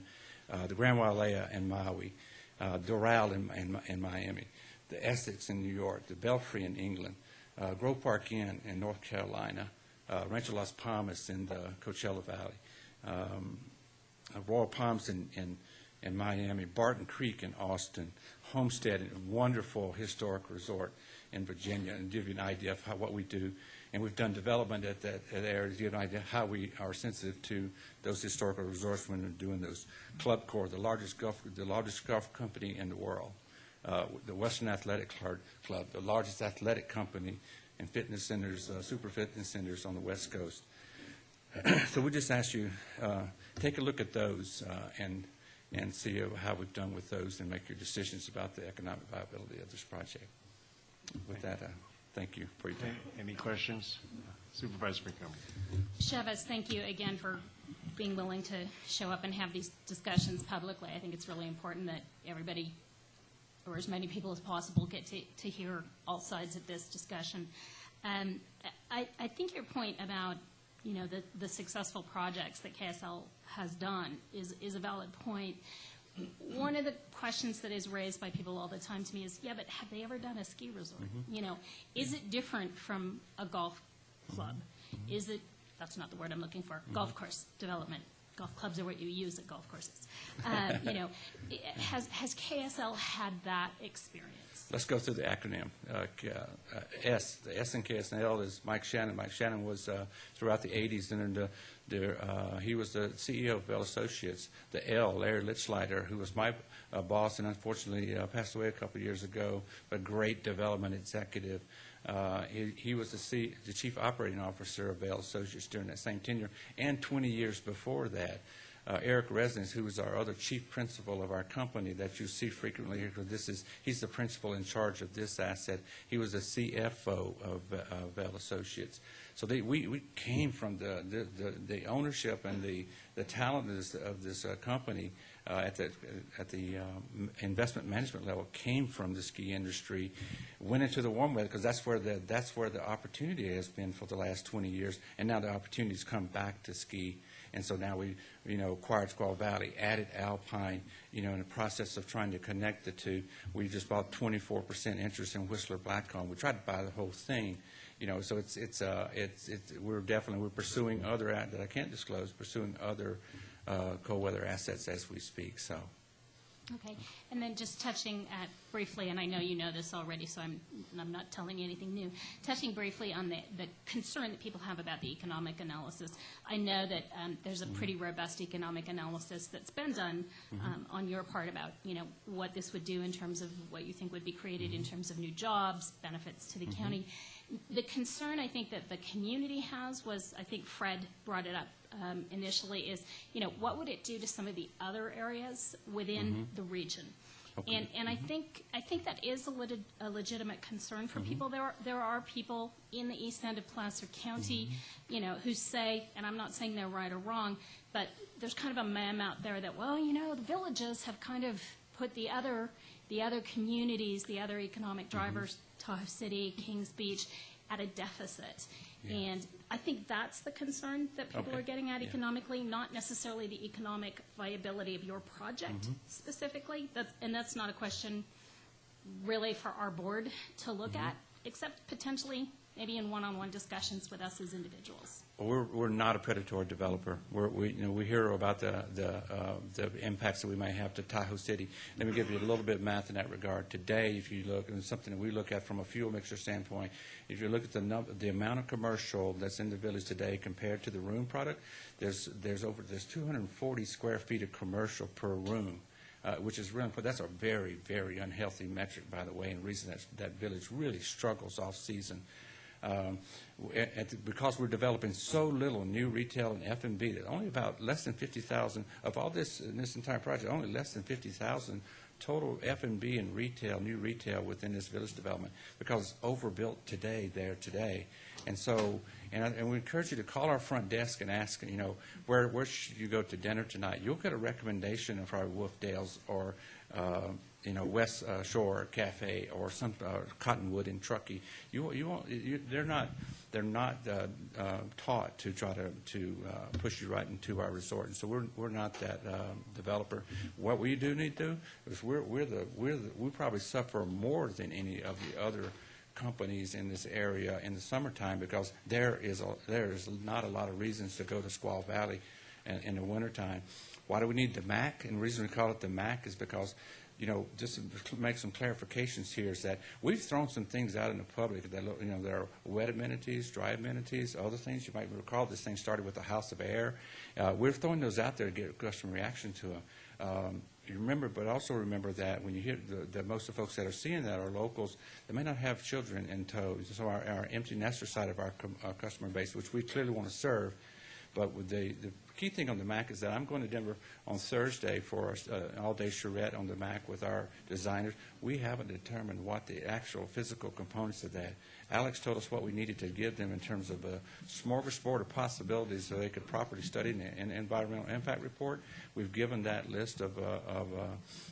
The Grand Wailea in Maui, Doral in Miami, the Essex in New York, the Belfry in England, Grove Park Inn in North Carolina, Rancho Las Palmas in the Coachella Valley, Royal Palms in Miami, Barton Creek in Austin, Homestead, a wonderful historic resort in Virginia, and give you an idea of what we do. And we've done development at that area to give an idea how we are sensitive to those historical resorts when we're doing those. Club Corps, the largest golf company in the world, the Western Athletic Club, the largest athletic company and fitness centers, super fitness centers on the West Coast. So we just ask you, take a look at those and see how we've done with those, and make your decisions about the economic viability of this project. With that, thank you for your time. Any questions? Supervisor McCombie. Chavez, thank you again for being willing to show up and have these discussions publicly. I think it's really important that everybody, or as many people as possible, get to hear all sides of this discussion. I think your point about the successful projects that KSL has done is a valid point. One of the questions that is raised by people all the time to me is, yeah, but have they ever done a ski resort? Mm-hmm. Is it different from a golf club? Mm-hmm. Is it, that's not the word I'm looking for, Mm-hmm. golf course development. Golf clubs are what you use at golf courses. Has KSL had that experience? Let's go through the acronym. S. The S in KSL is Mike Shannon. Mike Shannon was throughout the 80s, and he was the CEO of Bell Associates. The L, Larry Litzleiter, who was my boss and unfortunately passed away a couple of years ago, a great development executive. He was the chief operating officer of Bell Associates during that same tenure, and 20 years before that. Eric Resnick, who is our other chief principal of our company that you see frequently here, he's the principal in charge of this asset. He was the CFO of Bell Associates. So we came from the ownership and the talent of this company at the investment management level came from the ski industry, went into the warm weather because that's where the opportunity has been for the last 20 years, and now the opportunities come back to ski. And so now we, acquired Squaw Valley, added Alpine, in the process of trying to connect the two. We just bought 24% interest in Whistler Blackcomb. We tried to buy the whole thing, so we're pursuing other, that I can't disclose, pursuing other cold weather assets as we speak. So Okay, and then just touching briefly, and I know you know this already, so I'm not telling you anything new, touching briefly on the concern that people have about the economic analysis. I know that there's a pretty robust economic analysis that's been done on your part about, what this would do in terms of what you think would be created in terms of new jobs, benefits to the county. The concern I think that the community has was, I think Fred brought it up initially, is, what would it do to some of the other areas within the region? Okay. And I think that is a legitimate concern for people. There are people in the east end of Placer County, who say, and I'm not saying they're right or wrong, but there's kind of a meme out there that, well, the villages have kind of put the other communities, the other economic drivers, Tahoe City, Kings Beach, at a deficit. Yeah. And I think that's the concern that people are getting at economically, not necessarily the economic viability of your project specifically. That's not a question really for our board to look at, except potentially maybe in one-on-one discussions with us as individuals. We're not a predatory developer. We hear about the impacts that we may have to Tahoe City. Let me give you a little bit of math in that regard. Today, if you look, and it's something that we look at from a fuel mixture standpoint, if you look at the amount of commercial that's in the village today compared to the room product, there's 240 square feet of commercial per room. Which is really, that's a very, very unhealthy metric, by the way, and the reason that village really struggles off-season. Because we're developing so little new retail and F&B, that only about less than 50,000 of all this in this entire project, only less than 50,000 total F&B and retail, new retail within this village development, because it's overbuilt today. And so, and we encourage you to call our front desk and ask, where should you go to dinner tonight? You'll get a recommendation of probably Wolfdale's or West Shore Cafe or some Cottonwood in Truckee. They're not taught to try to push you right into our resort, and so we're not that developer. What we do need to do is we probably suffer more than any of the other companies in this area in the summertime, because there is not a lot of reasons to go to Squaw Valley in the wintertime. Why do we need the MAC? And the reason we call it the MAC is because, just to make some clarifications here, is that we've thrown some things out in the public that, there are wet amenities, dry amenities, other things. You might recall this thing started with the House of Air. We're throwing those out there to get customer reaction to them. You remember, but also remember that when you hear that most of the folks that are seeing that are locals, they may not have children in tow. So our empty nester side of our customer base, which we clearly want to serve. But with the key thing on the MAC is that I'm going to Denver on Thursday for an all-day charrette on the MAC with our designers. We haven't determined what the actual physical components of that. Alex told us what we needed to give them in terms of a smorgasbord of possibilities so they could properly study an environmental impact report. We've given that list of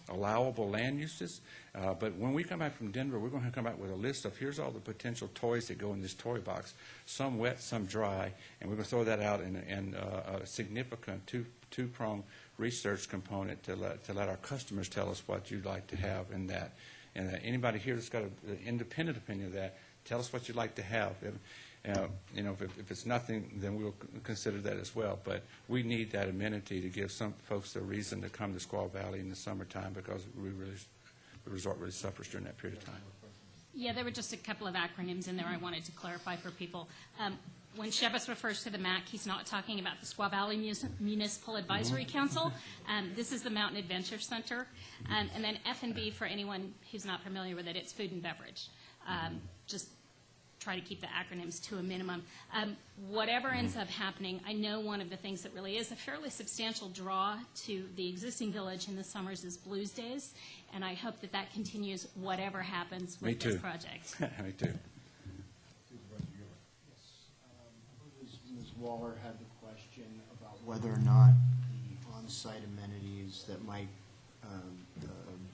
allowable land uses. But when we come back from Denver, we're going to come back with a list of here's all the potential toys that go in this toy box, some wet, some dry, and we're going to throw that out in a significant two-pronged research component to let our customers tell us what you'd like to have in that. And anybody here that's got an independent opinion of that, tell us what you'd like to have. If it's nothing, then we'll consider that as well. But we need that amenity to give some folks a reason to come to Squaw Valley in the summertime, because the resort really suffers during that period of time. Yeah, there were just a couple of acronyms in there I wanted to clarify for people. When Chevis refers to the MAC, he's not talking about the Squaw Valley Municipal Advisory Council. This is the Mountain Adventure Center. And then F&B, for anyone who's not familiar with it, it's food and beverage. Just try to keep the acronyms to a minimum. Whatever ends up happening, I know one of the things that really is a fairly substantial draw to the existing village in the summers is Blues Days, and I hope that that continues whatever happens with this project. Me too. Ms. Waller had the question about whether or not the on-site amenities that might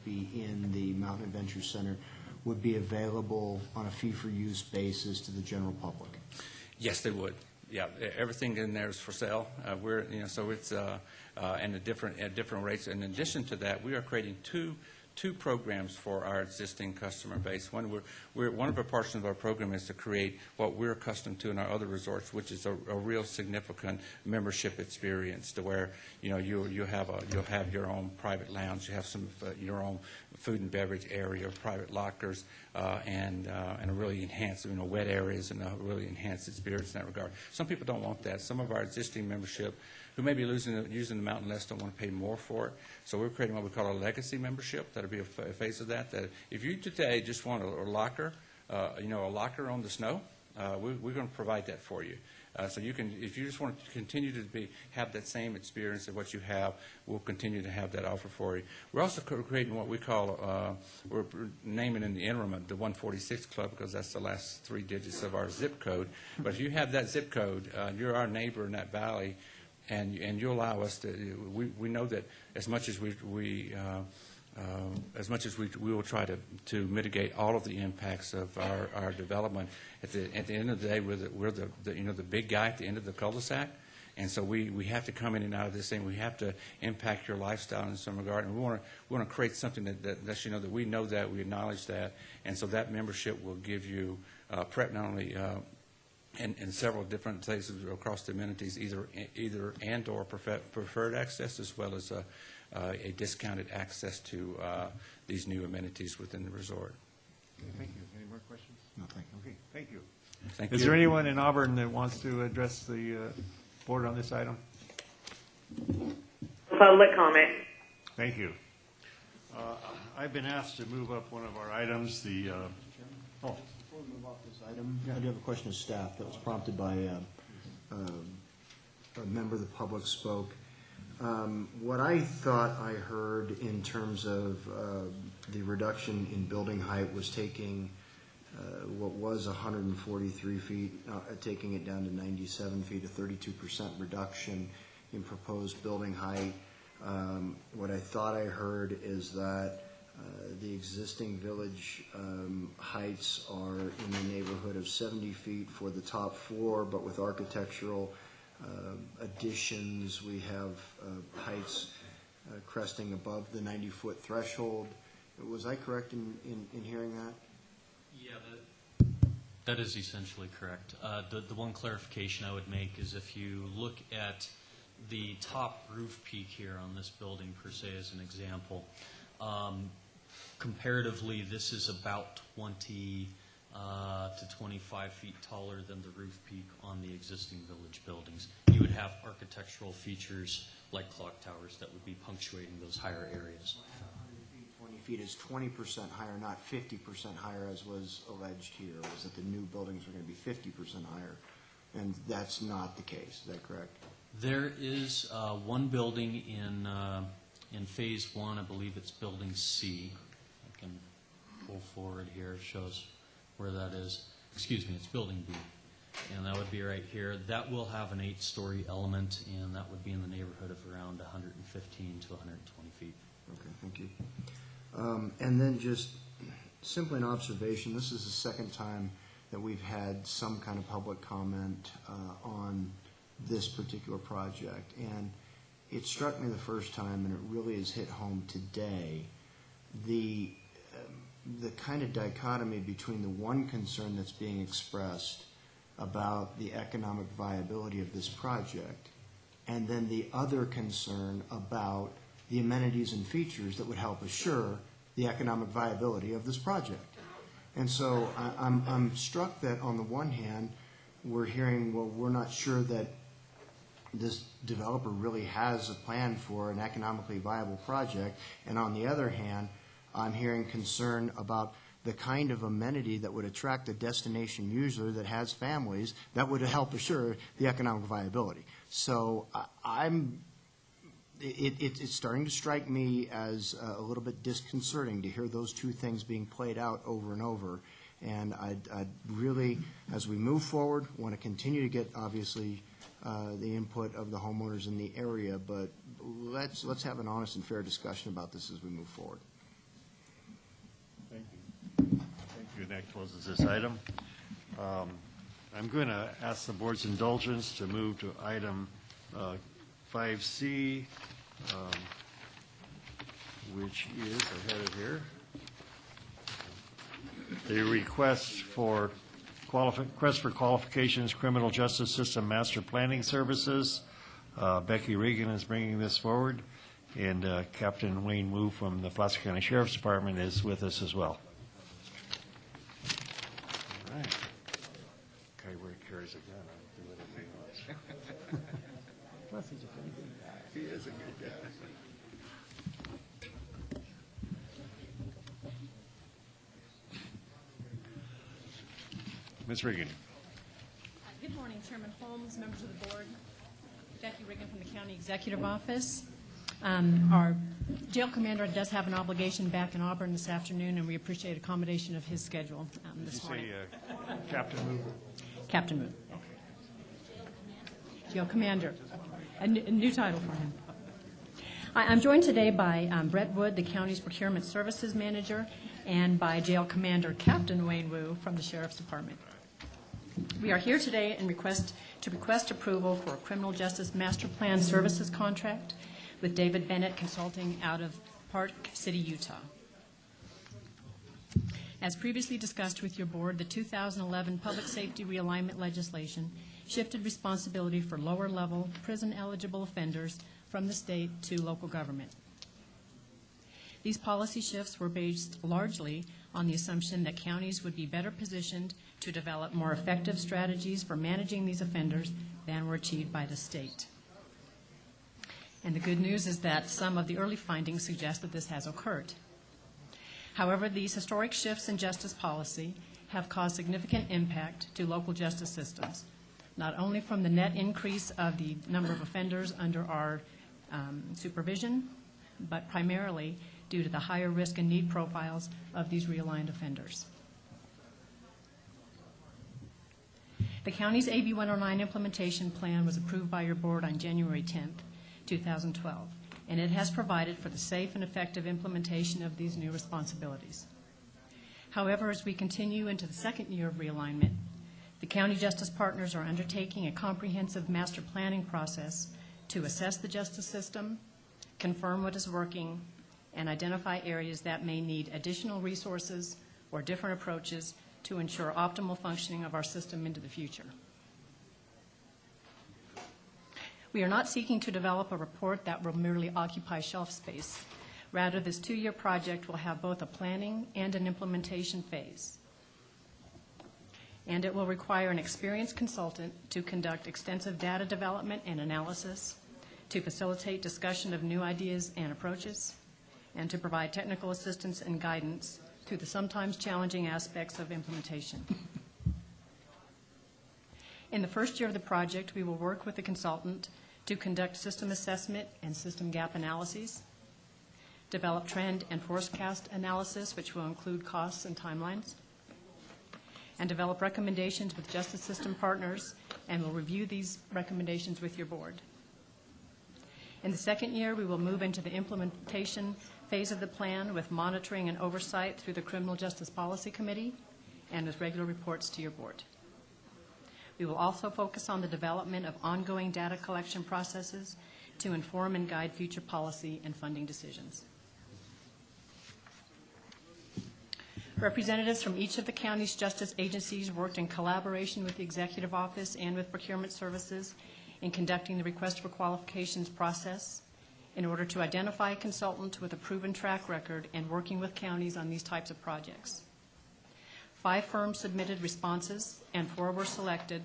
be in the Mountain Adventure Center would be available on a fee-for-use basis to the general public. Yes, they would. Yeah, everything in there is for sale. So it's and at different rates. In addition to that, we are creating two two programs for our existing customer base. One of our portions of our program is to create what we're accustomed to in our other resorts, which is a real significant membership experience, to where you'll have your own private lounge, you have your own food and beverage area, private lockers, and a really enhanced wet areas, and a really enhanced experience in that regard. Some people don't want that. Some of our existing membership who may be using the mountain less don't want to pay more for it. So we're creating what we call a legacy membership. That'll be a phase of that. That if you today just want a locker, a locker on the snow, we're going to provide that for you. So you can, if you just want to continue to have that same experience of what you have, we'll continue to have that offer for you. We're also creating what we call, we're naming in the interim the 146 Club, because that's the last 3 digits of our zip code. But if you have that zip code, you're our neighbor in that valley, and you allow us to. We know that as much as we will try to mitigate all of the impacts of our development. At the end of the day, we're the big guy at the end of the cul-de-sac, and so we have to come in and out of this thing. We have to impact your lifestyle in some regard, and we want to create something that lets you know that we know that, we acknowledge that, and so that membership will give you prep not only. In several different places across the amenities, either and or preferred access, as well as a discounted access to these new amenities within the resort. Thank you. Any more questions? No, thank you. Okay, thank you. Thank you. Is there anyone in Auburn that wants to address the board on this item? Public comment. Thank you. I've been asked to move up one of our items, Before we move off this item, I do have a question of staff that was prompted by a member of the public spoke. What I thought I heard in terms of the reduction in building height was taking what was 143 feet, taking it down to 97 feet, a 32% reduction in proposed building height. What I thought I heard is that the existing village heights are in the neighborhood of 70 feet for the top floor, but with architectural additions, we have heights cresting above the 90-foot threshold. Was I correct in hearing that? Yeah, that is essentially correct. The one clarification I would make is if you look at the top roof peak here on this building, per se, as an example, comparatively, this is about 20 to 25 feet taller than the roof peak on the existing village buildings. You would have architectural features like clock towers that would be punctuating those higher areas. 20 feet is 20% higher, not 50% higher, as was alleged here. Was that the new buildings were going to be 50% higher, and that's not the case. Is that correct? There is one building in phase 1. I believe it's building C. I can pull forward here. It shows where that is. Excuse me, it's building B. And that would be right here. That will have an 8-story element, and that would be in the neighborhood of around 115 to 120 feet. Okay, thank you. And then just simply an observation, this is the second time that we've had some kind of public comment on this particular project. And it struck me the first time, and it really has hit home today, the kind of dichotomy between the one concern that's being expressed about the economic viability of this project, and then the other concern about the amenities and features that would help assure the economic viability of this project. And so I'm struck that on the one hand, we're hearing, well, we're not sure that this developer really has a plan for an economically viable project, and on the other hand, I'm hearing concern about the kind of amenity that would attract a destination user that has families that would help assure the economic viability. So it's starting to strike me as a little bit disconcerting to hear those two things being played out over and over. And I'd really, as we move forward, want to continue to get, obviously, the input of the homeowners in the area, but let's have an honest and fair discussion about this as we move forward. Thank you. Thank you. That closes this item. I'm going to ask the board's indulgence to move to item 5C, which is, I had it here, the request for qualifications, criminal justice system master planning services. Becky Regan is bringing this forward, and Captain Wayne Wu from the Placer County Sheriff's Department is with us as well. All right. Okay, where he carries a gun, I'll do whatever he wants. Plus, he's a pretty good guy. He is a good guy. Ms. Regan. Good morning, Chairman Holmes, members of the board. Becky Regan from the County Executive Office. Our jail commander does have an obligation back in Auburn this afternoon, and we appreciate accommodation of his schedule this morning. Did you say Captain Wu? Captain Wu. Jail commander. A new title for him. I'm joined today by Brett Wood, the county's procurement services manager, and by jail commander Captain Wayne Wu from the Sheriff's Department. We are here today and request approval for a criminal justice master plan services contract with David Bennett Consulting out of Park City, Utah. As previously discussed with your board, the 2011 public safety realignment legislation shifted responsibility for lower-level prison-eligible offenders from the state to local government. These policy shifts were based largely on the assumption that counties would be better positioned to develop more effective strategies for managing these offenders than were achieved by the state. And the good news is that some of the early findings suggest that this has occurred. However, these historic shifts in justice policy have caused significant impact to local justice systems, not only from the net increase of the number of offenders under our supervision, but primarily due to the higher risk and need profiles of these realigned offenders. The county's AB 109 implementation plan was approved by your board on January 10th, 2012, and it has provided for the safe and effective implementation of these new responsibilities. However, as we continue into the second year of realignment, the county justice partners are undertaking a comprehensive master planning process to assess the justice system, confirm what is working, and identify areas that may need additional resources or different approaches to ensure optimal functioning of our system into the future. We are not seeking to develop a report that will merely occupy shelf space. Rather, this two-year project will have both a planning and an implementation phase. And it will require an experienced consultant to conduct extensive data development and analysis, to facilitate discussion of new ideas and approaches, and to provide technical assistance and guidance through the sometimes challenging aspects of implementation. In the first year of the project, we will work with the consultant to conduct system assessment and system gap analyses, develop trend and forecast analysis, which will include costs and timelines, and develop recommendations with justice system partners, and will review these recommendations with your board. In the second year, we will move into the implementation phase of the plan with monitoring and oversight through the Criminal Justice Policy Committee and with regular reports to your board. We will also focus on the development of ongoing data collection processes to inform and guide future policy and funding decisions. Representatives from each of the county's justice agencies worked in collaboration with the Executive Office and with Procurement Services in conducting the request for qualifications process in order to identify a consultant with a proven track record in working with counties on these types of projects. 5 firms submitted responses and 4 were selected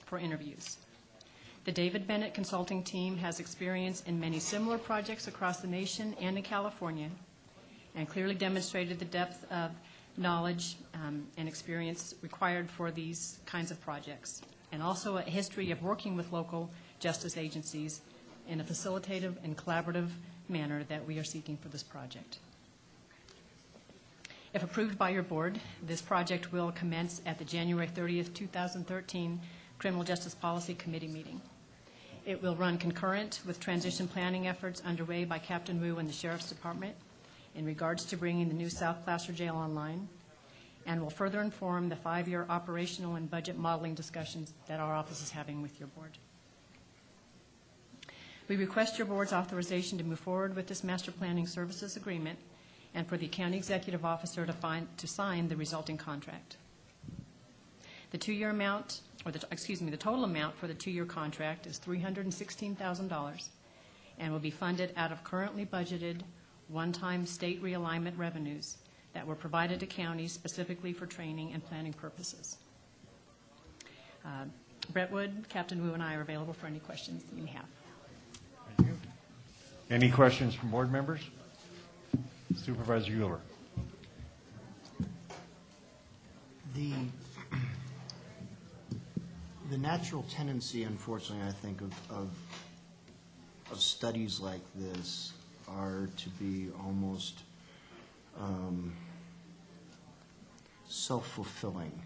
for interviews. The David Bennett Consulting Team has experience in many similar projects across the nation and in California, and clearly demonstrated the depth of knowledge and experience required for these kinds of projects, and also a history of working with local justice agencies in a facilitative and collaborative manner that we are seeking for this project. If approved by your board, this project will commence at the January 30th, 2013 Criminal Justice Policy Committee meeting. It will run concurrent with transition planning efforts underway by Captain Wu and the Sheriff's Department in regards to bringing the new South Placer Jail online, and will further inform the 5-year operational and budget modeling discussions that our office is having with your board. We request your board's authorization to move forward with this master planning services agreement and for the county executive officer to sign the resulting contract. The two-year amount, or the total amount for the two-year contract is $316,000 and will be funded out of currently budgeted one-time state realignment revenues that were provided to counties specifically for training and planning purposes. Brett Wood, Captain Wu, and I are available for any questions that you may have. Thank you. Any questions from board members? Supervisor Euler. The natural tendency, unfortunately, I think, of studies like this are to be almost self-fulfilling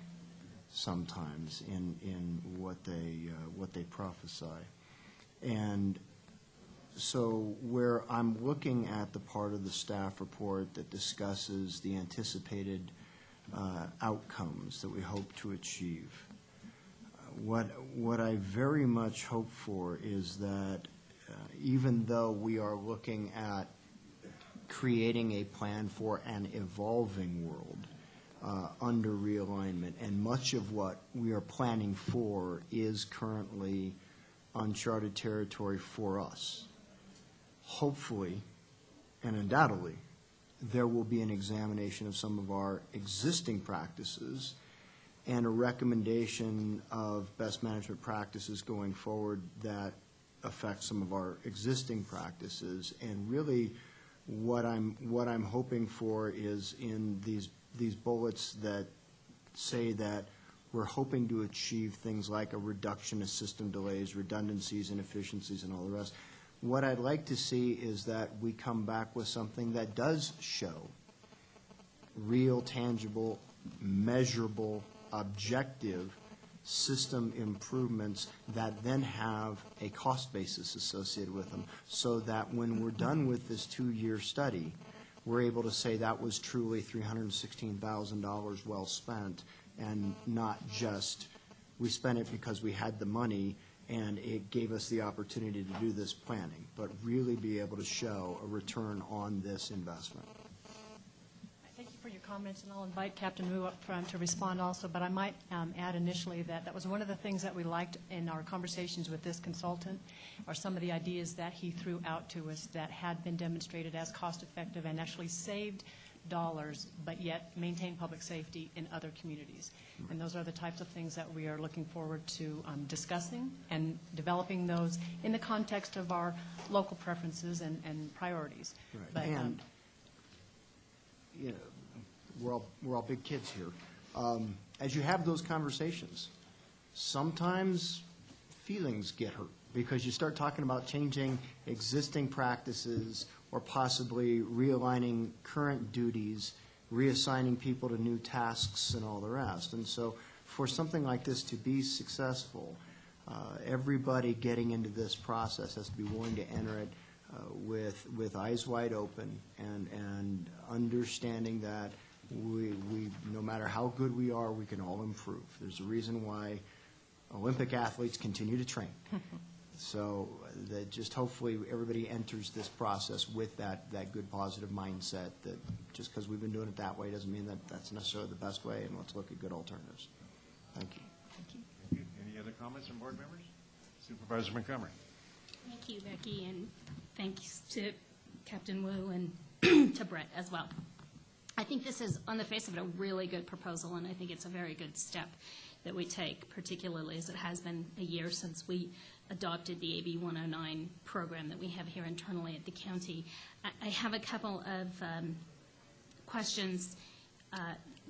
sometimes in what they prophesy. And so where I'm looking at the part of the staff report that discusses the anticipated outcomes that we hope to achieve, what I very much hope for is that even though we are looking at creating a plan for an evolving world under realignment, and much of what we are planning for is currently uncharted territory for us. Hopefully, and undoubtedly, there will be an examination of some of our existing practices and a recommendation of best management practices going forward that affect some of our existing practices. And really, what I'm hoping for is in these bullets that say that we're hoping to achieve things like a reduction of system delays, redundancies, inefficiencies, and all the rest. What I'd like to see is that we come back with something that does show real, tangible, measurable, objective system improvements that then have a cost basis associated with them, so that when we're done with this two-year study, we're able to say that was truly $316,000 well spent, and not just we spent it because we had the money and it gave us the opportunity to do this planning, but really be able to show a return on this investment. Thank you for your comments, and I'll invite Captain Wu up front to respond also, but I might add initially that was one of the things that we liked in our conversations with this consultant, are some of the ideas that he threw out to us that had been demonstrated as cost-effective and actually saved dollars, but yet maintain public safety in other communities. And those are the types of things that we are looking forward to discussing and developing those in the context of our local preferences and priorities. Right. But, and you know, we're all big kids here. As you have those conversations, sometimes feelings get hurt because you start talking about changing existing practices or possibly realigning current duties, reassigning people to new tasks and all the rest. And so for something like this to be successful, everybody getting into this process has to be willing to enter it with eyes wide open and understanding that we no matter how good we are, we can all improve. There's a reason why Olympic athletes continue to train. So that just hopefully everybody enters this process with that good positive mindset that just because we've been doing it that way doesn't mean that that's necessarily the best way, and let's look at good alternatives. Thank you. Thank you. Thank you. Any other comments from board members? Supervisor Montgomery. Thank you, Becky, and thanks to Captain Wu and to Brett as well. I think this is, on the face of it, a really good proposal, and I think it's a very good step that we take, particularly as it has been a year since we adopted the AB 109 program that we have here internally at the county. I have a couple of questions.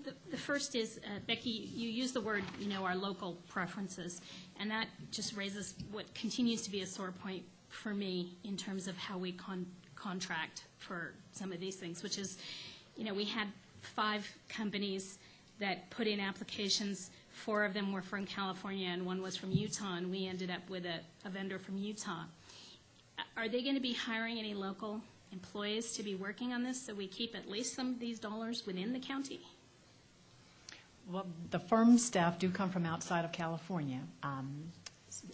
The first is, Becky, you used the word, our local preferences, and that just raises what continues to be a sore point for me in terms of how we contract for some of these things, which is, we had 5 companies that put in applications. 4 of them were from California and 1 was from Utah, and we ended up with a vendor from Utah. Are they going to be hiring any local employees to be working on this so we keep at least some of these dollars within the county? Well, the firm staff do come from outside of California.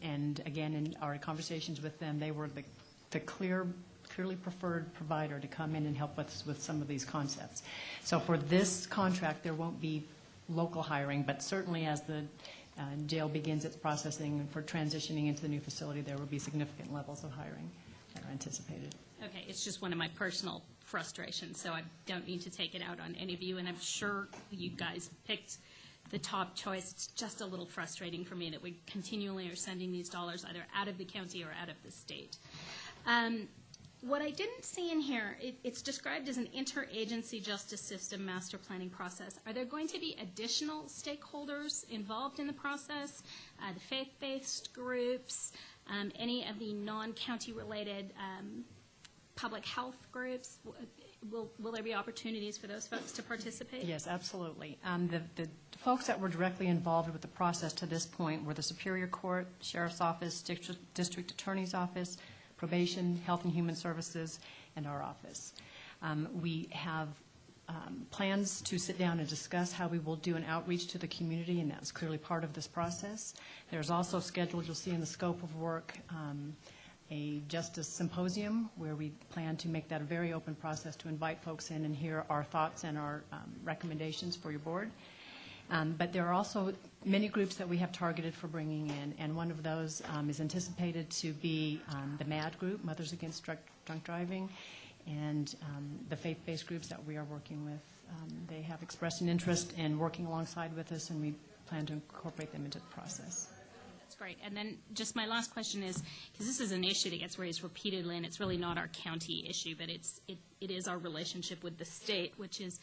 And again, in our conversations with them, they were the clearly preferred provider to come in and help us with some of these concepts. So for this contract, there won't be local hiring, but certainly as the jail begins its processing and for transitioning into the new facility, there will be significant levels of hiring that are anticipated. Okay, it's just one of my personal frustrations, so I don't need to take it out on any of you, and I'm sure you guys picked the top choice. It's just a little frustrating for me that we continually are sending these dollars either out of the county or out of the state. What I didn't see in here, it's described as an interagency justice system master planning process. Are there going to be additional stakeholders involved in the process? The faith-based groups, any of the non-county related public health groups? Will there be opportunities for those folks to participate? Yes, absolutely. The folks that were directly involved with the process to this point were the Superior Court, Sheriff's Office, District Attorney's Office, Probation, Health and Human Services, and our office. We have plans to sit down and discuss how we will do an outreach to the community, and that's clearly part of this process. There's also scheduled, you'll see in the scope of work, a justice symposium where we plan to make that a very open process to invite folks in and hear our thoughts and our recommendations for your board. But there are also many groups that we have targeted for bringing in, and one of those is anticipated to be the MAD group, Mothers Against Drunk Driving, and the faith-based groups that we are working with. They have expressed an interest in working alongside with us, and we plan to incorporate them into the process. That's great. And then just my last question is, because this is an issue that gets raised repeatedly, and it's really not our county issue, but it is our relationship with the state, which is,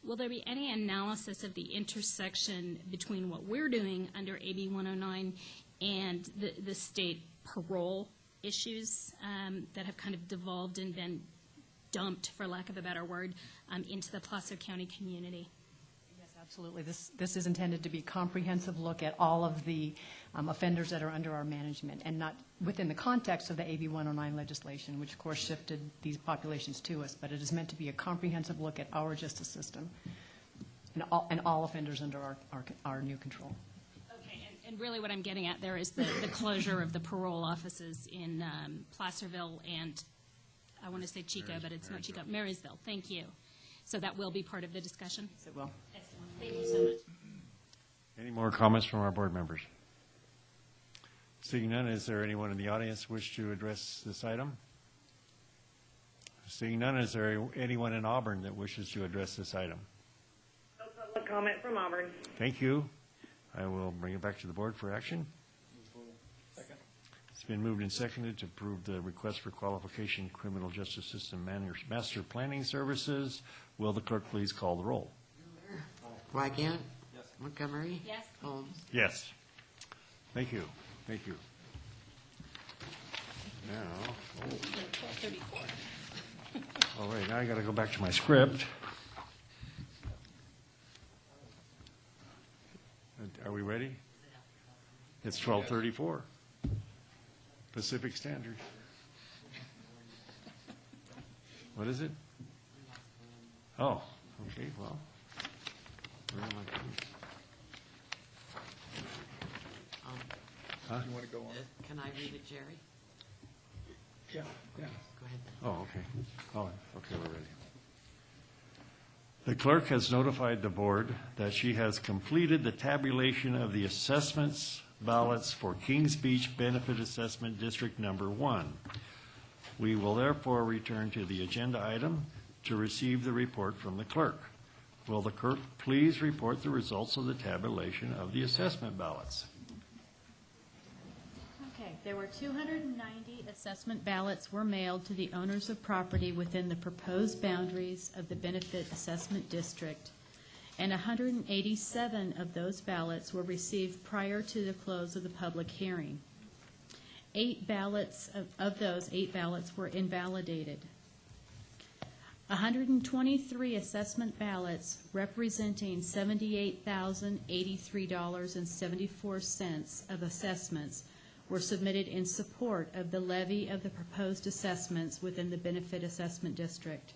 will there be any analysis of the intersection between what we're doing under AB 109 and the state parole issues that have kind of devolved and been dumped, for lack of a better word, into the Placer County community? Yes, absolutely. This is intended to be a comprehensive look at all of the offenders that are under our management, and not within the context of the AB 109 legislation, which of course shifted these populations to us, but it is meant to be a comprehensive look at our justice system and all offenders under our new control. Okay, and really what I'm getting at there is the closure of the parole offices in Placerville and, I want to say Chico, but it's not Chico, Marysville. Thank you. So that will be part of the discussion? Yes, it will. Excellent. Thank you so much. Any more comments from our board members? Seeing none, is there anyone in the audience wish to address this item? Seeing none, is there anyone in Auburn that wishes to address this item? No public comment from Auburn. Thank you. I will bring it back to the board for action. Second. It's been moved and seconded to approve the request for qualification criminal justice system master planning services. Will the clerk please call the roll? Wygant? Yes. Montgomery? Yes. Holmes? Yes. Thank you. Thank you. Now, 12:34. all right, now I got to go back to my script. Are we ready? It's 12:34. Pacific Standard. What is it? Oh, okay, well. Where am I? Huh? You want to go on? Can I read it, Jerry? Yeah, yeah. Go ahead. Oh, okay. Oh, okay, we're ready. The clerk has notified the board that she has completed the tabulation of the assessments ballots for Kings Beach Benefit Assessment District Number 1. We will therefore return to the agenda item to receive the report from the clerk. Will the clerk please report the results of the tabulation of the assessment ballots? Okay, there were 290 assessment ballots were mailed to the owners of property within the proposed boundaries of the Benefit Assessment District, and 187 of those ballots were received prior to the close of the public hearing. 8 ballots of those 8 ballots were invalidated. 123 assessment ballots representing $78,083.74 of assessments were submitted in support of the levy of the proposed assessments within the Benefit Assessment District.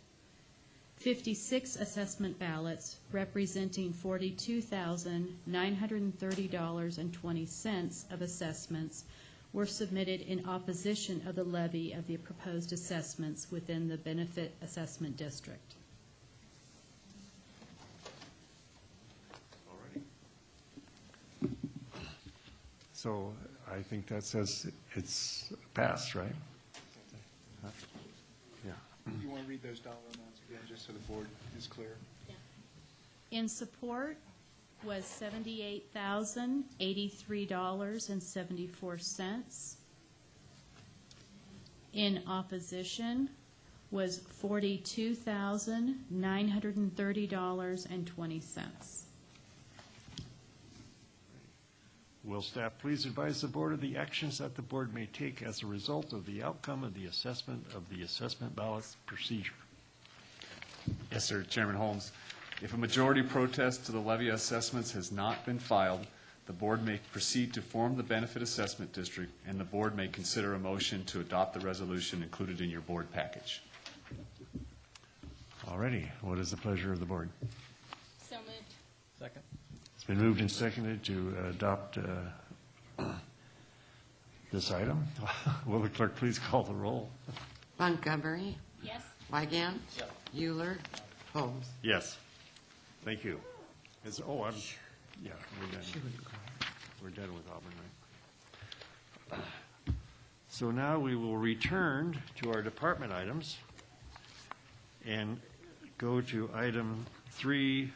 56 assessment ballots representing $42,930.20 of assessments were submitted in opposition of the levy of the proposed assessments within the benefit assessment district. So I think that says it's passed, right? Yeah. You want to read those dollar amounts again, just so the board is clear? In support was $78,083.74. In opposition was $42,930.20. Will staff please advise the board of the actions that the board may take as a result of the outcome of the assessment ballots procedure? Yes, sir, Chairman Holmes. If a majority protest to the levy assessments has not been filed, the board may proceed to form the benefit assessment district, and the board may consider a motion to adopt the resolution included in your board package. All righty. What is the pleasure of the board? So moved. Second. It's been moved and seconded to adopt this item. Will the clerk please call the roll? Montgomery. Yes. Wygant. Euler. Holmes. Yes. Thank you. Yeah, we're done. We're done with Auburn, right? So now we will return to our department items and go to item 3,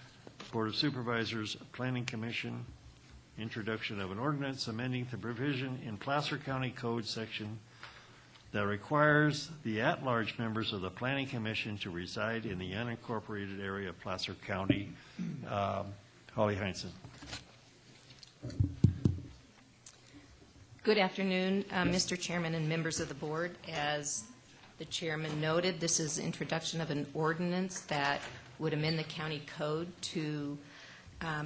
Board of Supervisors, Planning Commission, introduction of an ordinance amending the provision in Placer County Code section that requires the at-large members of the Planning Commission to reside in the unincorporated area of Placer County. Holly Heinsohn. Good afternoon, Mr. Chairman and members of the board. As the chairman noted, this is introduction of an ordinance that would amend the county code to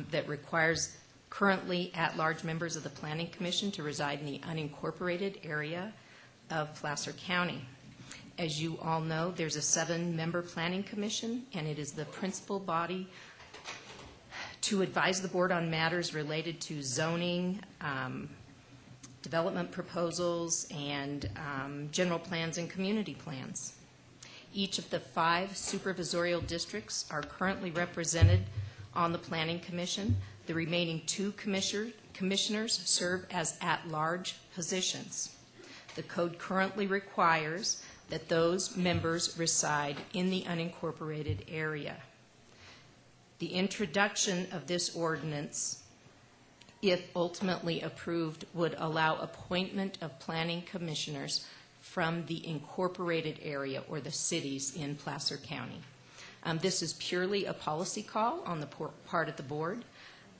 that requires currently at-large members of the Planning Commission to reside in the unincorporated area of Placer County. As you all know, there's a 7-member Planning Commission, and it is the principal body to advise the board on matters related to zoning, development proposals, and general plans and community plans. Each of the 5 supervisorial districts are currently represented on the Planning Commission. The remaining 2 commissioners serve as at-large positions. The code currently requires that those members reside in the unincorporated area. The introduction of this ordinance, if ultimately approved, would allow appointment of planning commissioners from the incorporated area or the cities in Placer County. This is purely a policy call on the part of the board.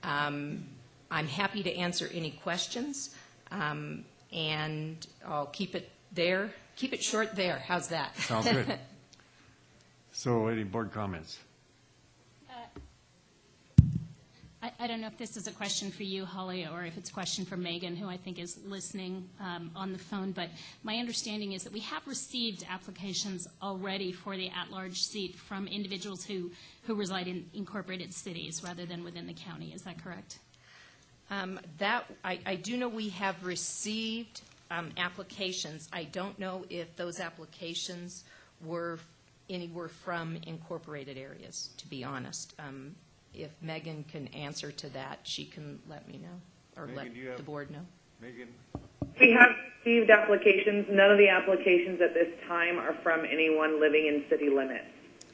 I'm happy to answer any questions, and I'll keep it there. Keep it short there. How's that? Sounds good. So any board comments? I don't know if this is a question for you, Holly, or if it's a question for Megan, who I think is listening on the phone, but my understanding is that we have received applications already for the at-large seat from individuals who reside in incorporated cities rather than within the county. Is that correct? I do know we have received applications. I don't know if those applications were anywhere from incorporated areas, to be honest. If Megan can answer to that, she can let me know, or Megan, let the board know. Megan? We have received applications. None of the applications at this time are from anyone living in city limits.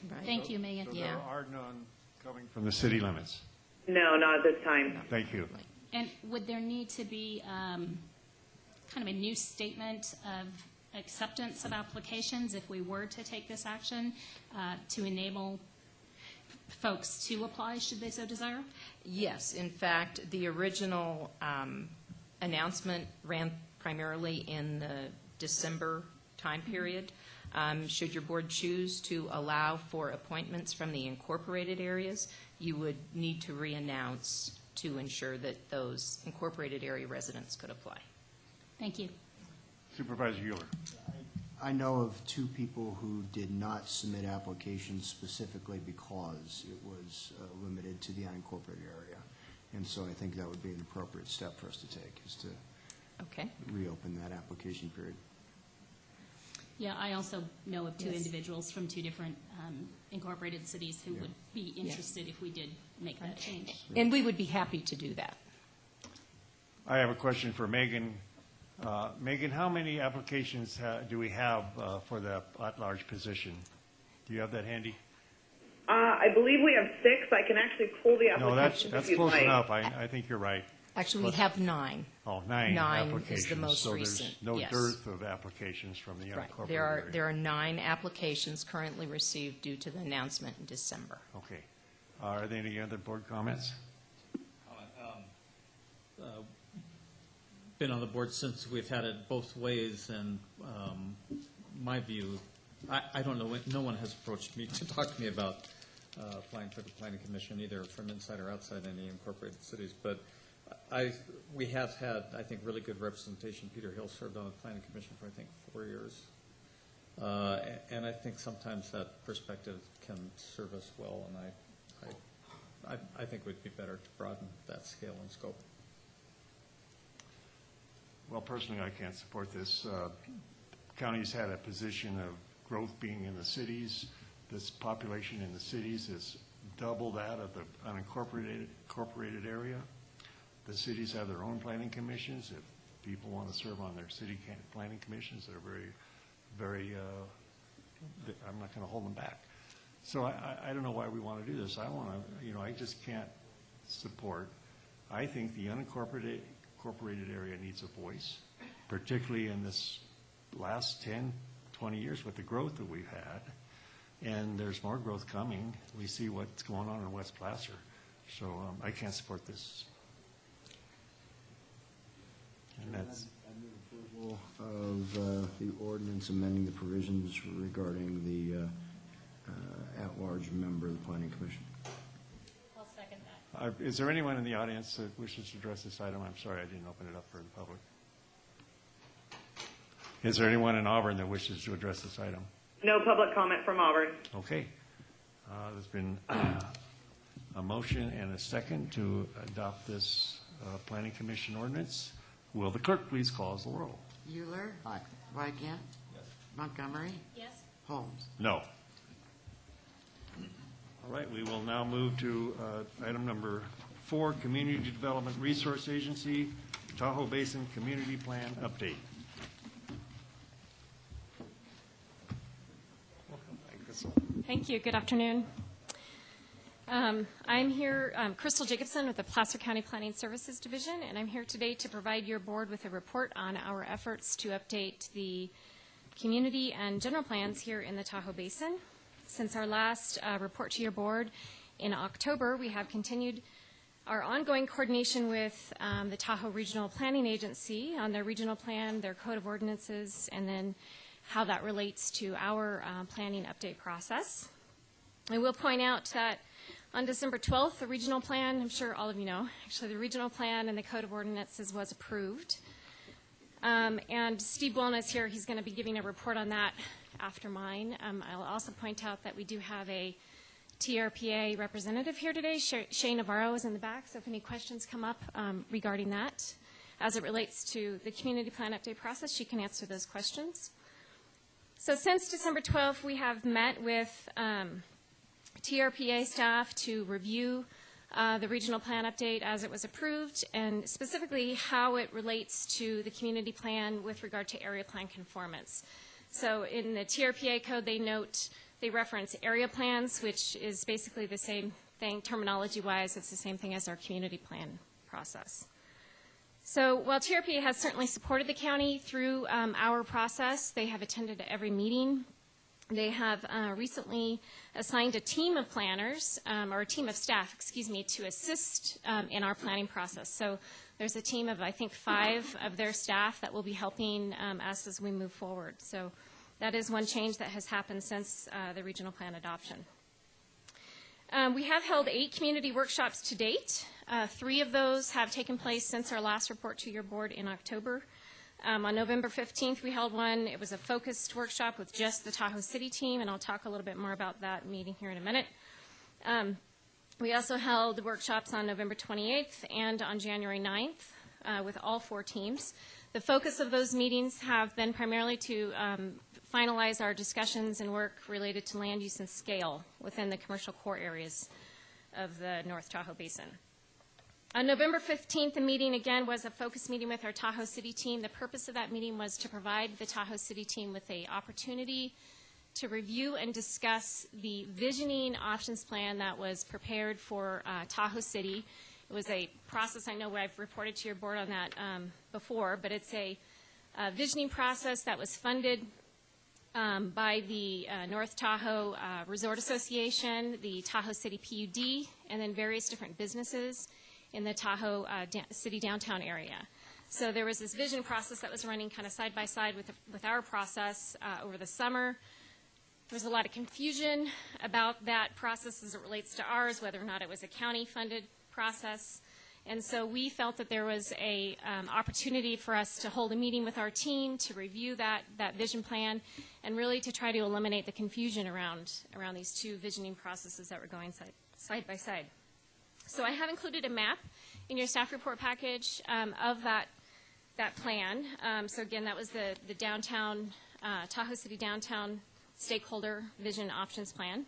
Right. Thank you, Megan. So there are none coming from the city limits? No, not at this time. Thank you. And would there need to be kind of a new statement of acceptance of applications if we were to take this action to enable folks to apply, should they so desire? Yes. In fact, the original announcement ran primarily in the December time period. Should your board choose to allow for appointments from the incorporated areas, you would need to re-announce to ensure that those incorporated area residents could apply. Thank you. Supervisor Euler. I know of 2 people who did not submit applications specifically because it was limited to the unincorporated area. And so I think that would be an appropriate step for us to take, is to Okay. reopen that application period. Yeah, I also know of two Yes. individuals from two different incorporated cities who Yeah. would be interested if we did make that change. And we would be happy to do that. I have a question for Megan. Megan, how many applications do we have for the at-large position? Do you have that handy? I believe we have 6. I can actually pull the No, applications that's if you'd close like. enough. I think you're right. Actually, we have 9. Oh, 9 Nine applications. is the most So recent, there's no yes. dearth of applications from the Right. unincorporated There are, area. there are 9 applications currently received due to the announcement in December. Okay. Are there any other board comments? Been on the board since we've had it both ways, and my view, I don't know, no one has approached me to talk to me about applying for the planning commission, either from inside or outside any incorporated cities, but we have had, I think, really good representation. Peter Hill served on the planning commission for, I think, 4 years. And I think sometimes that perspective can serve us well, and I think it would be better to broaden that scale and scope. Well, personally, I can't support this. County's had a position of growth being in the cities. This population in the cities is double that of the unincorporated area. The cities have their own planning commissions. If people want to serve on their city planning commissions, they're very, I'm not going to hold them back. So I don't know why we want to do this. I just can't support. I think the unincorporated area needs a voice, particularly in this last 10, 20 years with the growth that we've had. And there's more growth coming. We see what's going on in West Placer. So I can't support this. And that's I move approval of the ordinance amending the provisions regarding the at-large member of the Planning Commission. I'll second that. Is there anyone in the audience that wishes to address this item? I'm sorry, I didn't open it up for the public. Is there anyone in Auburn that wishes to address this item? No public comment from Auburn. Okay. There's been a motion and a second to adopt this Planning Commission ordinance. Will the clerk please call us the roll? Euler? Aye. Weigand? Yes. Montgomery? Yes. Holmes? No. All right, we will now move to item number 4, Community Development Resource Agency, Tahoe Basin Community Plan Update. Thank you. Good afternoon. I'm here, Crystal Jacobson with the Placer County Planning Services Division, and I'm here today to provide your board with a report on our efforts to update the community and general plans here in the Tahoe Basin. Since our last report to your board in October, we have continued our ongoing coordination with the Tahoe Regional Planning Agency on their regional plan, their code of ordinances, and then how that relates to our planning update process. I will point out that on December 12th, the regional plan, I'm sure all of you know, actually the regional plan and the code of ordinances was approved. And Steve Bullna is here. He's going to be giving a report on that after mine. I'll also point out that we do have a TRPA representative here today. Shay Navarro is in the back, so if any questions come up regarding that as it relates to the community plan update process, she can answer those questions. So since December 12th, we have met with TRPA staff to review the regional plan update as it was approved, and specifically how it relates to the community plan with regard to area plan conformance. So in the TRPA code, they reference area plans, which is basically the same thing, terminology-wise, it's the same thing as our community plan process. So while TRPA has certainly supported the county through our process, they have attended every meeting. They have recently assigned a team of planners, or a team of staff, excuse me, to assist in our planning process. So there's a team of, I think, 5 of their staff that will be helping us as we move forward. So that is one change that has happened since the regional plan adoption. We have held 8 community workshops to date. 3 of those have taken place since our last report to your board in October. On November 15th, we held one. It was a focused workshop with just the Tahoe City team, and I'll talk a little bit more about that meeting here in a minute. We also held workshops on November 28th and on January 9th with all 4 teams. The focus of those meetings have been primarily to finalize our discussions and work related to land use and scale within the commercial core areas of the North Tahoe Basin. On November 15th, the meeting again was a focus meeting with our Tahoe City team. The purpose of that meeting was to provide the Tahoe City team with an opportunity to review and discuss the visioning options plan that was prepared for Tahoe City. It was a process, I know I've reported to your board on that before, but it's a visioning process that was funded by the North Tahoe Resort Association, the Tahoe City PUD, and then various different businesses in the Tahoe City downtown area. So there was this vision process that was running kind of side by side with our process over the summer. There was a lot of confusion about that process as it relates to ours, whether or not it was a county-funded process. And so we felt that there was a opportunity for us to hold a meeting with our team to review that vision plan and really to try to eliminate the confusion around these two visioning processes that were going side by side. So I have included a map in your staff report package of that plan. So again, that was the downtown, Tahoe City downtown stakeholder vision options plan.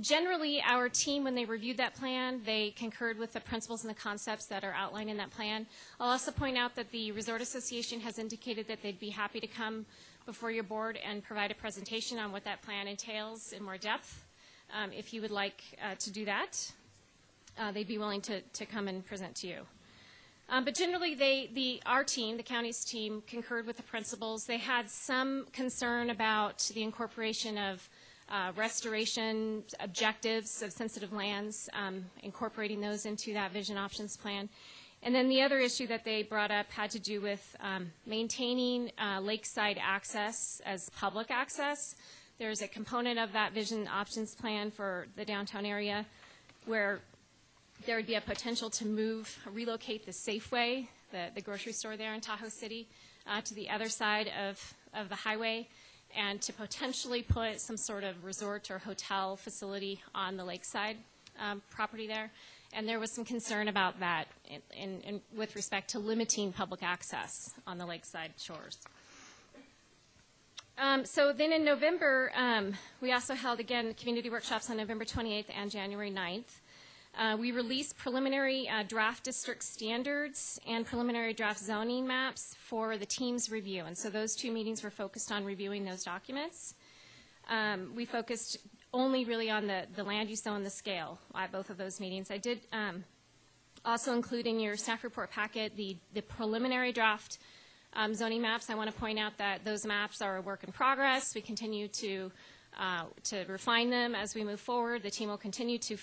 Generally, our team, when they reviewed that plan, they concurred with the principles and the concepts that are outlined in that plan. I'll also point out that the Resort Association has indicated that they'd be happy to come before your board and provide a presentation on what that plan entails in more depth. If you would like to do that, they'd be willing to come and present to you. But generally, our team, the county's team, concurred with the principles. They had some concern about the incorporation of restoration objectives of sensitive lands, incorporating those into that vision options plan. And then the other issue that they brought up had to do with maintaining lakeside access as public access. There's a component of that vision options plan for the downtown area where there would be a potential to relocate the Safeway, the grocery store there in Tahoe City, to the other side of the highway, and to potentially put some sort of resort or hotel facility on the lakeside property there. And there was some concern about that with respect to limiting public access on the lakeside shores. So then in November, we also held, again, community workshops on November 28th and January 9th. We released preliminary draft district standards and preliminary draft zoning maps for the team's review. And so those two meetings were focused on reviewing those documents. We focused only really on the land use zone, the scale at both of those meetings. I did also include in your staff report packet the preliminary draft zoning maps. I want to point out that those maps are a work in progress. We continue to refine them as we move forward. The team will continue to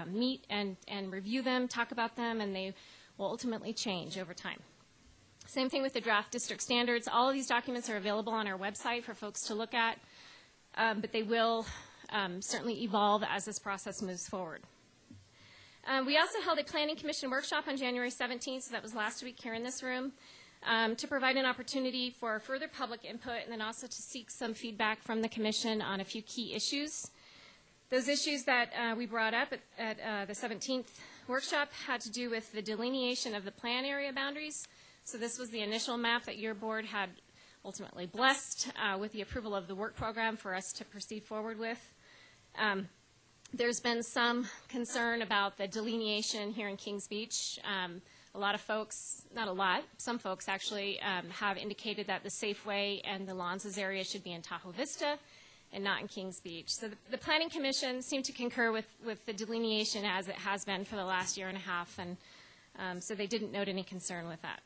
meet and review them, talk about them, and they will ultimately change over time. Same thing with the draft district standards. All of these documents are available on our website for folks to look at, but they will certainly evolve as this process moves forward. We also held a Planning Commission workshop on January 17th, so that was last week here in this room, to provide an opportunity for further public input and then also to seek some feedback from the Commission on a few key issues. Those issues that we brought up at the 17th workshop had to do with the delineation of the plan area boundaries. So this was the initial map that your board had ultimately blessed with the approval of the work program for us to proceed forward with. There's been some concern about the delineation here in Kings Beach. A lot of folks, not a lot, some folks actually have indicated that the Safeway and the Lonzas area should be in Tahoe Vista and not in Kings Beach. So the Planning Commission seemed to concur with the delineation as it has been for the last year and a half, and so they didn't note any concern with that.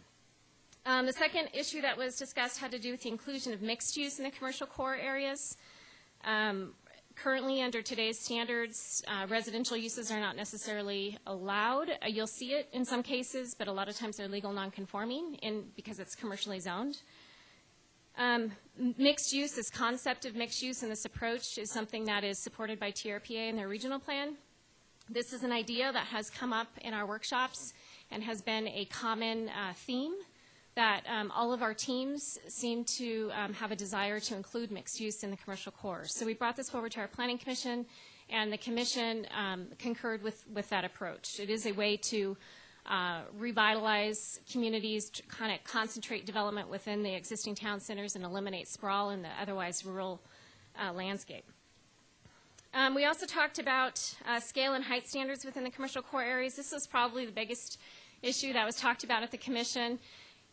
The second issue that was discussed had to do with the inclusion of mixed use in the commercial core areas. Currently, under today's standards, residential uses are not necessarily allowed. You'll see it in some cases, but a lot of times they're legal nonconforming because it's commercially zoned. Mixed use, this concept of mixed use and this approach is something that is supported by TRPA in their regional plan. This is an idea that has come up in our workshops and has been a common theme that all of our teams seem to have a desire to include mixed use in the commercial core. So we brought this forward to our Planning Commission, and the Commission concurred with that approach. It is a way to revitalize communities, to kind of concentrate development within the existing town centers and eliminate sprawl in the otherwise rural landscape. We also talked about scale and height standards within the commercial core areas. This was probably the biggest issue that was talked about at the commission.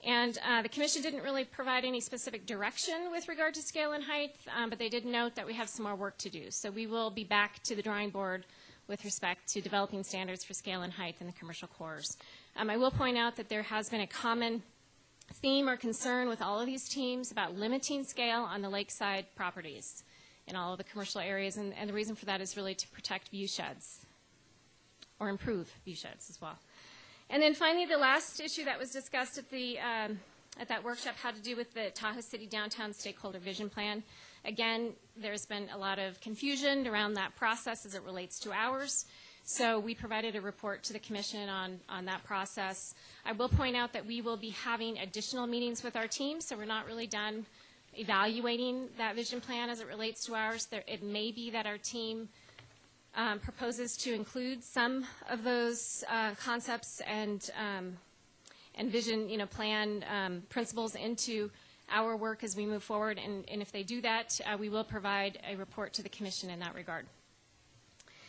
And the commission didn't really provide any specific direction with regard to scale and height, but they did note that we have some more work to do. So we will be back to the drawing board with respect to developing standards for scale and height in the commercial cores. I will point out that there has been a common theme or concern with all of these teams about limiting scale on the lakeside properties in all of the commercial areas, and the reason for that is really to protect view sheds or improve view sheds as well. And then finally, the last issue that was discussed at that workshop had to do with the Tahoe City Downtown Stakeholder Vision Plan. Again, there's been a lot of confusion around that process as it relates to ours. So we provided a report to the commission on that process. I will point out that we will be having additional meetings with our team, so we're not really done evaluating that vision plan as it relates to ours. It may be that our team proposes to include some of those concepts and vision, plan principles into our work as we move forward. And if they do that, we will provide a report to the commission in that regard.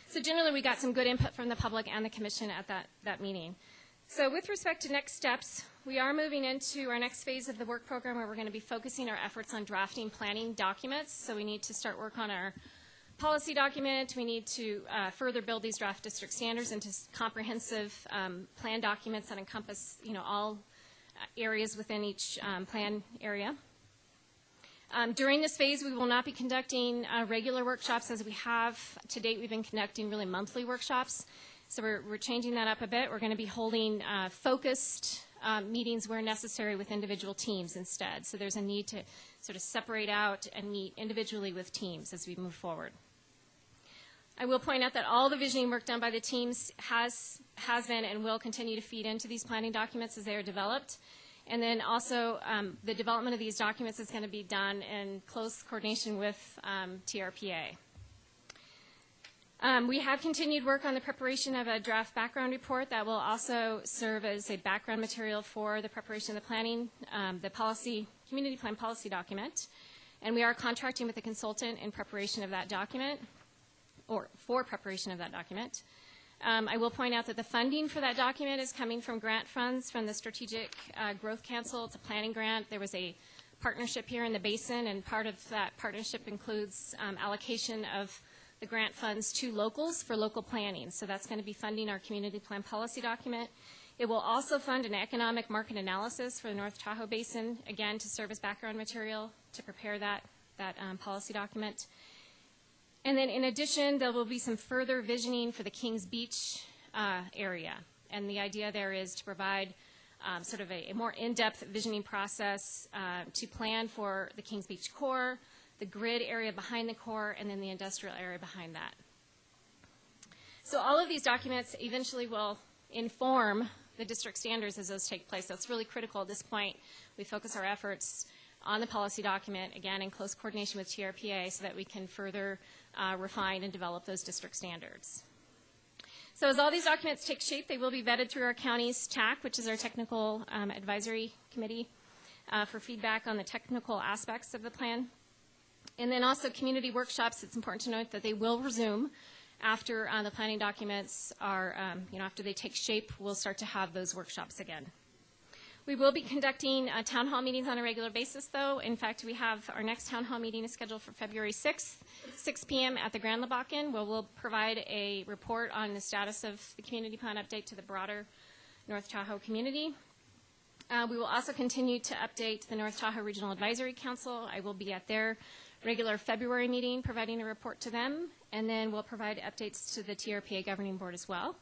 So generally, we got some good input from the public and the commission at that meeting. So with respect to next steps, we are moving into our next phase of the work program where we're going to be focusing our efforts on drafting planning documents. So we need to start work on our policy document. We need to further build these draft district standards into comprehensive plan documents that encompass, all areas within each plan area. During this phase, we will not be conducting regular workshops as we have. To date, we've been conducting really monthly workshops. So we're changing that up a bit. We're going to be holding focused meetings where necessary with individual teams instead. So there's a need to sort of separate out and meet individually with teams as we move forward. I will point out that all the visioning work done by the teams has been and will continue to feed into these planning documents as they are developed. And then also the development of these documents is going to be done in close coordination with TRPA. We have continued work on the preparation of a draft background report that will also serve as a background material for the preparation of the planning, community plan policy document. And we are contracting with a consultant in preparation of that document, or for preparation of that document. I will point out that the funding for that document is coming from grant funds from the Strategic Growth Council. It's a planning grant. There was a partnership here in the basin, and part of that partnership includes allocation of the grant funds to locals for local planning. So that's going to be funding our community plan policy document. It will also fund an economic market analysis for the North Tahoe Basin, again, to serve as background material to prepare that policy document. And then in addition, there will be some further visioning for the Kings Beach area. And the idea there is to provide sort of a more in-depth visioning process to plan for the Kings Beach core, the grid area behind the core, and then the industrial area behind that. So all of these documents eventually will inform the district standards as those take place. That's really critical at this point. We focus our efforts on the policy document, again, in close coordination with TRPA so that we can further refine and develop those district standards. So as all these documents take shape, they will be vetted through our county's TAC, which is our technical advisory committee, for feedback on the technical aspects of the plan. And then also community workshops, it's important to note that they will resume after the planning documents are, after they take shape, we'll start to have those workshops again. We will be conducting town hall meetings on a regular basis, though. In fact, we have our next town hall meeting is scheduled for February 6th, 6 p.m. at the Grand Lebacan, where we'll provide a report on the status of the community plan update to the broader North Tahoe community. We will also continue to update the North Tahoe Regional Advisory Council. I will be at their regular February meeting providing a report to them, and then we'll provide updates to the TRPA Governing Board as well.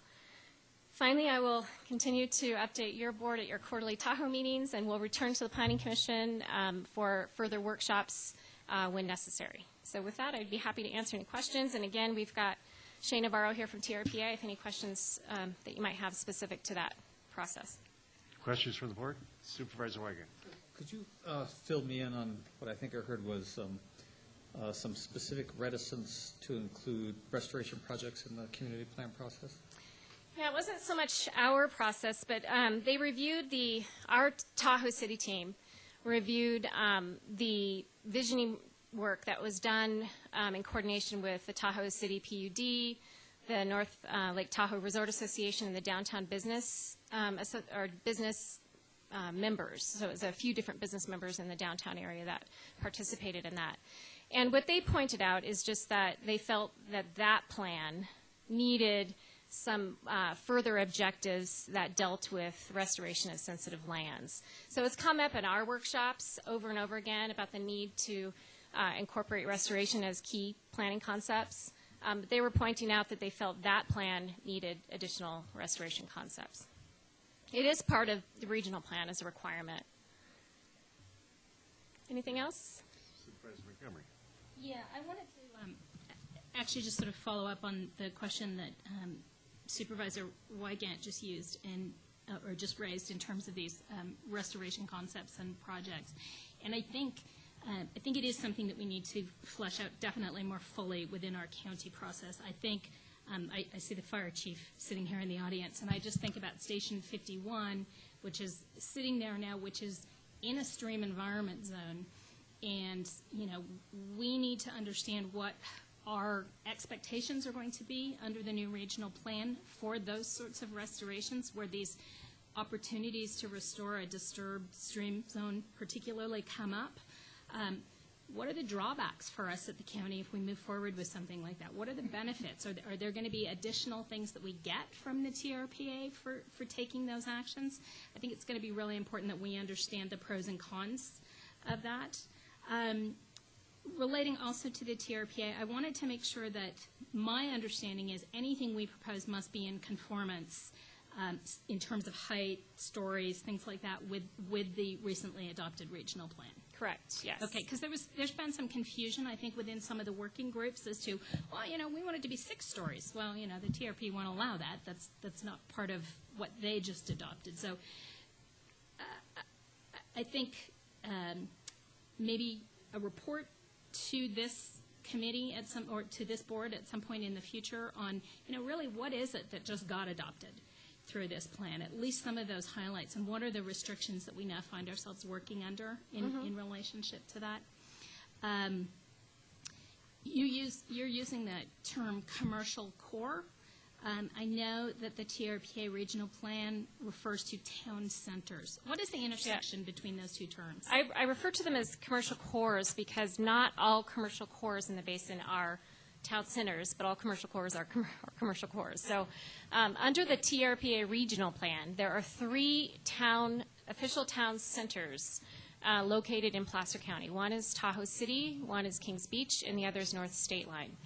Finally, I will continue to update your board at your quarterly Tahoe meetings, and we'll return to the Planning Commission for further workshops when necessary. So with that, I'd be happy to answer any questions. And again, we've got Shane Navarro here from TRPA if any questions that you might have specific to that process. Questions from the board? Supervisor Weigand. Could you fill me in on what I think I heard was some specific reticence to include restoration projects in the community plan process? Yeah, it wasn't so much our process, but they reviewed our Tahoe City team reviewed the visioning work that was done in coordination with the Tahoe City PUD, the North Lake Tahoe Resort Association, and the Downtown Business members. So it was a few different business members in the downtown area that participated in that. And what they pointed out is just that they felt that that plan needed some further objectives that dealt with restoration of sensitive lands. So it's come up in our workshops over and over again about the need to incorporate restoration as key planning concepts. They were pointing out that they felt that plan needed additional restoration concepts. It is part of the regional plan as a requirement. Anything else? Supervisor Montgomery. Yeah, I wanted to actually just sort of follow up on the question that Supervisor Wygant just used or just raised in terms of these restoration concepts and projects. And I think it is something that we need to flesh out definitely more fully within our county process. I think I see the fire chief sitting here in the audience, and I just think about Station 51, which is sitting there now, which is in a stream environment zone. And, you know, we need to understand what our expectations are going to be under the new regional plan for those sorts of restorations where these opportunities to restore a disturbed stream zone particularly come up. What are the drawbacks for us at the county if we move forward with something like that? What are the benefits? Are there going to be additional things that we get from the TRPA for taking those actions? I think it's going to be really important that we understand the pros and cons of that. Relating also to the TRPA, I wanted to make sure that my understanding is anything we propose must be in conformance in terms of height, stories, things like that with the recently adopted regional plan. Correct, yes. Okay, because there's been some confusion, I think, within some of the working groups as to, well, you know, we want it to be 6 stories. Well, you know, the TRP won't allow that. That's not part of what they just adopted. So I think maybe a report to this committee or to this board at some point in the future on, you know, really what is it that just got adopted through this plan, at least some of those highlights, and what are the restrictions that we now find ourselves working under in relationship to that. You're using the term commercial core. I know that the TRPA regional plan refers to town centers. What is the intersection between those two terms? I refer to them as commercial cores because not all commercial cores in the basin are town centers, but all commercial cores are commercial cores. So under the TRPA regional plan, there are 3 official town centers located in Placer County. One is Tahoe City, one is Kings Beach, and the other is North State Line.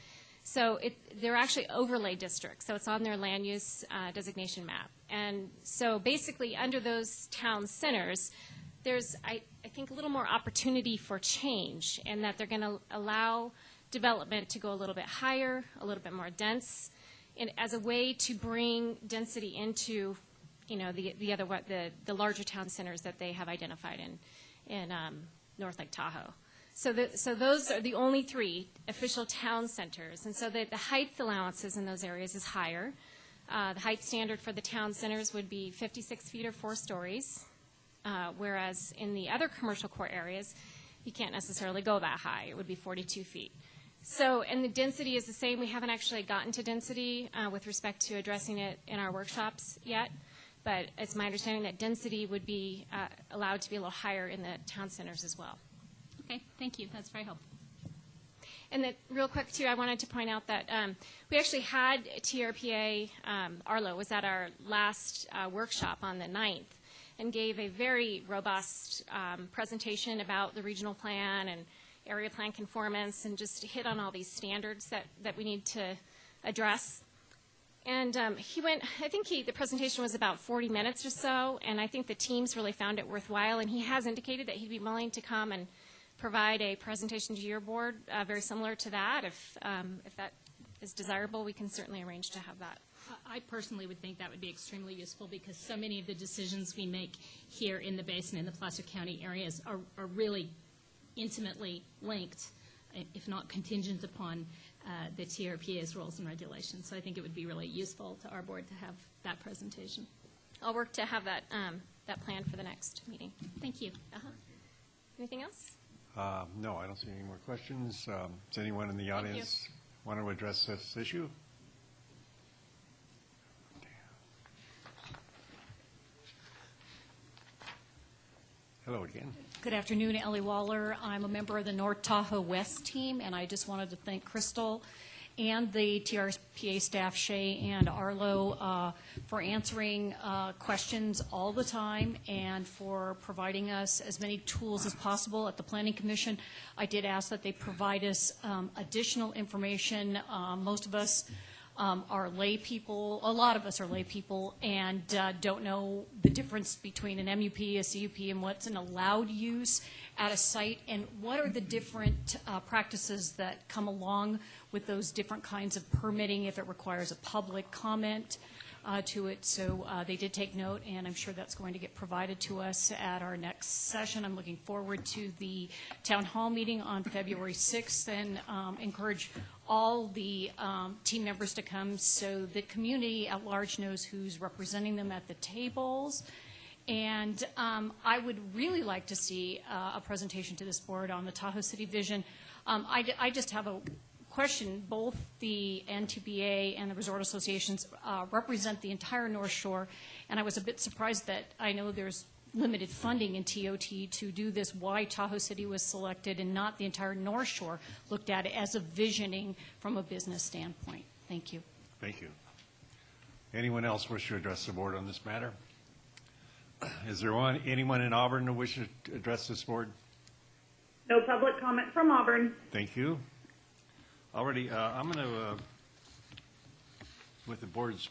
So they're actually overlay districts, so it's on their land use designation map. And so basically under those town centers, there's, I think, a little more opportunity for change in that they're going to allow development to go a little bit higher, a little bit more dense, and as a way to bring density into, you know, the larger town centers that they have identified in North Lake Tahoe. So those are the only 3 official town centers, and so the height allowances in those areas is higher. The height standard for the town centers would be 56 feet or 4 stories, whereas in the other commercial core areas, you can't necessarily go that high. It would be 42 feet. So, and the density is the same. We haven't actually gotten to density with respect to addressing it in our workshops yet, but it's my understanding that density would be allowed to be a little higher in the town centers as well. Okay, thank you. That's very helpful. And then real quick, too, I wanted to point out that we actually had TRPA, Arlo was at our last workshop on the 9th and gave a very robust presentation about the regional plan and area plan conformance and just hit on all these standards that we need to address. And he went, I think the presentation was about 40 minutes or so, and I think the teams really found it worthwhile, and he has indicated that he'd be willing to come and provide a presentation to your board very similar to that. If that is desirable, we can certainly arrange to have that. I personally would think that would be extremely useful because so many of the decisions we make here in the basin, in the Placer County areas, are really intimately linked, if not contingent upon, the TRPA's rules and regulations. So I think it would be really useful to our board to have that presentation. I'll work to have that, that plan for the next meeting. Thank you. Anything else? No, I don't see any more questions. Does anyone in the audience want to address this issue? Hello again. Good afternoon, Ellie Waller. I'm a member of the North Tahoe West team, and I just wanted to thank Crystal and the TRPA staff, Shay and Arlo, for answering questions all the time and for providing us as many tools as possible at the Planning Commission. I did ask that they provide us additional information. Most of us are lay people, a lot of us are lay people, and don't know the difference between an MUP, a CUP, and what's an allowed use at a site, and what are the different practices that come along with those different kinds of permitting if it requires a public comment to it. So they did take note, and I'm sure that's going to get provided to us at our next session. I'm looking forward to the town hall meeting on February 6th, and encourage all the team members to come so the community at large knows who's representing them at the tables. And I would really like to see a presentation to this board on the Tahoe City Vision. I just have a question. Both the NTPA and the resort associations represent the entire North Shore, and I was a bit surprised that I know there's limited funding in TOT to do this, why Tahoe City was selected and not the entire North Shore looked at it as a visioning from a business standpoint. Thank you. Thank you. Anyone else wish to address the board on this matter? Is there anyone in Auburn who wishes to address this board? No public comment from Auburn. Thank you. Already, I'm going to, with the board's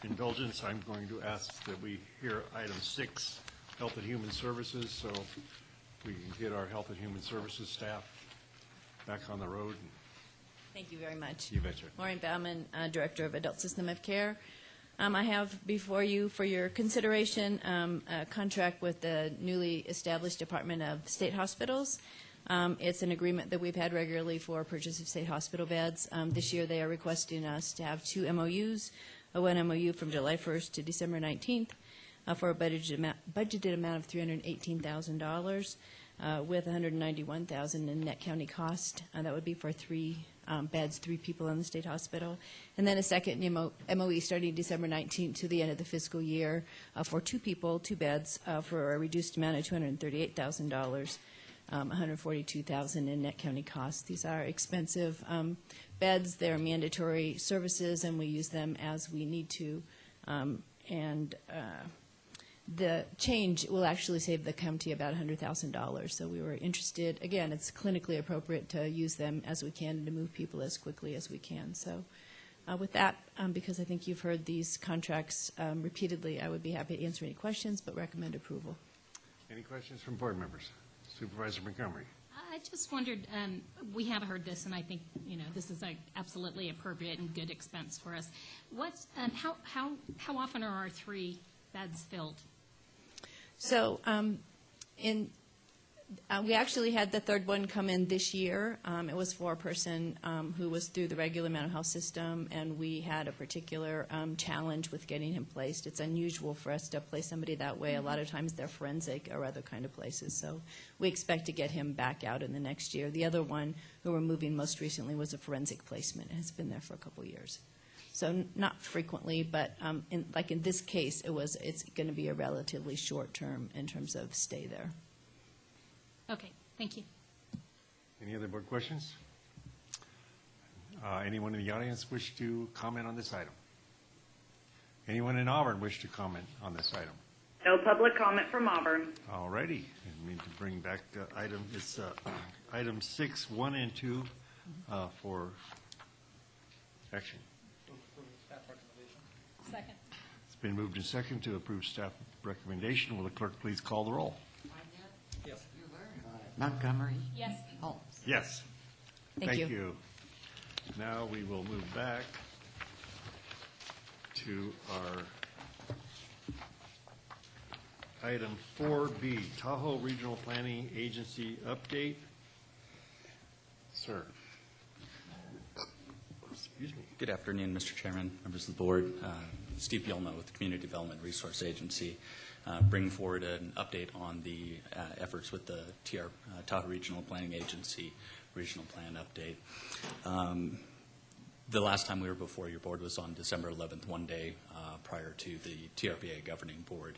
indulgence, I'm going to ask that we hear item 6, Health and Human Services, so we can get our Health and Human Services staff back on the road. Thank you very much. You betcha. Maureen Bauman, Director of Adult System of Care. I have before you for your consideration a contract with the newly established Department of State Hospitals. It's an agreement that we've had regularly for purchase of state hospital beds. This year they are requesting us to have 2 MOUs, one MOU from July 1st to December 19th for a budgeted amount of $318,000 with $191,000 in net county cost. That would be for 3 beds, 3 people in the state hospital. And then a second MOE starting December 19th to the end of the fiscal year for 2 people, 2 beds for a reduced amount of $238,000. $142,000 in net county costs. These are expensive beds. They're mandatory services, and we use them as we need to. The change will actually save the county about $100,000. So we were interested. Again, it's clinically appropriate to use them as we can and to move people as quickly as we can. So with that, because I think you've heard these contracts repeatedly, I would be happy to answer any questions, but recommend approval. Any questions from board members? Supervisor Montgomery. I just wondered, we have heard this, and I think this is absolutely appropriate and good expense for us. How often are our 3 beds filled? So we actually had the 3rd one come in this year. It was for a person who was through the regular mental health system, and we had a particular challenge with getting him placed. It's unusual for us to place somebody that way. A lot of times they're forensic or other kind of places. So we expect to get him back out in the next year. The other one who we're moving most recently was a forensic placement and has been there for a couple years. So not frequently, but in this case, it's going to be a relatively short term in terms of stay there. Okay, thank you. Any other board questions? Anyone in the audience wish to comment on this item? Anyone in Auburn wish to comment on this item? No public comment from Auburn. All righty. I need to bring back item. It's item 6, 1 and 2 for action. Second. It's been moved and second to approve staff recommendation. Will the clerk please call the roll? Yes. Montgomery. Yes. Holmes. Yes. Thank you. Now we will move back to our item 4B, Tahoe Regional Planning Agency update. Sir. Good afternoon, Mr. Chairman, members of the board. Steve Yelno with the Community Development Resource Agency, bringing forward an update on the efforts with the Tahoe Regional Planning Agency Regional Plan Update. The last time we were before your board was on December 11th, one day prior to the TRPA Governing Board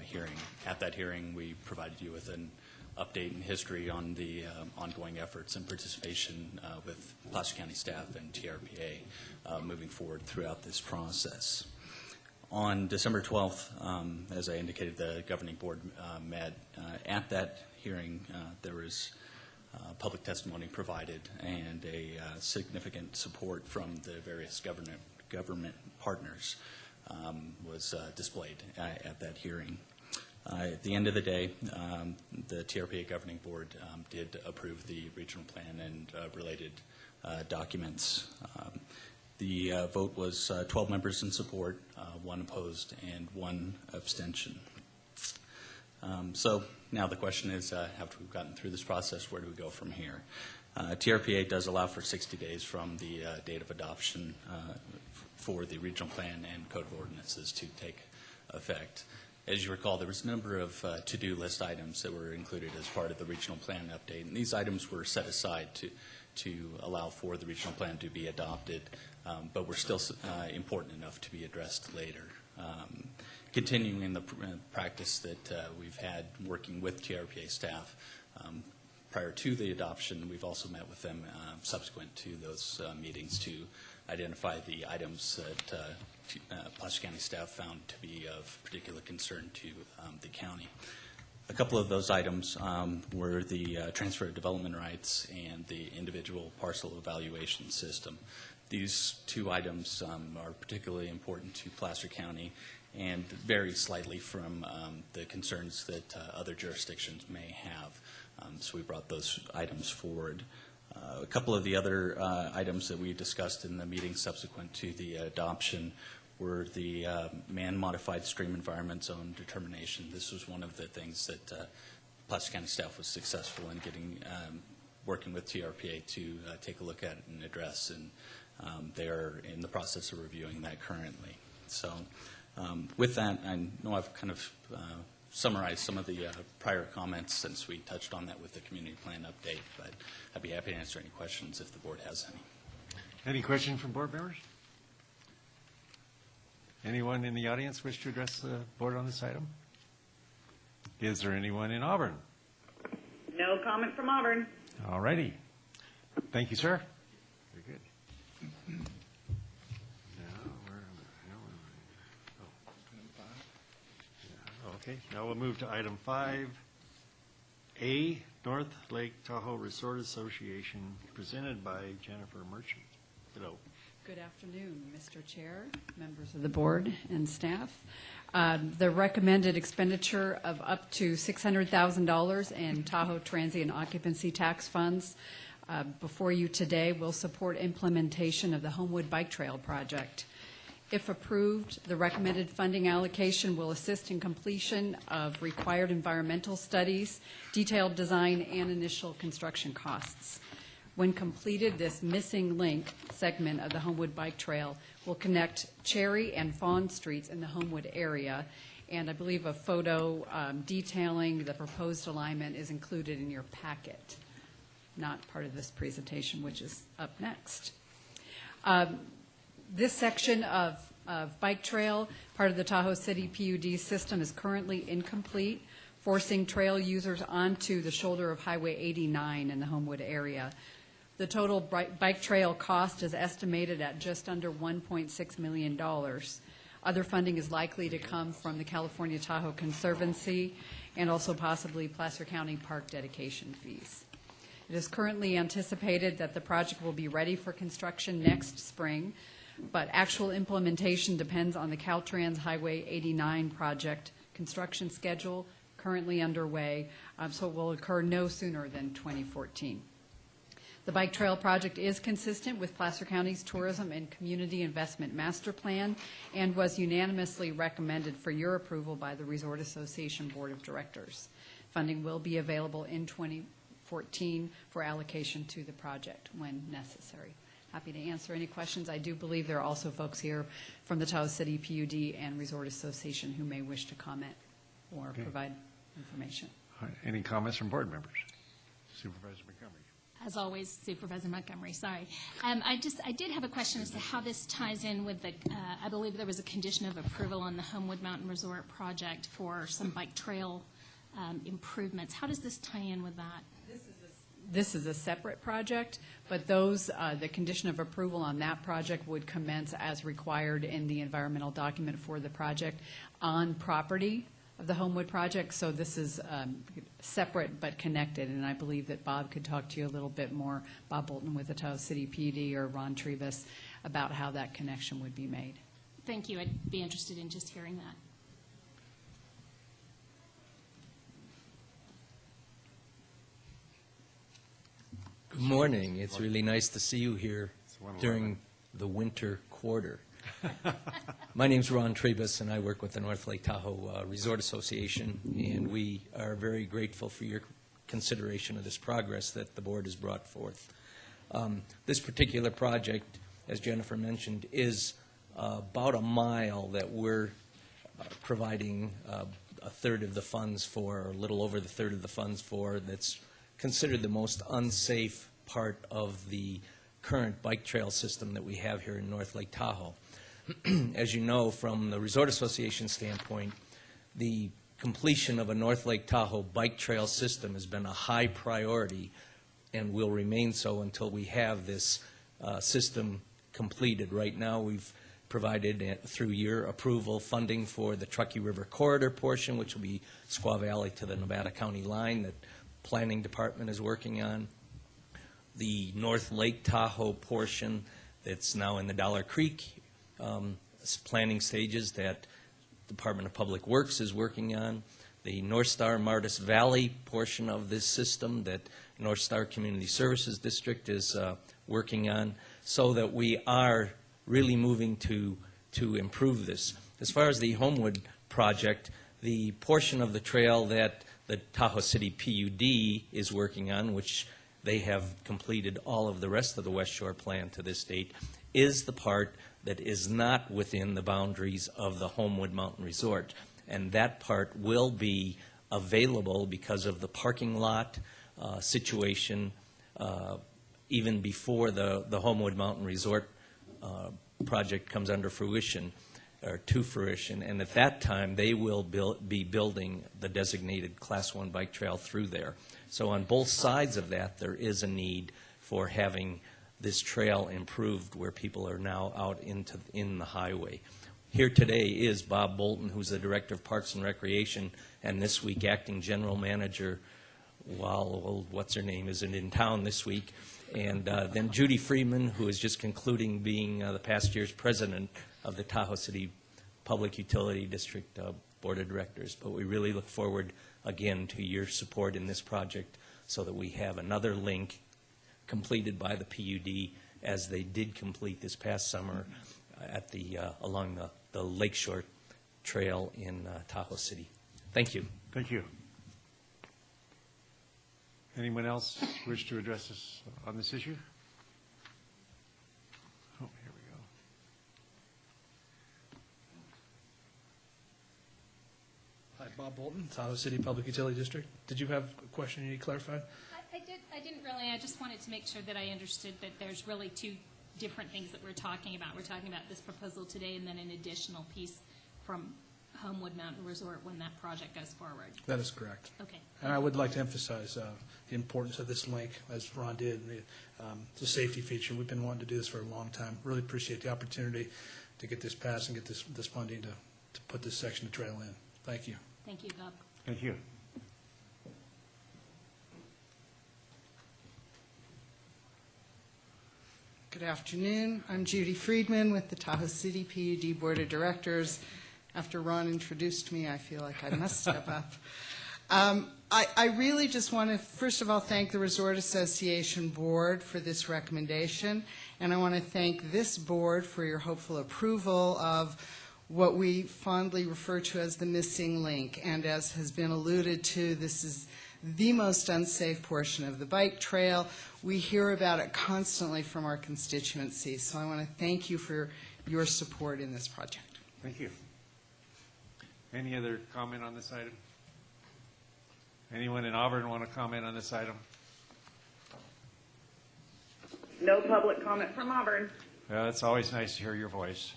hearing. At that hearing, we provided you with an update and history on the ongoing efforts and participation with Placer County staff and TRPA moving forward throughout this process. On December 12th, as I indicated, the Governing Board met. At that hearing, there was public testimony provided and a significant support from the various government partners was displayed at that hearing. At the end of the day, the TRPA Governing Board did approve the regional plan and related documents. The vote was 12 members in support, 1 opposed, and 1 abstention. So now the question is, after we've gotten through this process, where do we go from here? TRPA does allow for 60 days from the date of adoption for the regional plan and code of ordinances to take effect. As you recall, there was a number of to-do list items that were included as part of the regional plan update, and these items were set aside to allow for the regional plan to be adopted, but were still important enough to be addressed later. Continuing in the practice that we've had working with TRPA staff prior to the adoption, we've also met with them subsequent to those meetings to identify the items that Placer County staff found to be of particular concern to the county. A couple of those items were the transfer of development rights and the individual parcel evaluation system. These 2 items are particularly important to Placer County and vary slightly from the concerns that other jurisdictions may have. So we brought those items forward. A couple of the other items that we discussed in the meeting subsequent to the adoption were the man-modified stream environment zone determination. This was one of the things that Placer County staff was successful in getting, working with TRPA to take a look at and address, and they are in the process of reviewing that currently. So with that, I know I've kind of summarized some of the prior comments since we touched on that with the community plan update, but I'd be happy to answer any questions if the board has any. Any questions from board members? Anyone in the audience wish to address the board on this item? Is there anyone in Auburn? No comment from Auburn. All righty. Thank you, sir. Very good. Okay, now we'll move to item 5A, North Lake Tahoe Resort Association, presented by Jennifer Merchant. Hello. Good afternoon, Mr. Chair, members of the board, and staff. The recommended expenditure of up to $600,000 in Tahoe Transient Occupancy Tax Funds before you today will support implementation of the Homewood Bike Trail project. If approved, the recommended funding allocation will assist in completion of required environmental studies, detailed design, and initial construction costs. When completed, this missing link segment of the Homewood Bike Trail will connect Cherry and Fawn Streets in the Homewood area, and I believe a photo detailing the proposed alignment is included in your packet, not part of this presentation, which is up next. This section of bike trail, part of the Tahoe City PUD system, is currently incomplete, forcing trail users onto the shoulder of Highway 89 in the Homewood area. The total bike trail cost is estimated at just under $1.6 million. Other funding is likely to come from the California Tahoe Conservancy and also possibly Placer County Park dedication fees. It is currently anticipated that the project will be ready for construction next spring, but actual implementation depends on the Caltrans Highway 89 project construction schedule currently underway, so it will occur no sooner than 2014. The Bike Trail project is consistent with Placer County's Tourism and Community Investment Master Plan and was unanimously recommended for your approval by the Resort Association Board of Directors. Funding will be available in 2014 for allocation to the project when necessary. happy to answer any questions. I do believe there are also folks here from the Tahoe City PUD and Resort Association who may wish to comment or provide information. All right, any comments from board members? Supervisor Montgomery. As always, Supervisor Montgomery, sorry. I did have a question as to how this ties in with the, I believe there was a condition of approval on the Homewood Mountain Resort project for some bike trail improvements. How does this tie in with that? This is a separate project, but those, the condition of approval on that project would commence as required in the environmental document for the project on property of the Homewood project. So this is separate but connected, and I believe that Bob could talk to you a little bit more, Bob Bolton with the Tahoe City PD or Ron Trevis, about how that connection would be made. Thank you. I'd be interested in just hearing that. Good morning. It's really nice to see you here during the winter quarter. My name's Ron Trebus, and I work with the North Lake Tahoe Resort Association, and we are very grateful for your consideration of this progress that the board has brought forth. This particular project, as Jennifer mentioned, is about a mile that we're providing a third of the funds for, or a little over the third of the funds for, that's considered the most unsafe part of the current bike trail system that we have here in North Lake Tahoe. As you know, from the Resort Association standpoint, the completion of a North Lake Tahoe bike trail system has been a high priority and will remain so until we have this system completed. Right now, we've provided, through your approval, funding for the Truckee River Corridor portion, which will be Squaw Valley to the Nevada County line that Planning Department is working on. The North Lake Tahoe portion that's now in the Dollar Creek planning stages that Department of Public Works is working on. The North Star Martis Valley portion of this system that North Star Community Services District is working on, so that we are really moving to improve this. As far as the Homewood project, the portion of the trail that the Tahoe City PUD is working on, which they have completed all of the rest of the West Shore plan to this date, is the part that is not within the boundaries of the Homewood Mountain Resort. And that part will be available because of the parking lot situation even before the Homewood Mountain Resort project comes under fruition, or to fruition. And at that time, they will be building the designated Class 1 bike trail through there. So on both sides of that, there is a need for having this trail improved where people are now out in the highway. Here today is Bob Bolton, who's the Director of Parks and Recreation, and this week Acting General Manager, what's her name, isn't in town this week. And then Judy Friedman, who is just concluding being the past year's President of the Tahoe City Public Utility District Board of Directors. But we really look forward, again, to your support in this project so that we have another link completed by the PUD as they did complete this past summer at along the Lakeshore Trail in Tahoe City. Thank you. Thank you. Anyone else wish to address us on this issue? Oh, here we go. Hi, Bob Bolton, Tahoe City Public Utility District. Did you have a question you need clarified? I didn't really. I just wanted to make sure that I understood that there's really two different things that we're talking about. We're talking about this proposal today and then an additional piece from Homewood Mountain Resort when that project goes forward. That is correct. Okay. And I would like to emphasize the importance of this link, as Ron did. It's a safety feature. We've been wanting to do this for a long time. Really appreciate the opportunity to get this passed and get this funding to put this section of trail in. Thank you. Thank you, Bob. Thank you. Good afternoon. I'm Judy Friedman with the Tahoe City PUD Board of Directors. After Ron introduced me, I feel like I must step up. I really just want to, first of all, thank the Resort Association Board for this recommendation, and I want to thank this board for your hopeful approval of what we fondly refer to as the missing link. And as has been alluded to, this is the most unsafe portion of the bike trail. We hear about it constantly from our constituency, so I want to thank you for your support in this project. Thank you. Any other comment on this item? Anyone in Auburn want to comment on this item? No public comment from Auburn. It's always nice to hear your voice.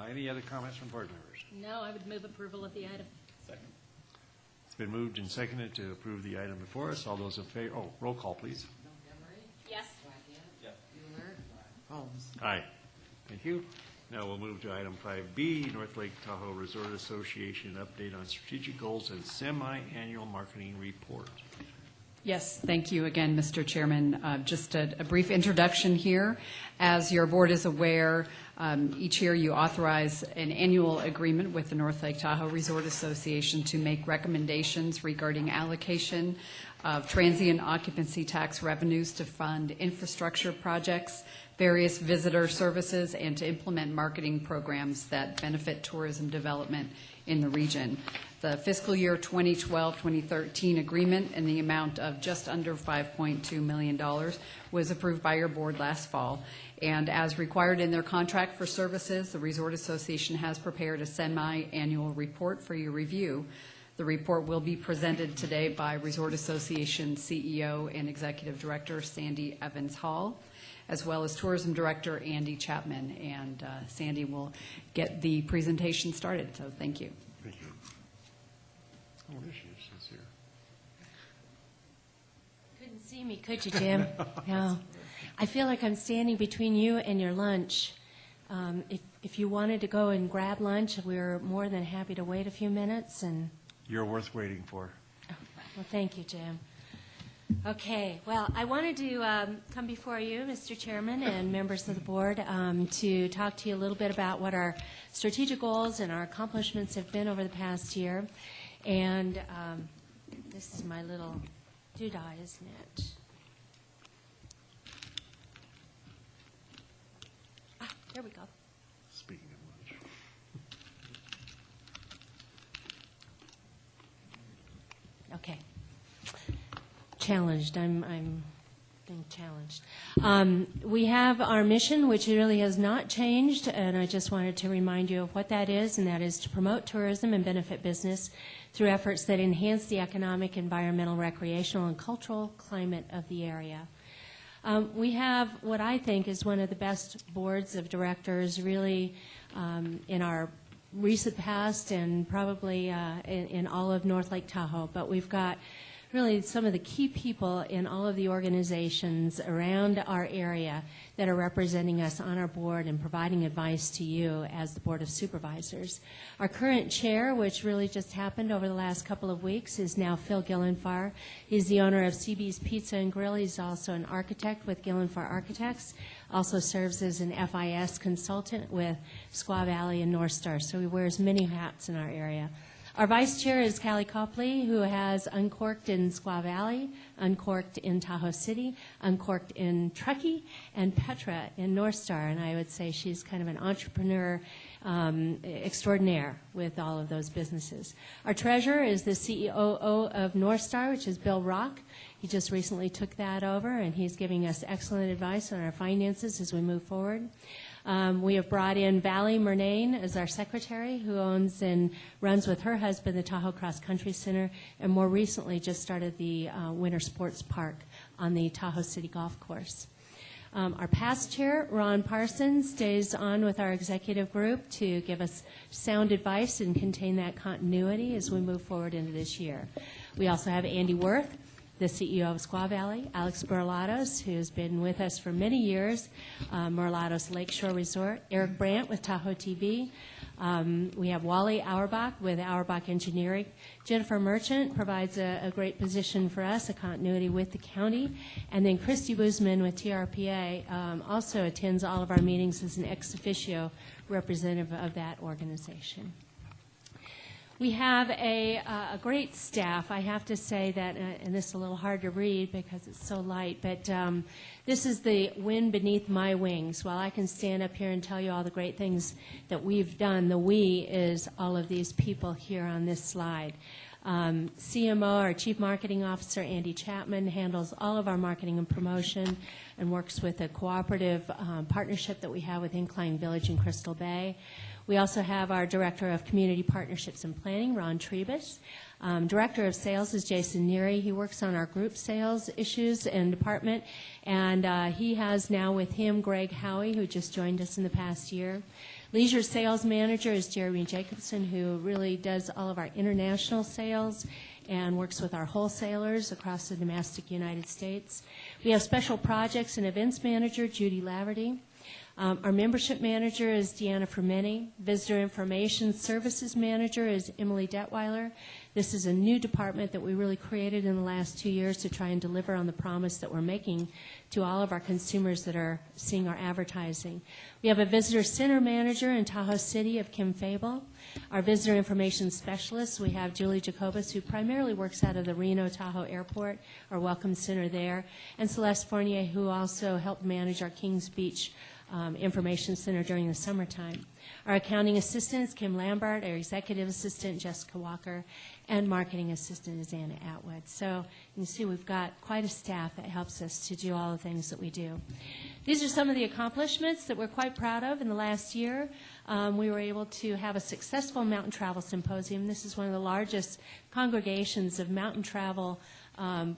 Any other comments from board members? No, I would move approval of the item. Second. It's been moved and seconded to approve the item before us. All those in favor, roll call, please. Yes. Holmes. Aye. Thank you. Now we'll move to item 5B, North Lake Tahoe Resort Association update on strategic goals and semi-annual marketing report. Yes, thank you again, Mr. Chairman. Just a brief introduction here. As your board is aware, each year you authorize an annual agreement with the North Lake Tahoe Resort Association to make recommendations regarding allocation of transient occupancy tax revenues to fund infrastructure projects, various visitor services, and to implement marketing programs that benefit tourism development in the region. The fiscal year 2012-2013 agreement in the amount of just under $5.2 million was approved by your board last fall. And as required in their contract for services, the Resort Association has prepared a semi-annual report for your review. The report will be presented today by Resort Association CEO and Executive Director Sandy Evans Hall, as well as Tourism Director Andy Chapman. And Sandy will get the presentation started, so thank you. Thank you. Oh, there she is. She's here. Couldn't see me, could you, Jim? No. I feel like I'm standing between you and your lunch. If you wanted to go and grab lunch, we're more than happy to wait a few minutes. And You're worth waiting for. well, thank you, Jim. Okay, well, I wanted to come before you, Mr. Chairman, and members of the board, to talk to you a little bit about what our strategic goals and our accomplishments have been over the past year. And this is my little doodah, isn't it? Ah, there we go. Speaking of lunch. Okay. Challenged. I'm being challenged. We have our mission, which really has not changed, and I just wanted to remind you of what that is, and that is to promote tourism and benefit business through efforts that enhance the economic, environmental, recreational, and cultural climate of the area. We have what I think is one of the best boards of directors really in our recent past and probably in all of North Lake Tahoe, but we've got really some of the key people in all of the organizations around our area that are representing us on our board and providing advice to you as the Board of Supervisors. Our current chair, which really just happened over the last couple of weeks, is now Phil Gillenfar. He's the owner of CB's Pizza and Grill. He's also an architect with Gillenfar Architects, also serves as an FIS consultant with Squaw Valley and North Star, so he wears many hats in our area. Our vice chair is Callie Copley, who has uncorked in Squaw Valley, uncorked in Tahoe City, uncorked in Truckee, and Petra in North Star. And I would say she's kind of an entrepreneur extraordinaire with all of those businesses. Our treasurer is the CEO of North Star, which is Bill Rock. He just recently took that over, and he's giving us excellent advice on our finances as we move forward. We have brought in Valley Murnane as our secretary, who owns and runs with her husband the Tahoe Cross Country Center, and more recently just started the Winter Sports Park on the Tahoe City Golf Course. Our past chair, Ron Parsons, stays on with our executive group to give us sound advice and contain that continuity as we move forward into this year. We also have Andy Worth, the CEO of Squaw Valley, Alex Merlados, who's been with us for many years, Merlados Lakeshore Resort, Eric Brandt with Tahoe TV. We have Wally Auerbach with Auerbach Engineering. Jennifer Merchant provides a great position for us, a continuity with the county. And then Christy Boozman with TRPA also attends all of our meetings as an ex officio representative of that organization. We have a great staff. I have to say that, and this is a little hard to read because it's so light, but this is the wind beneath my wings. While I can stand up here and tell you all the great things that we've done, the we is all of these people here on this slide. CMO, our Chief Marketing Officer, Andy Chapman, handles all of our marketing and promotion and works with a cooperative partnership that we have with Incline Village in Crystal Bay. We also have our Director of Community Partnerships and Planning, Ron Trebus. Director of Sales is Jason Neary. He works on our group sales issues and department, and he has now with him Greg Howie, who just joined us in the past year. Leisure Sales Manager is Jeremy Jacobson, who really does all of our international sales and works with our wholesalers across the domestic United States. We have Special Projects and Events Manager, Judy Laverty. Our Membership Manager is Deanna Fermeni. Visitor Information Services Manager is Emily Detweiler. This is a new department that we really created in the last 2 years to try and deliver on the promise that we're making to all of our consumers that are seeing our advertising. We have a Visitor Center Manager in Tahoe City of Kim Fable. Our Visitor Information Specialist, we have Julie Jacobus, who primarily works out of the Reno-Tahoe Airport, our Welcome Center there, and Celeste Fournier, who also helped manage our Kings Beach Information Center during the summertime. Our accounting assistant is Kim Lambert, our executive assistant, Jessica Walker, and marketing assistant is Anna Atwood. So you can see we've got quite a staff that helps us to do all the things that we do. These are some of the accomplishments that we're quite proud of in the last year. We were able to have a successful mountain travel symposium. This is one of the largest congregations of mountain travel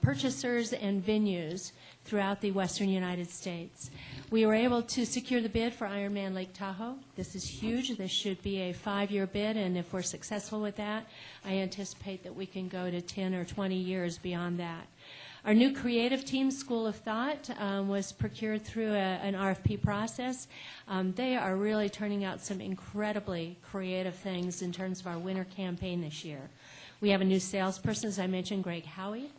purchasers and venues throughout the western United States. We were able to secure the bid for Ironman Lake Tahoe. This is huge. This should be a 5-year bid, and if we're successful with that, I anticipate that we can go to 10 or 20 years beyond that. Our new creative team, School of Thought, was procured through an RFP process. They are really turning out some incredibly creative things in terms of our winter campaign this year. We have a new salesperson, as I mentioned, Greg Howie.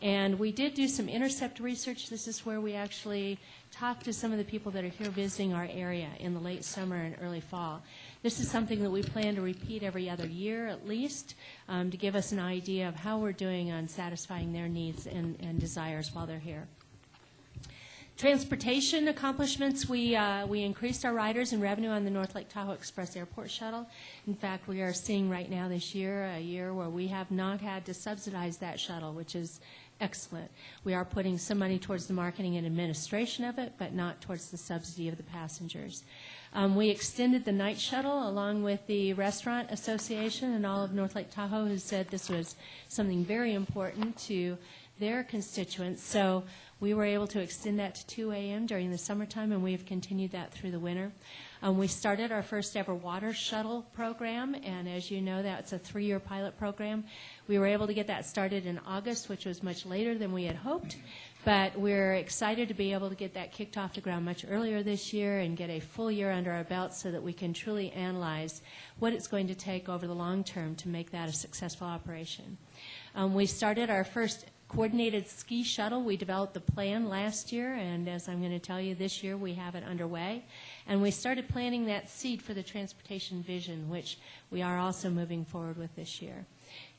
And we did do some intercept research. This is where we actually talked to some of the people that are here visiting our area in the late summer and early fall. This is something that we plan to repeat every other year at least to give us an idea of how we're doing on satisfying their needs and desires while they're here. Transportation accomplishments, we increased our riders and revenue on the North Lake Tahoe Express Airport Shuttle. In fact, we are seeing right now this year a year where we have not had to subsidize that shuttle, which is excellent. We are putting some money towards the marketing and administration of it, but not towards the subsidy of the passengers. We extended the night shuttle along with the Restaurant Association and all of North Lake Tahoe, who said this was something very important to their constituents. So we were able to extend that to 2 a.m. during the summertime, and we have continued that through the winter. We started our first ever water shuttle program, and as you know, that's a 3-year pilot program. We were able to get that started in August, which was much later than we had hoped, but we're excited to be able to get that kicked off the ground much earlier this year and get a full year under our belt so that we can truly analyze what it's going to take over the long term to make that a successful operation. We started our first coordinated ski shuttle. We developed the plan last year, and as I'm going to tell you, this year we have it underway. And we started planting that seed for the transportation vision, which we are also moving forward with this year.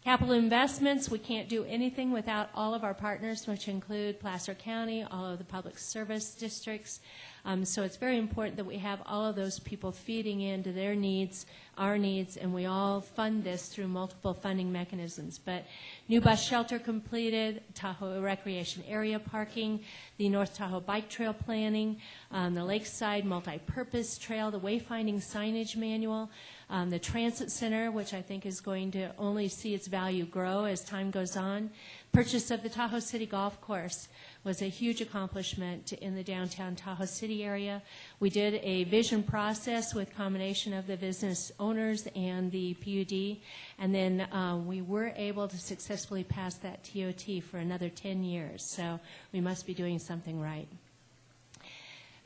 Capital investments, we can't do anything without all of our partners, which include Placer County, all of the public service districts. So it's very important that we have all of those people feeding into their needs, our needs, and we all fund this through multiple funding mechanisms. But new bus shelter completed, Tahoe recreation area parking, the North Tahoe bike trail planning, the lakeside multi-purpose trail, the wayfinding signage manual, the transit center, which I think is going to only see its value grow as time goes on. Purchase of the Tahoe City Golf Course was a huge accomplishment in the downtown Tahoe City area. We did a vision process with combination of the business owners and the PUD, and then we were able to successfully pass that TOT for another 10 years. So we must be doing something right.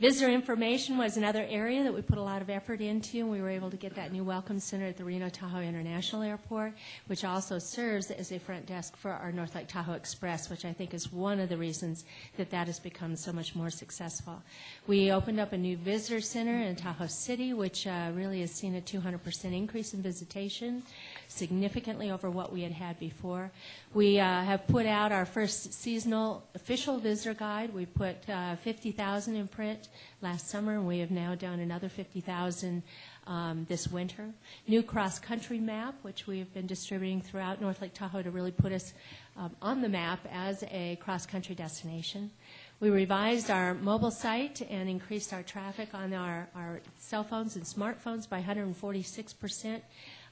Visitor information was another area that we put a lot of effort into, and we were able to get that new Welcome Center at the Reno Tahoe International Airport, which also serves as a front desk for our North Lake Tahoe Express, which I think is one of the reasons that that has become so much more successful. We opened up a new visitor center in Tahoe City, which really has seen a 200% increase in visitation, significantly over what we had before. We have put out our first seasonal official visitor guide. We put 50,000 in print last summer, and we have now done another 50,000 this winter. New cross-country map, which we have been distributing throughout North Lake Tahoe to really put us on the map as a cross-country destination. We revised our mobile site and increased our traffic on our cell phones and smartphones by 146%,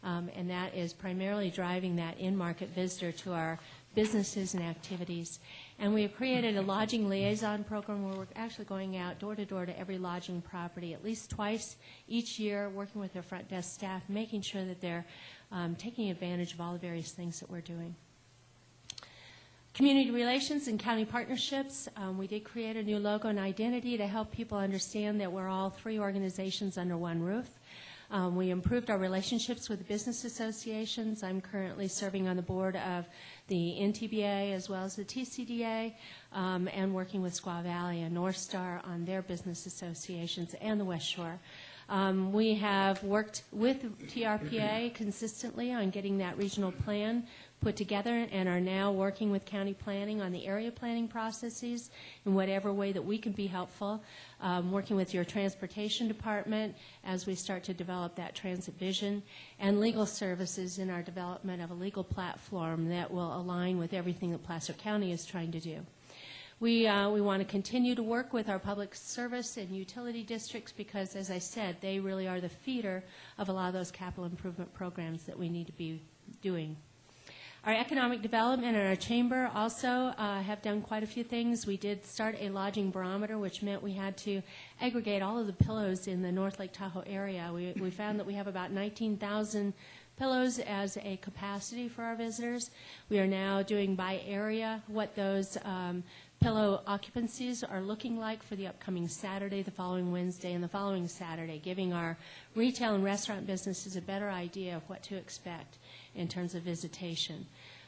and that is primarily driving that in-market visitor to our businesses and activities. And we have created a lodging liaison program where we're actually going out door to door to every lodging property at least twice each year, working with their front desk staff, making sure that they're taking advantage of all the various things that we're doing. Community relations and county partnerships. We did create a new logo and identity to help people understand that we're all three organizations under one roof. We improved our relationships with the business associations. I'm currently serving on the board of the NTBA as well as the TCDA, and working with Squaw Valley and North Star on their business associations and the West Shore. We have worked with TRPA consistently on getting that regional plan put together and are now working with county planning on the area planning processes in whatever way that we can be helpful, working with your transportation department as we start to develop that transit vision, and legal services in our development of a legal platform that will align with everything that Placer County is trying to do. We want to continue to work with our public service and utility districts because, as I said, they really are the feeder of a lot of those capital improvement programs that we need to be doing. Our economic development and our chamber also have done quite a few things. We did start a lodging barometer, which meant we had to aggregate all of the pillows in the North Lake Tahoe area. We found that we have about 19,000 pillows as a capacity for our visitors. We are now doing by area what those pillow occupancies are looking like for the upcoming Saturday, the following Wednesday, and the following Saturday, giving our retail and restaurant businesses a better idea of what to expect in terms of visitation.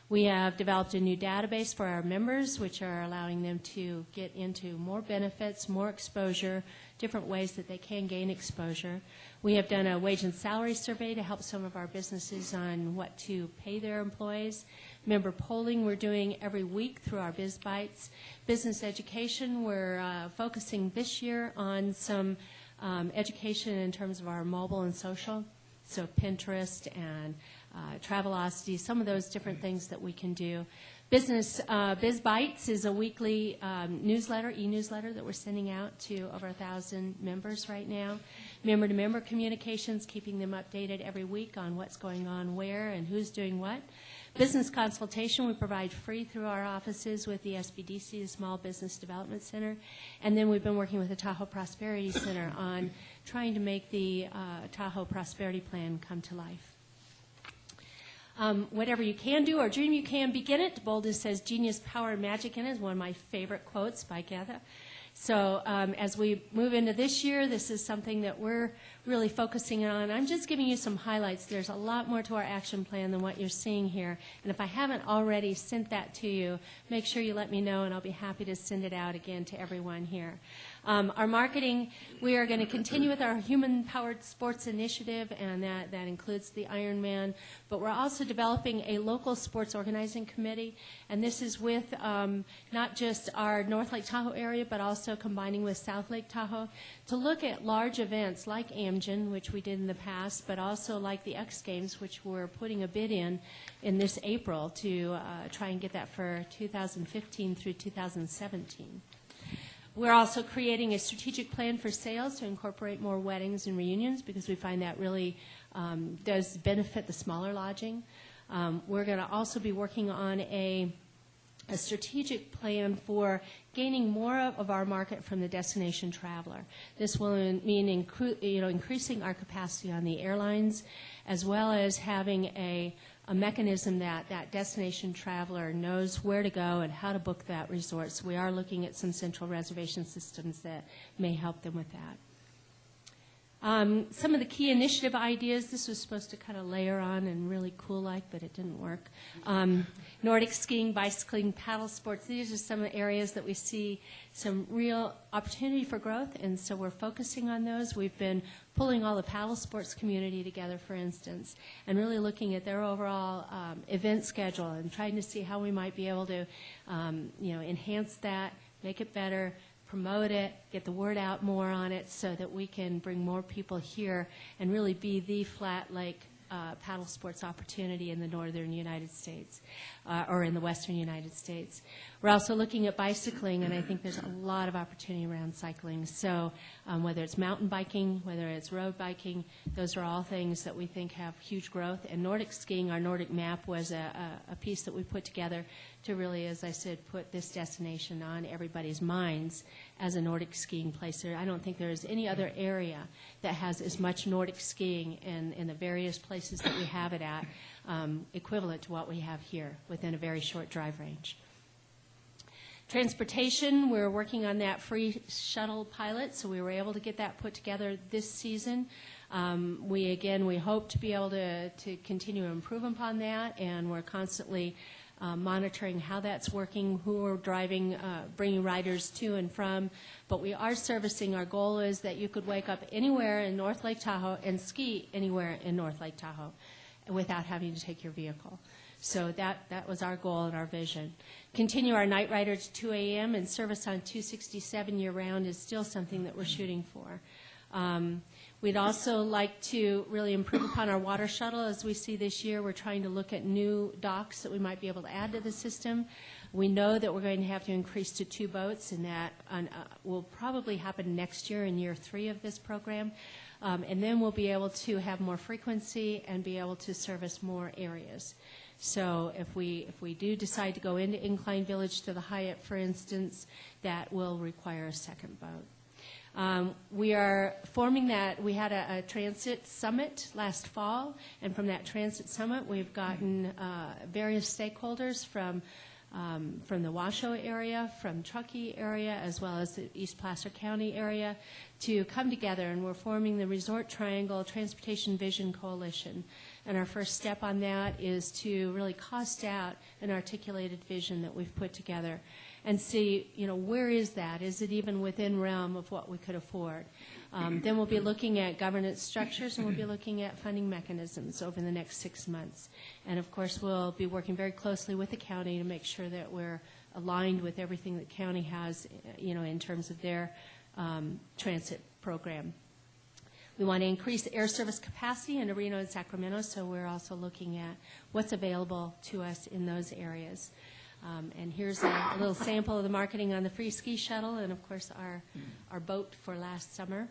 We have developed a new database for our members, which are allowing them to get into more benefits, more exposure, different ways that they can gain exposure. We have done a wage and salary survey to help some of our businesses on what to pay their employees. Member polling we're doing every week through our Biz Bites. Business education, we're focusing this year on some education in terms of our mobile and social, so Pinterest and Travelocity, some of those different things that we can do. Biz Bites is a weekly newsletter, e-newsletter that we're sending out to over 1,000 members right now. Member-to-member communications, keeping them updated every week on what's going on where and who's doing what. Business consultation we provide free through our offices with the SBDC, the Small Business Development Center. And then we've been working with the Tahoe Prosperity Center on trying to make the Tahoe Prosperity Plan come to life. Whatever you can do or dream you can, begin it. Bolded says, genius, power, and magic in it is one of my favorite quotes by Getha. So as we move into this year, this is something that we're really focusing on. I'm just giving you some highlights. There's a lot more to our action plan than what you're seeing here. And if I haven't already sent that to you, make sure you let me know, and I'll be happy to send it out again to everyone here. Our marketing, we are going to continue with our human-powered sports initiative, and that includes the Ironman. But we're also developing a local sports organizing committee, and this is with not just our North Lake Tahoe area, but also combining with South Lake Tahoe to look at large events like Amgen, which we did in the past, but also like the X Games, which we're putting a bid in this April to try and get that for 2015 through 2017. We're also creating a strategic plan for sales to incorporate more weddings and reunions because we find that really does benefit the smaller lodging. We're going to also be working on a strategic plan for gaining more of our market from the destination traveler. This will mean increasing our capacity on the airlines, as well as having a a mechanism that that destination traveler knows where to go and how to book that resort. So we are looking at some central reservation systems that may help them with that. Some of the key initiative ideas, this was supposed to kind of layer on and really cool-like, but it didn't work. Nordic skiing, bicycling, paddle sports, these are some areas that we see some real opportunity for growth, and so we're focusing on those. We've been pulling all the paddle sports community together, for instance, and really looking at their overall event schedule and trying to see how we might be able to enhance that, make it better, promote it, get the word out more on it so that we can bring more people here and really be the flat lake paddle sports opportunity in the northern United States or in the western United States. We're also looking at bicycling, and I think there's a lot of opportunity around cycling. So whether it's mountain biking, whether it's road biking, those are all things that we think have huge growth. And Nordic skiing, our Nordic map was a piece that we put together to really, as I said, put this destination on everybody's minds as a Nordic skiing place. I don't think there is any other area that has as much Nordic skiing in the various places that we have it at, equivalent to what we have here within a very short drive range. Transportation, we're working on that free shuttle pilot, so we were able to get that put together this season. We hope to be able to continue to improve upon that, and we're constantly monitoring how that's working, who are driving, bringing riders to and from. But we are servicing. Our goal is that you could wake up anywhere in North Lake Tahoe and ski anywhere in North Lake Tahoe without having to take your vehicle. So that was our goal and our vision. Continue our night rider to 2 a.m. and service on 267 year-round is still something that we're shooting for. We'd also like to really improve upon our water shuttle. As we see this year, we're trying to look at new docks that we might be able to add to the system. We know that we're going to have to increase to 2 boats, and that will probably happen next year in year 3 of this program. And then we'll be able to have more frequency and be able to service more areas. So if we do decide to go into Incline Village to the Hyatt, for instance, that will require a second boat. We are forming that. We had a transit summit last fall, and from that transit summit, we've gotten various stakeholders from the Washoe area, from Truckee area, as well as the East Placer County area, to come together, and we're forming the Resort Triangle Transportation Vision Coalition. And our first step on that is to really cost out an articulated vision that we've put together and see, where is that? Is it even within realm of what we could afford? Then we'll be looking at governance structures, and we'll be looking at funding mechanisms over the next 6 months. And of course, we'll be working very closely with the county to make sure that we're aligned with everything the county has, in terms of their transit program. We want to increase air service capacity in Reno and Sacramento, so we're also looking at what's available to us in those areas. And here's a little sample of the marketing on the free ski shuttle and, of course, our boat for last summer.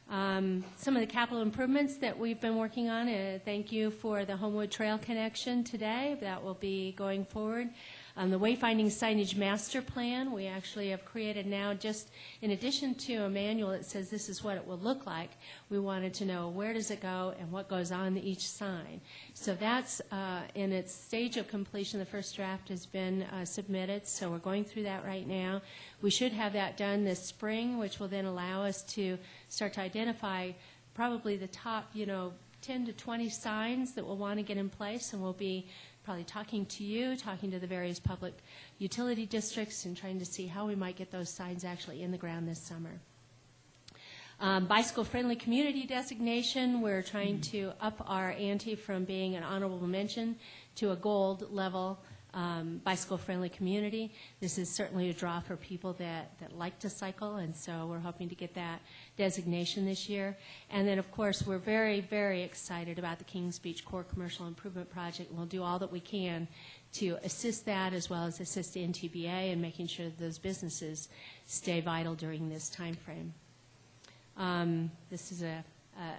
Some of the capital improvements that we've been working on, thank you for the Homewood Trail connection today. That will be going forward. The Wayfinding Signage Master Plan, we actually have created now, just in addition to a manual that says this is what it will look like, we wanted to know where does it go and what goes on each sign. So that's in its stage of completion. The first draft has been submitted, so we're going through that right now. We should have that done this spring, which will then allow us to start to identify probably the top, 10 to 20 signs that we'll want to get in place, and we'll be probably talking to you, talking to the various public utility districts, and trying to see how we might get those signs actually in the ground this summer. Bicycle-friendly community designation, we're trying to up our ante from being an honorable mention to a gold level bicycle-friendly community. This is certainly a draw for people that like to cycle, and so we're hoping to get that designation this year. And then, of course, we're very, very excited about the Kings Beach Core Commercial Improvement Project, and we'll do all that we can to assist that, as well as assist NTBA in making sure that those businesses stay vital during this time frame. This is a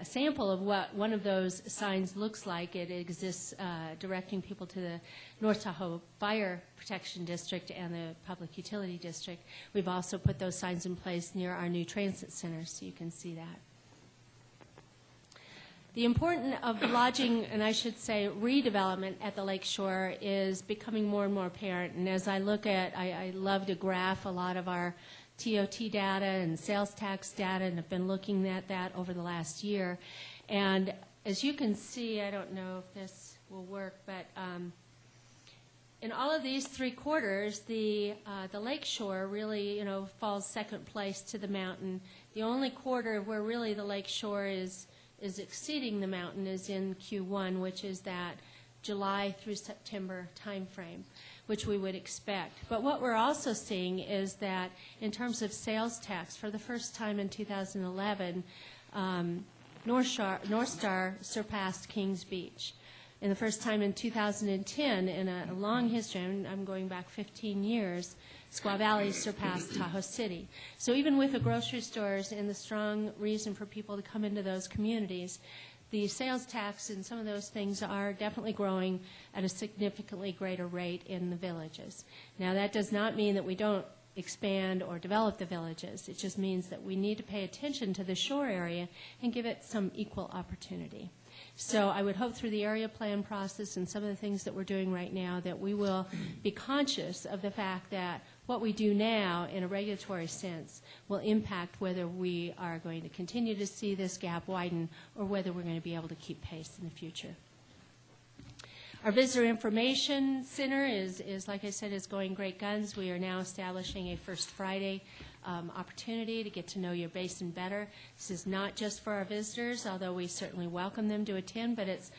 sample of what one of those signs looks like. It exists directing people to the North Tahoe Fire Protection District and the Public Utility District. We've also put those signs in place near our new transit center, so you can see that. The importance of lodging, and I should say redevelopment at the lakeshore, is becoming more and more apparent. And as I look at, I love to graph a lot of our TOT data and sales tax data, and have been looking at that over the last year. And as you can see, I don't know if this will work, but in all of these 3 quarters, the lakeshore really, falls second place to the mountain. The only quarter where really the lakeshore is exceeding the mountain is in Q1, which is that July through September timeframe, which we would expect. But what we're also seeing is that in terms of sales tax, for the first time in 2011, North Star surpassed Kings Beach. And the first time in 2010, in a long history, I'm going back 15 years, Squaw Valley surpassed Tahoe City. So even with the grocery stores and the strong reason for people to come into those communities, the sales tax and some of those things are definitely growing at a significantly greater rate in the villages. Now, that does not mean that we don't expand or develop the villages. It just means that we need to pay attention to the shore area and give it some equal opportunity. So I would hope through the area plan process and some of the things that we're doing right now that we will be conscious of the fact that what we do now in a regulatory sense will impact whether we are going to continue to see this gap widen or whether we're going to be able to keep pace in the future. Our Visitor Information Center is, like I said, is going great guns. We are now establishing a First Friday opportunity to get to know your basin better. This is not just for our visitors, although we certainly welcome them to attend, but it's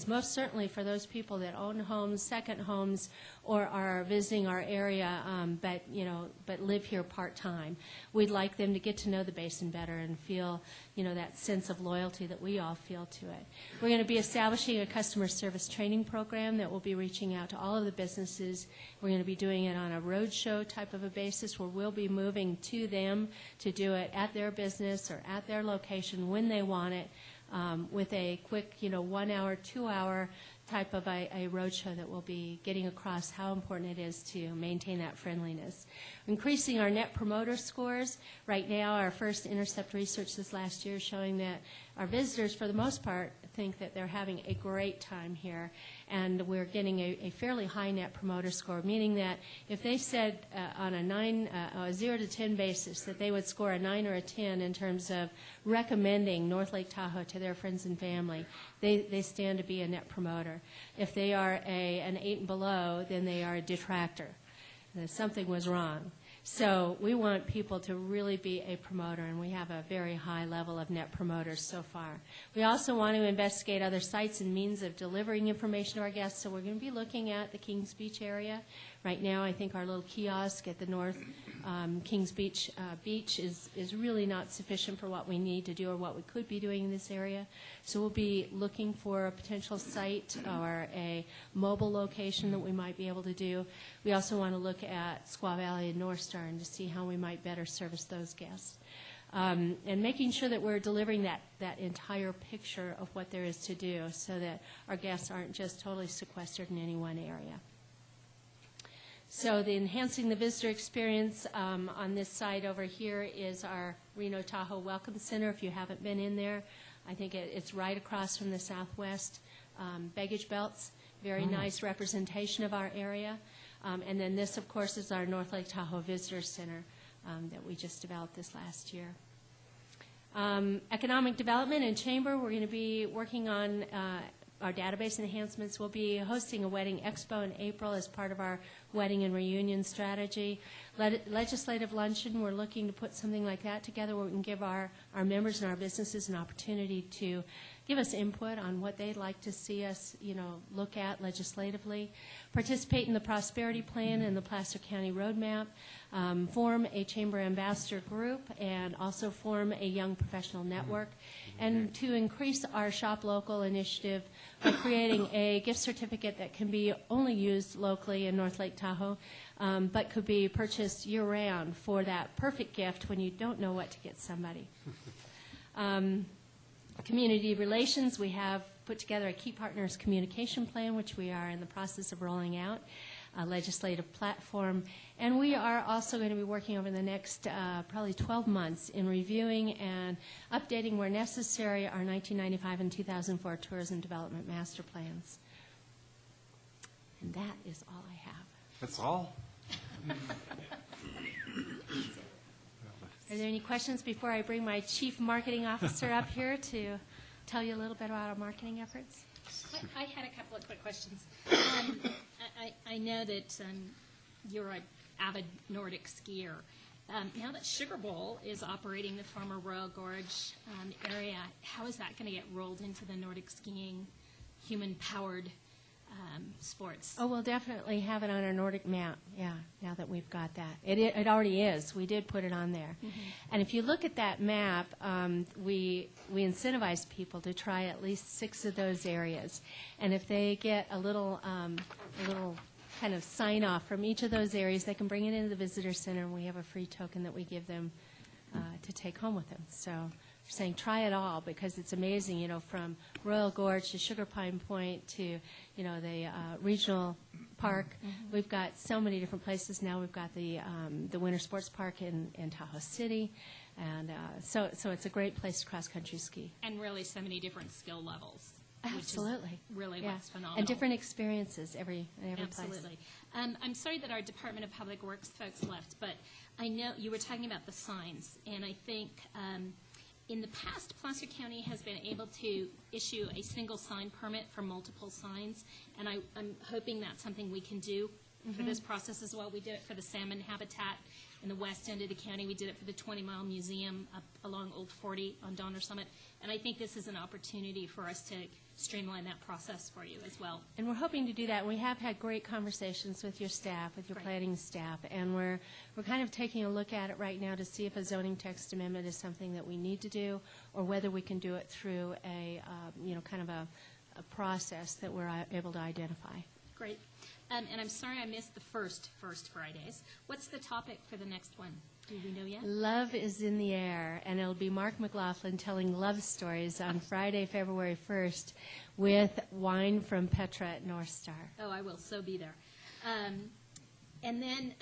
most certainly for those people that own homes, second homes, or are visiting our area, but live here part-time. We'd like them to get to know the basin better and feel, that sense of loyalty that we all feel to it. We're going to be establishing a customer service training program that will be reaching out to all of the businesses. We're going to be doing it on a roadshow type of a basis where we'll be moving to them to do it at their business or at their location when they want it, with a quick, 1 hour, 2 hour type of a roadshow that will be getting across how important it is to maintain that friendliness. Increasing our net promoter scores. Right now, our first Intercept research this last year showing that our visitors, for the most part, think that they're having a great time here, and we're getting a fairly high net promoter score, meaning that if they said on a 0 to 10 basis that they would score a 9 or a 10 in terms of recommending North Lake Tahoe to their friends and family, they stand to be a net promoter. If they are an 8 and below, then they are a detractor. Something was wrong. So we want people to really be a promoter, and we have a very high level of net promoters so far. We also want to investigate other sites and means of delivering information to our guests, so we're going to be looking at the Kings Beach area. Right now, I think our little kiosk at the North Kings Beach beach is really not sufficient for what we need to do or what we could be doing in this area. So we'll be looking for a potential site or a mobile location that we might be able to do. We also want to look at Squaw Valley and North Star and to see how we might better service those guests. And making sure that we're delivering that entire picture of what there is to do so that our guests aren't just totally sequestered in any one area. So the enhancing the visitor experience on this side over here is our Reno Tahoe Welcome Center. If you haven't been in there, I think it's right across from the Southwest baggage belts. Very nice representation of our area. And then this, of course, is our North Lake Tahoe Visitor Center that we just developed this last year. Economic development and chamber, we're going to be working on our database enhancements. We'll be hosting a wedding expo in April as part of our wedding and reunion strategy. Legislative luncheon, we're looking to put something like that together where we can give our members and our businesses an opportunity to give us input on what they'd like to see us, look at legislatively. Participate in the Prosperity Plan and the Placer County Roadmap. Form a Chamber Ambassador group and also form a Young Professional Network. And to increase our Shop Local initiative by creating a gift certificate that can be only used locally in North Lake Tahoe, but could be purchased year-round for that perfect gift when you don't know what to get somebody. Community relations, we have put together a Key Partners Communication Plan, which we are in the process of rolling out. legislative platform. And we are also going to be working over the next probably 12 months in reviewing and updating where necessary our 1995 and 2004 tourism development master plans. And that is all I have. That's all? Are there any questions before I bring my Chief Marketing Officer up here to tell you a little bit about our marketing efforts? I had a couple of quick questions. I know that you're an avid Nordic skier. Now that Sugar Bowl is operating the former Royal Gorge area, how is that going to get rolled into the Nordic skiing human-powered sports? Oh, we'll definitely have it on our Nordic map, yeah, now that we've got that. It already is. We did put it on there. Mm-hmm. And if you look at that map, we incentivize people to try at least 6 of those areas. And if they get a little kind of sign-off from each of those areas, they can bring it into the visitor center, and we have a free token that we give them to take home with them. So we're saying try it all, because it's amazing, you know, from Royal Gorge to Sugar Pine Point to, you know, the regional park. Mm-hmm. We've got so many different places now. We've got the Winter Sports Park in Tahoe City, and so it's a great place to cross-country ski. And really so many different skill levels. Absolutely. Which is really Yeah. what's phenomenal. And different experiences every place. Absolutely. I'm sorry that our Department of Public Works folks left, but I know you were talking about the signs, and I think in the past, Placer County has been able to issue a single sign permit for multiple signs, and I'm hoping that's something we can do for this process as well. We did it for the salmon habitat in the west end of the county. We did it for the 20-mile museum up along Old 40 on Donner Summit, and I think this is an opportunity for us to streamline that process for you as well. And we're hoping to do that. We have had great conversations with your staff, with your planning staff, and we're kind of taking a look at it right now to see if a zoning text amendment is something that we need to do, or whether we can do it through a kind of a process that we're able to identify. Great. And I'm sorry I missed the first Fridays. What's the topic for the next one? Do we know yet? Love is in the air, and it'll be Mark McLaughlin telling love stories on Friday, February 1st, with wine from Petra at North Star. Oh, I will so be there. And then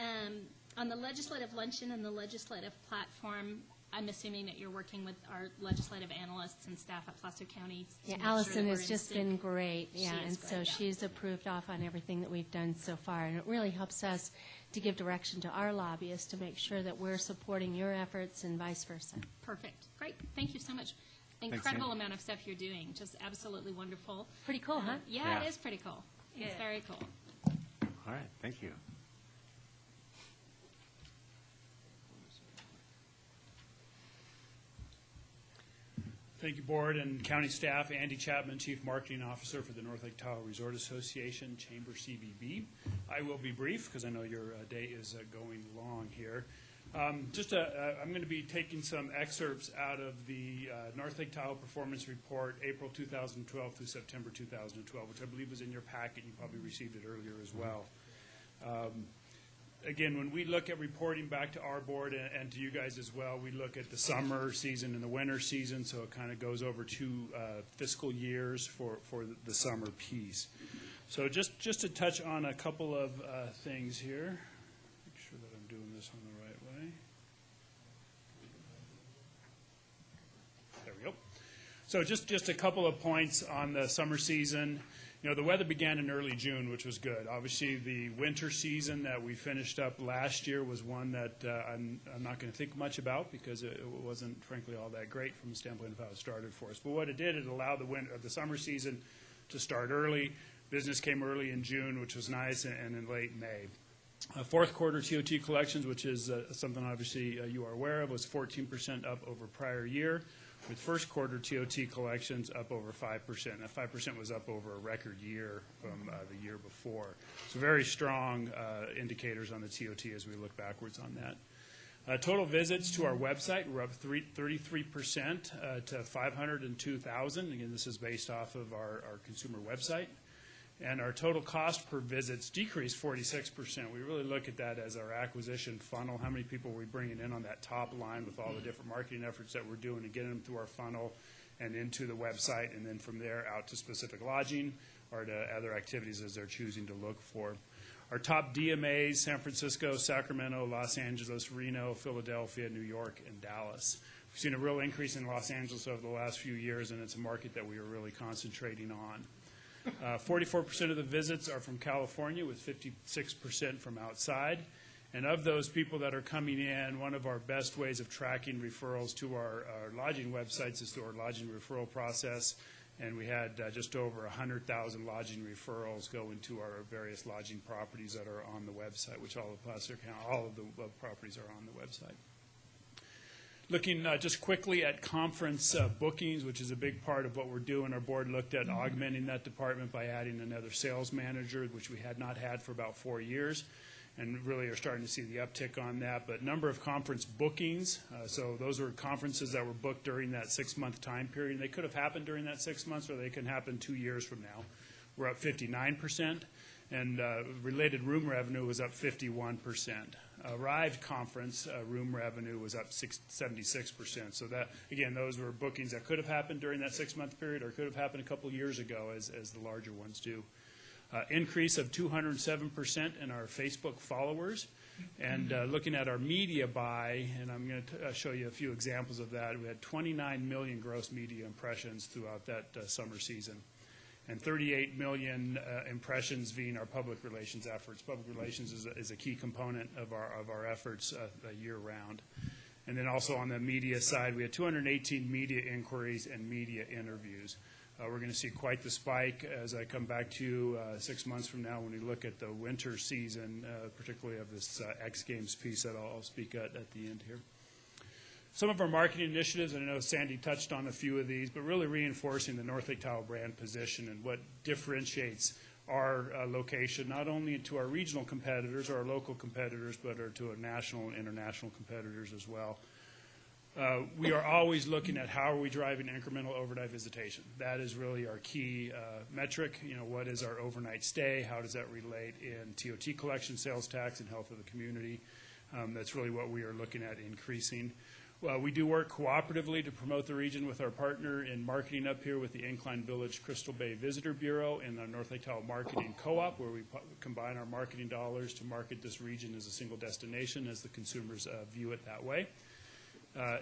on the legislative luncheon and the legislative platform, I'm assuming that you're working with our legislative analysts and staff at Placer County. Yeah, Allison has just been great. Yeah, and so she's approved off on everything that we've done so far, and it really helps us to give direction to our lobbyists to make sure that we're supporting your efforts and vice versa. Perfect. Great. Thank you so much. Incredible amount of stuff you're doing. Just absolutely wonderful. Pretty cool, huh? Yeah, it is pretty cool. It's very cool. All right, thank you. Thank you, Board and County staff. Andy Chapman, Chief Marketing Officer for the North Lake Tahoe Resort Association, Chamber CVB. I will be brief because I know your day is going long here. I'm going to be taking some excerpts out of the North Lake Tahoe Performance Report, April 2012 through September 2012, which I believe was in your packet. You probably received it earlier as well. Again, when we look at reporting back to our board and to you guys as well, we look at the summer season and the winter season, so it kind of goes over 2 fiscal years for the summer piece. So just to touch on a couple of things here. Make sure that I'm doing this on the right way. There we go. So just a couple of points on the summer season. You know, the weather began in early June, which was good. Obviously, the winter season that we finished up last year was one that I'm not going to think much about because it wasn't, frankly, all that great from the standpoint of how it started for us. But what it did, it allowed the summer season to start early. Business came early in June, which was nice, and in late May. Fourth quarter TOT collections, which is something obviously you are aware of, was 14% up over prior year, with first quarter TOT collections up over 5%. That 5% was up over a record year from the year before. So very strong indicators on the TOT as we look backwards on that. Total visits to our website were up 33% to 502,000. Again, this is based off of our consumer website. And our total cost per visits decreased 46%. We really look at that as our acquisition funnel, how many people are we bringing in on that top line with all the different marketing efforts that we're doing to get them through our funnel and into the website, and then from there out to specific lodging or to other activities as they're choosing to look for. Our top DMAs, San Francisco, Sacramento, Los Angeles, Reno, Philadelphia, New York, and Dallas. We've seen a real increase in Los Angeles over the last few years, and it's a market that we are really concentrating on. 44% of the visits are from California, with 56% from outside. And of those people that are coming in, one of our best ways of tracking referrals to our lodging websites is through our lodging referral process. And we had just over 100,000 lodging referrals go into our various lodging properties that are on the website, which all of the properties are on the website. Looking just quickly at conference bookings, which is a big part of what we're doing. Our board looked at augmenting that department by adding another sales manager, which we had not had for about 4 years, and really are starting to see the uptick on that. But number of conference bookings, so those were conferences that were booked during that 6-month time period. They could have happened during that 6 months, or they can happen 2 years from now. We're up 59%, and related room revenue was up 51%. Arrived conference room revenue was up 76%. So that, again, those were bookings that could have happened during that 6-month period or could have happened a couple years ago, as the larger ones do. Increase of 207% in our Facebook followers. And looking at our media buy, and I'm going to show you a few examples of that, we had 29 million gross media impressions throughout that summer season, and 38 million impressions via our public relations efforts. Public relations is a key component of our efforts year-round. And then also on the media side, we had 218 media inquiries and media interviews. We're going to see quite the spike as I come back to you 6 months from now when we look at the winter season, particularly of this X Games piece that I'll speak at the end here. Some of our marketing initiatives, and I know Sandy touched on a few of these, but really reinforcing the North Lake Tahoe brand position and what differentiates our location, not only to our regional competitors or our local competitors, but to our national and international competitors as well. We are always looking at how are we driving incremental overnight visitation. That is really our key metric. You know, what is our overnight stay? How does that relate in TOT collection, sales tax, and health of the community? That's really what we are looking at increasing. We do work cooperatively to promote the region with our partner in marketing up here with the Incline Village Crystal Bay Visitor Bureau and the North Lake Tahoe Marketing Co-op, where we combine our marketing dollars to market this region as a single destination as the consumers view it that way.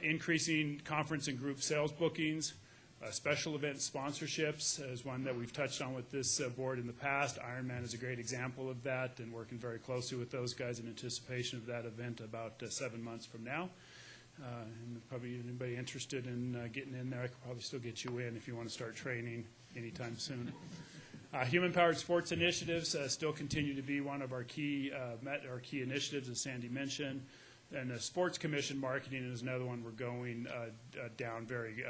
Increasing conference and group sales bookings, special event sponsorships is one that we've touched on with this board in the past. Ironman is a great example of that, and working very closely with those guys in anticipation of that event about 7 months from now. And probably anybody interested in getting in there, I could probably still get you in if you want to start training anytime soon. Human-powered sports initiatives still continue to be one of our key initiatives, as Sandy mentioned. And the Sports Commission marketing is another one we're going down very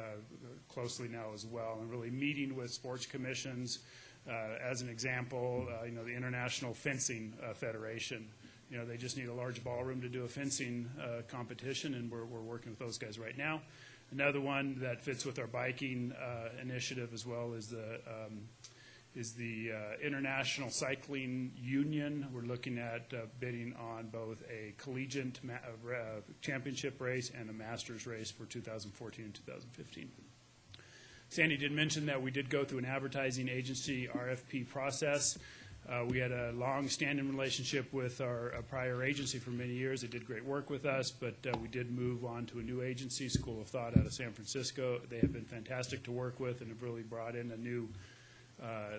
closely now as well, and really meeting with sports commissions. As an example, you know, the International Fencing Federation. You know, they just need a large ballroom to do a fencing competition, and we're working with those guys right now. Another one that fits with our biking initiative as well is the International Cycling Union. We're looking at bidding on both a collegiate championship race and a masters race for 2014 and 2015. Sandy did mention that we did go through an advertising agency RFP process. We had a long-standing relationship with our prior agency for many years. They did great work with us, but we did move on to a new agency, School of Thought, out of San Francisco. They have been fantastic to work with and have really brought in a new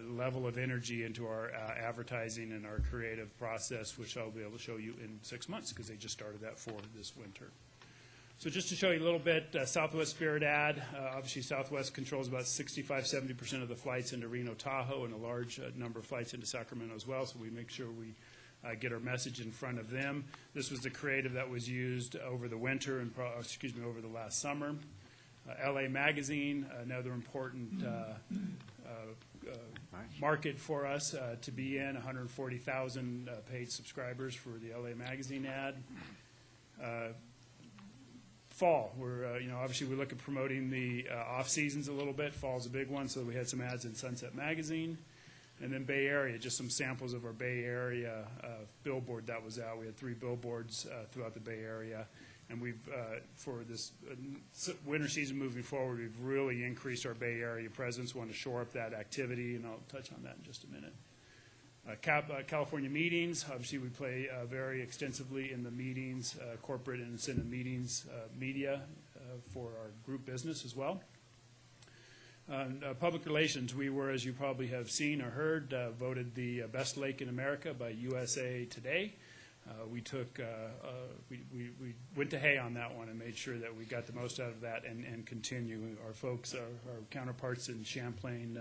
level of energy into our advertising and our creative process, which I'll be able to show you in 6 months because they just started that for this winter. So just to show you a little bit, Southwest Spirit ad, obviously Southwest controls about 65-70% of the flights into Reno, Tahoe, and a large number of flights into Sacramento as well, so we make sure we get our message in front of them. This was the creative that was used over the winter and, over the last summer. LA Magazine, another important market for us to be in, 140,000 paid subscribers for the LA Magazine ad. Fall, we're obviously we look at promoting the off seasons a little bit. Fall's a big one, so we had some ads in Sunset Magazine, and then Bay Area, just some samples of our Bay Area billboard that was out. We had 3 billboards throughout the Bay Area, and we've for this winter season moving forward, we've really increased our Bay Area presence. Want to shore up that activity, and I'll touch on that in just a minute. California meetings, obviously we play very extensively in the meetings, corporate and Senate meetings, media for our group business as well. Public relations, we were, as you probably have seen or heard, voted the best lake in America by USA Today. We went to hay on that one and made sure that we got the most out of that and continue. Our folks, our counterparts in Champlain,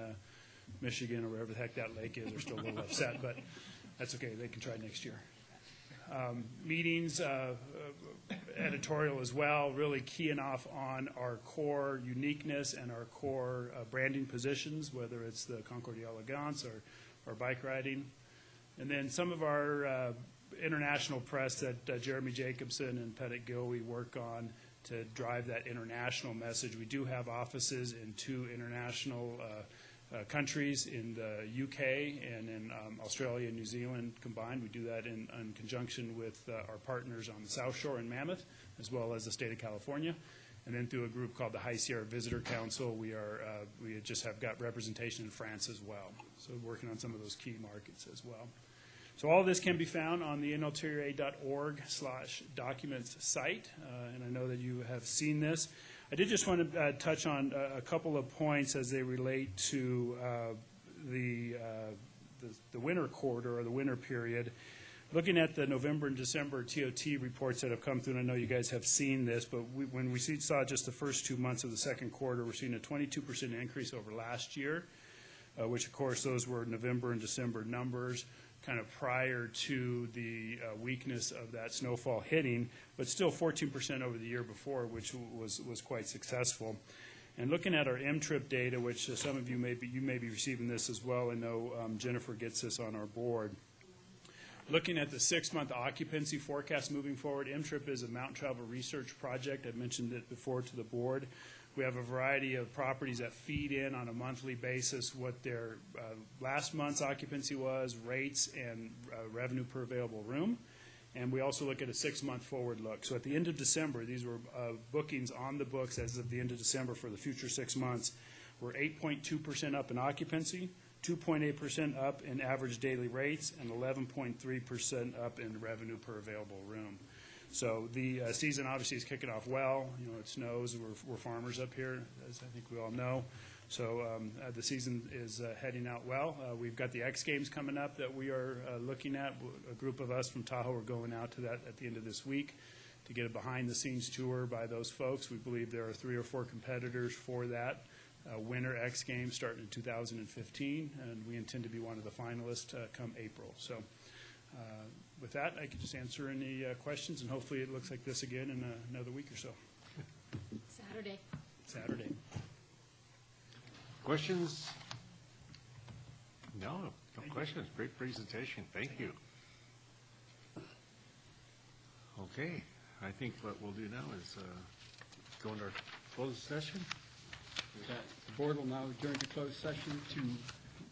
Michigan, or wherever the heck that lake is, are still a little upset, but that's okay. They can try next year. Meetings, editorial as well, really keying off on our core uniqueness and our core branding positions, whether it's the Concordia Elegance or bike riding. And then some of our international press that Jeremy Jacobson and Pettit Gilwey work on to drive that international message. We do have offices in 2 international countries, in the UK and in Australia and New Zealand combined. We do that in conjunction with our partners on the South Shore in Mammoth, as well as the state of California. And then through a group called the High Sierra Visitor Council, we just have got representation in France as well. So working on some of those key markets as well. So all of this can be found on the nltra.org/documents site, and I know that you have seen this. I did just want to touch on a couple of points as they relate to the winter quarter or the winter period. Looking at the November and December TOT reports that have come through, and I know you guys have seen this, but when we saw just the first 2 months of the second quarter, we're seeing a 22% increase over last year, which of course those were November and December numbers, kind of prior to the weakness of that snowfall hitting, but still 14% over the year before, which was quite successful. And looking at our M-Trip data, which some of you may be receiving this as well. I know Jennifer gets this on our board. Looking at the 6-month occupancy forecast moving forward, M-Trip is a mountain travel research project. I've mentioned it before to the board. We have a variety of properties that feed in on a monthly basis what their last month's occupancy was, rates, and revenue per available room. And we also look at a 6-month forward look. So at the end of December, these were bookings on the books as of the end of December for the future 6 months. We're 8.2% up in occupancy, 2.8% up in average daily rates, and 11.3% up in revenue per available room. So the season obviously is kicking off well. You know, it snows. We're farmers up here, as I think we all know. So the season is heading out well. We've got the X Games coming up that we are looking at. A group of us from Tahoe are going out to that at the end of this week to get a behind-the-scenes tour by those folks. We believe there are 3 or 4 competitors for that Winter X Games starting in 2015, and we intend to be one of the finalists come April. So with that, I can just answer any questions, and hopefully it looks like this again in another week or so. Saturday. Questions? No questions. Great presentation. Thank you. Okay. I think what we'll do now is go into our closed session. The board will now adjourn to closed session to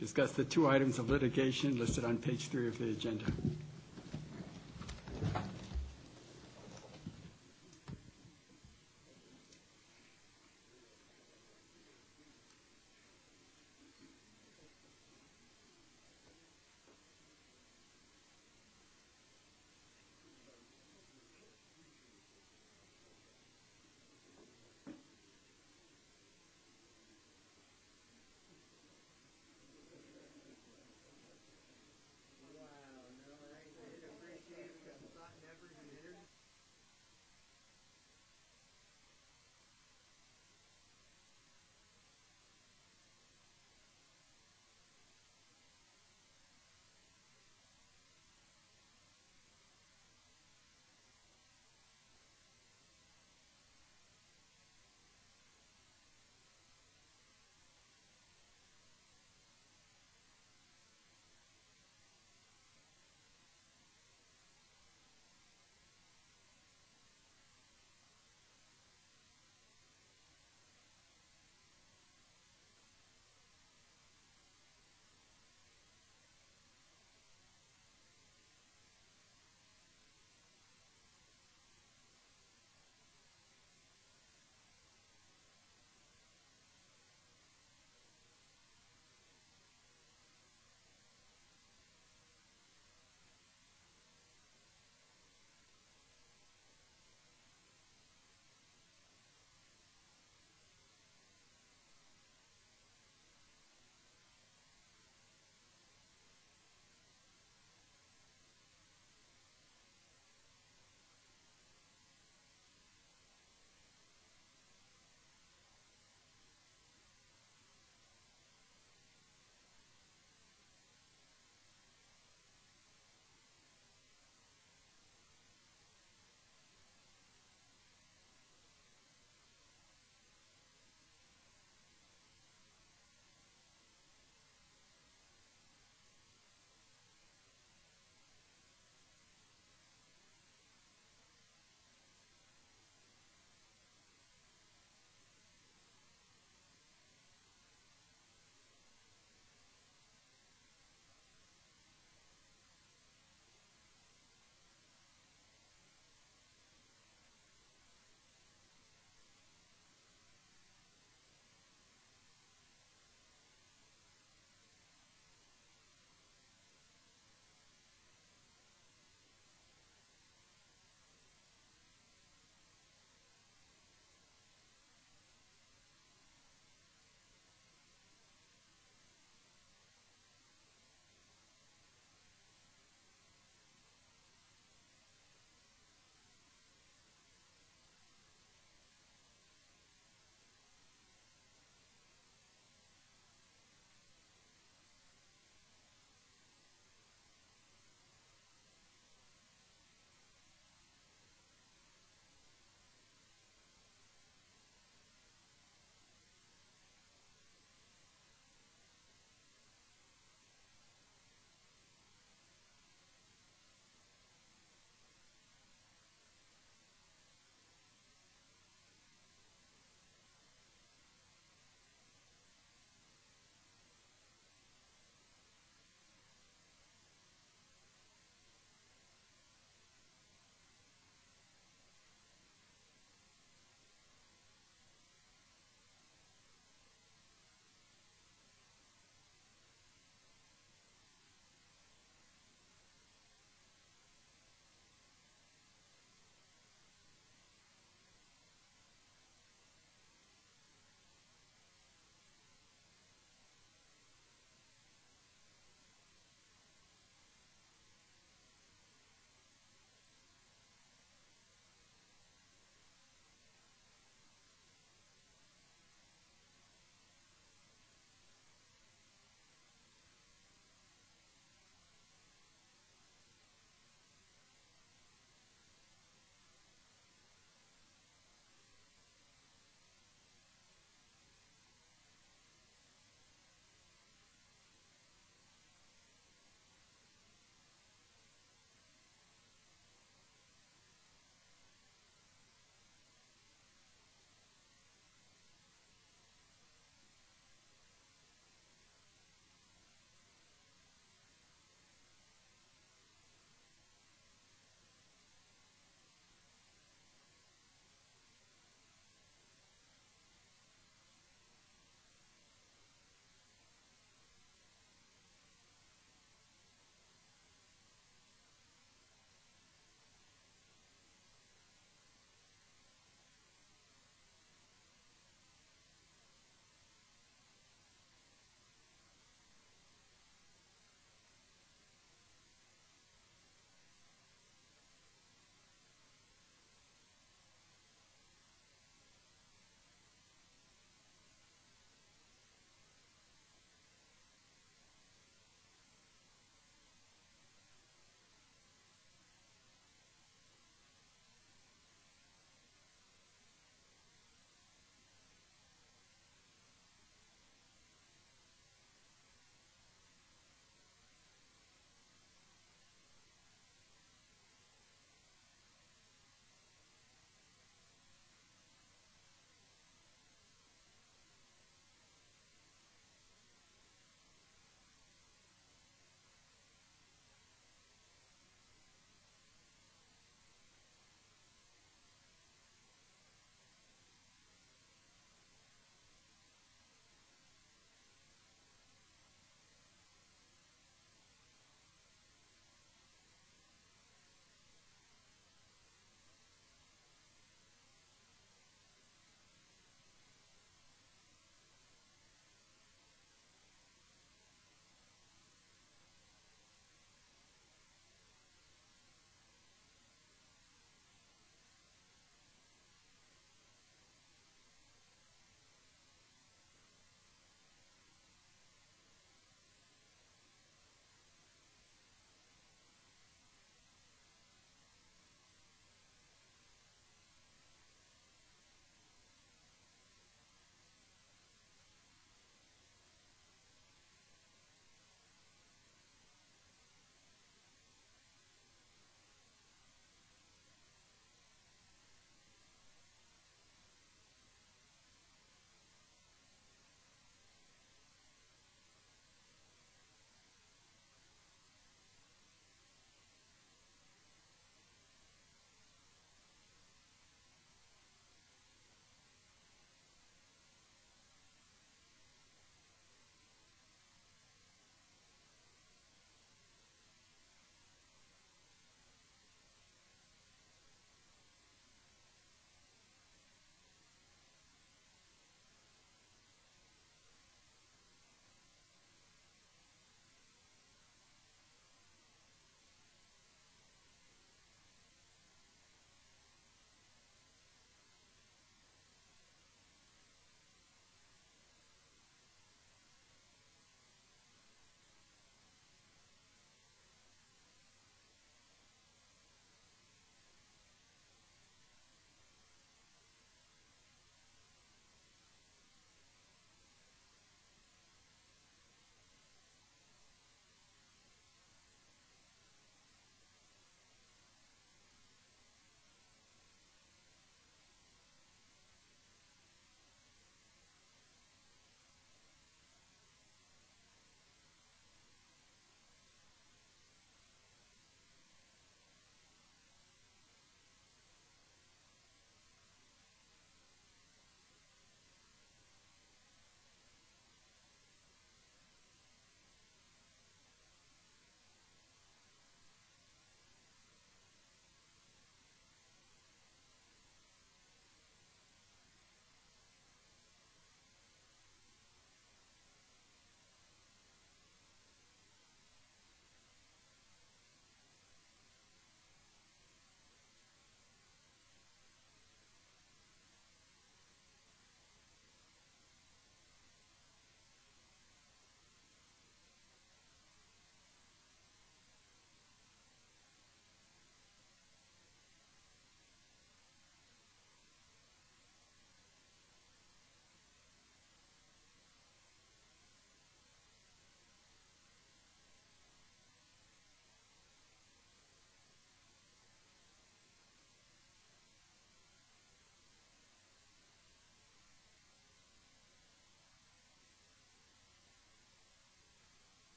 discuss the 2 items of litigation listed on page 3 of the agenda.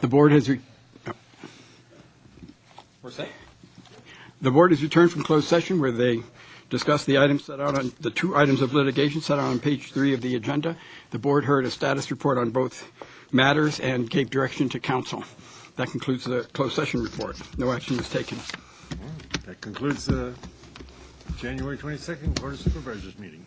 The board has The board has returned from closed session where they discussed the items set out on the two items of litigation set out on page 3 of the agenda. The board heard a status report on both matters and gave direction to council. That concludes the closed session report. No action was taken. That concludes the January 22nd Board of Supervisors meeting.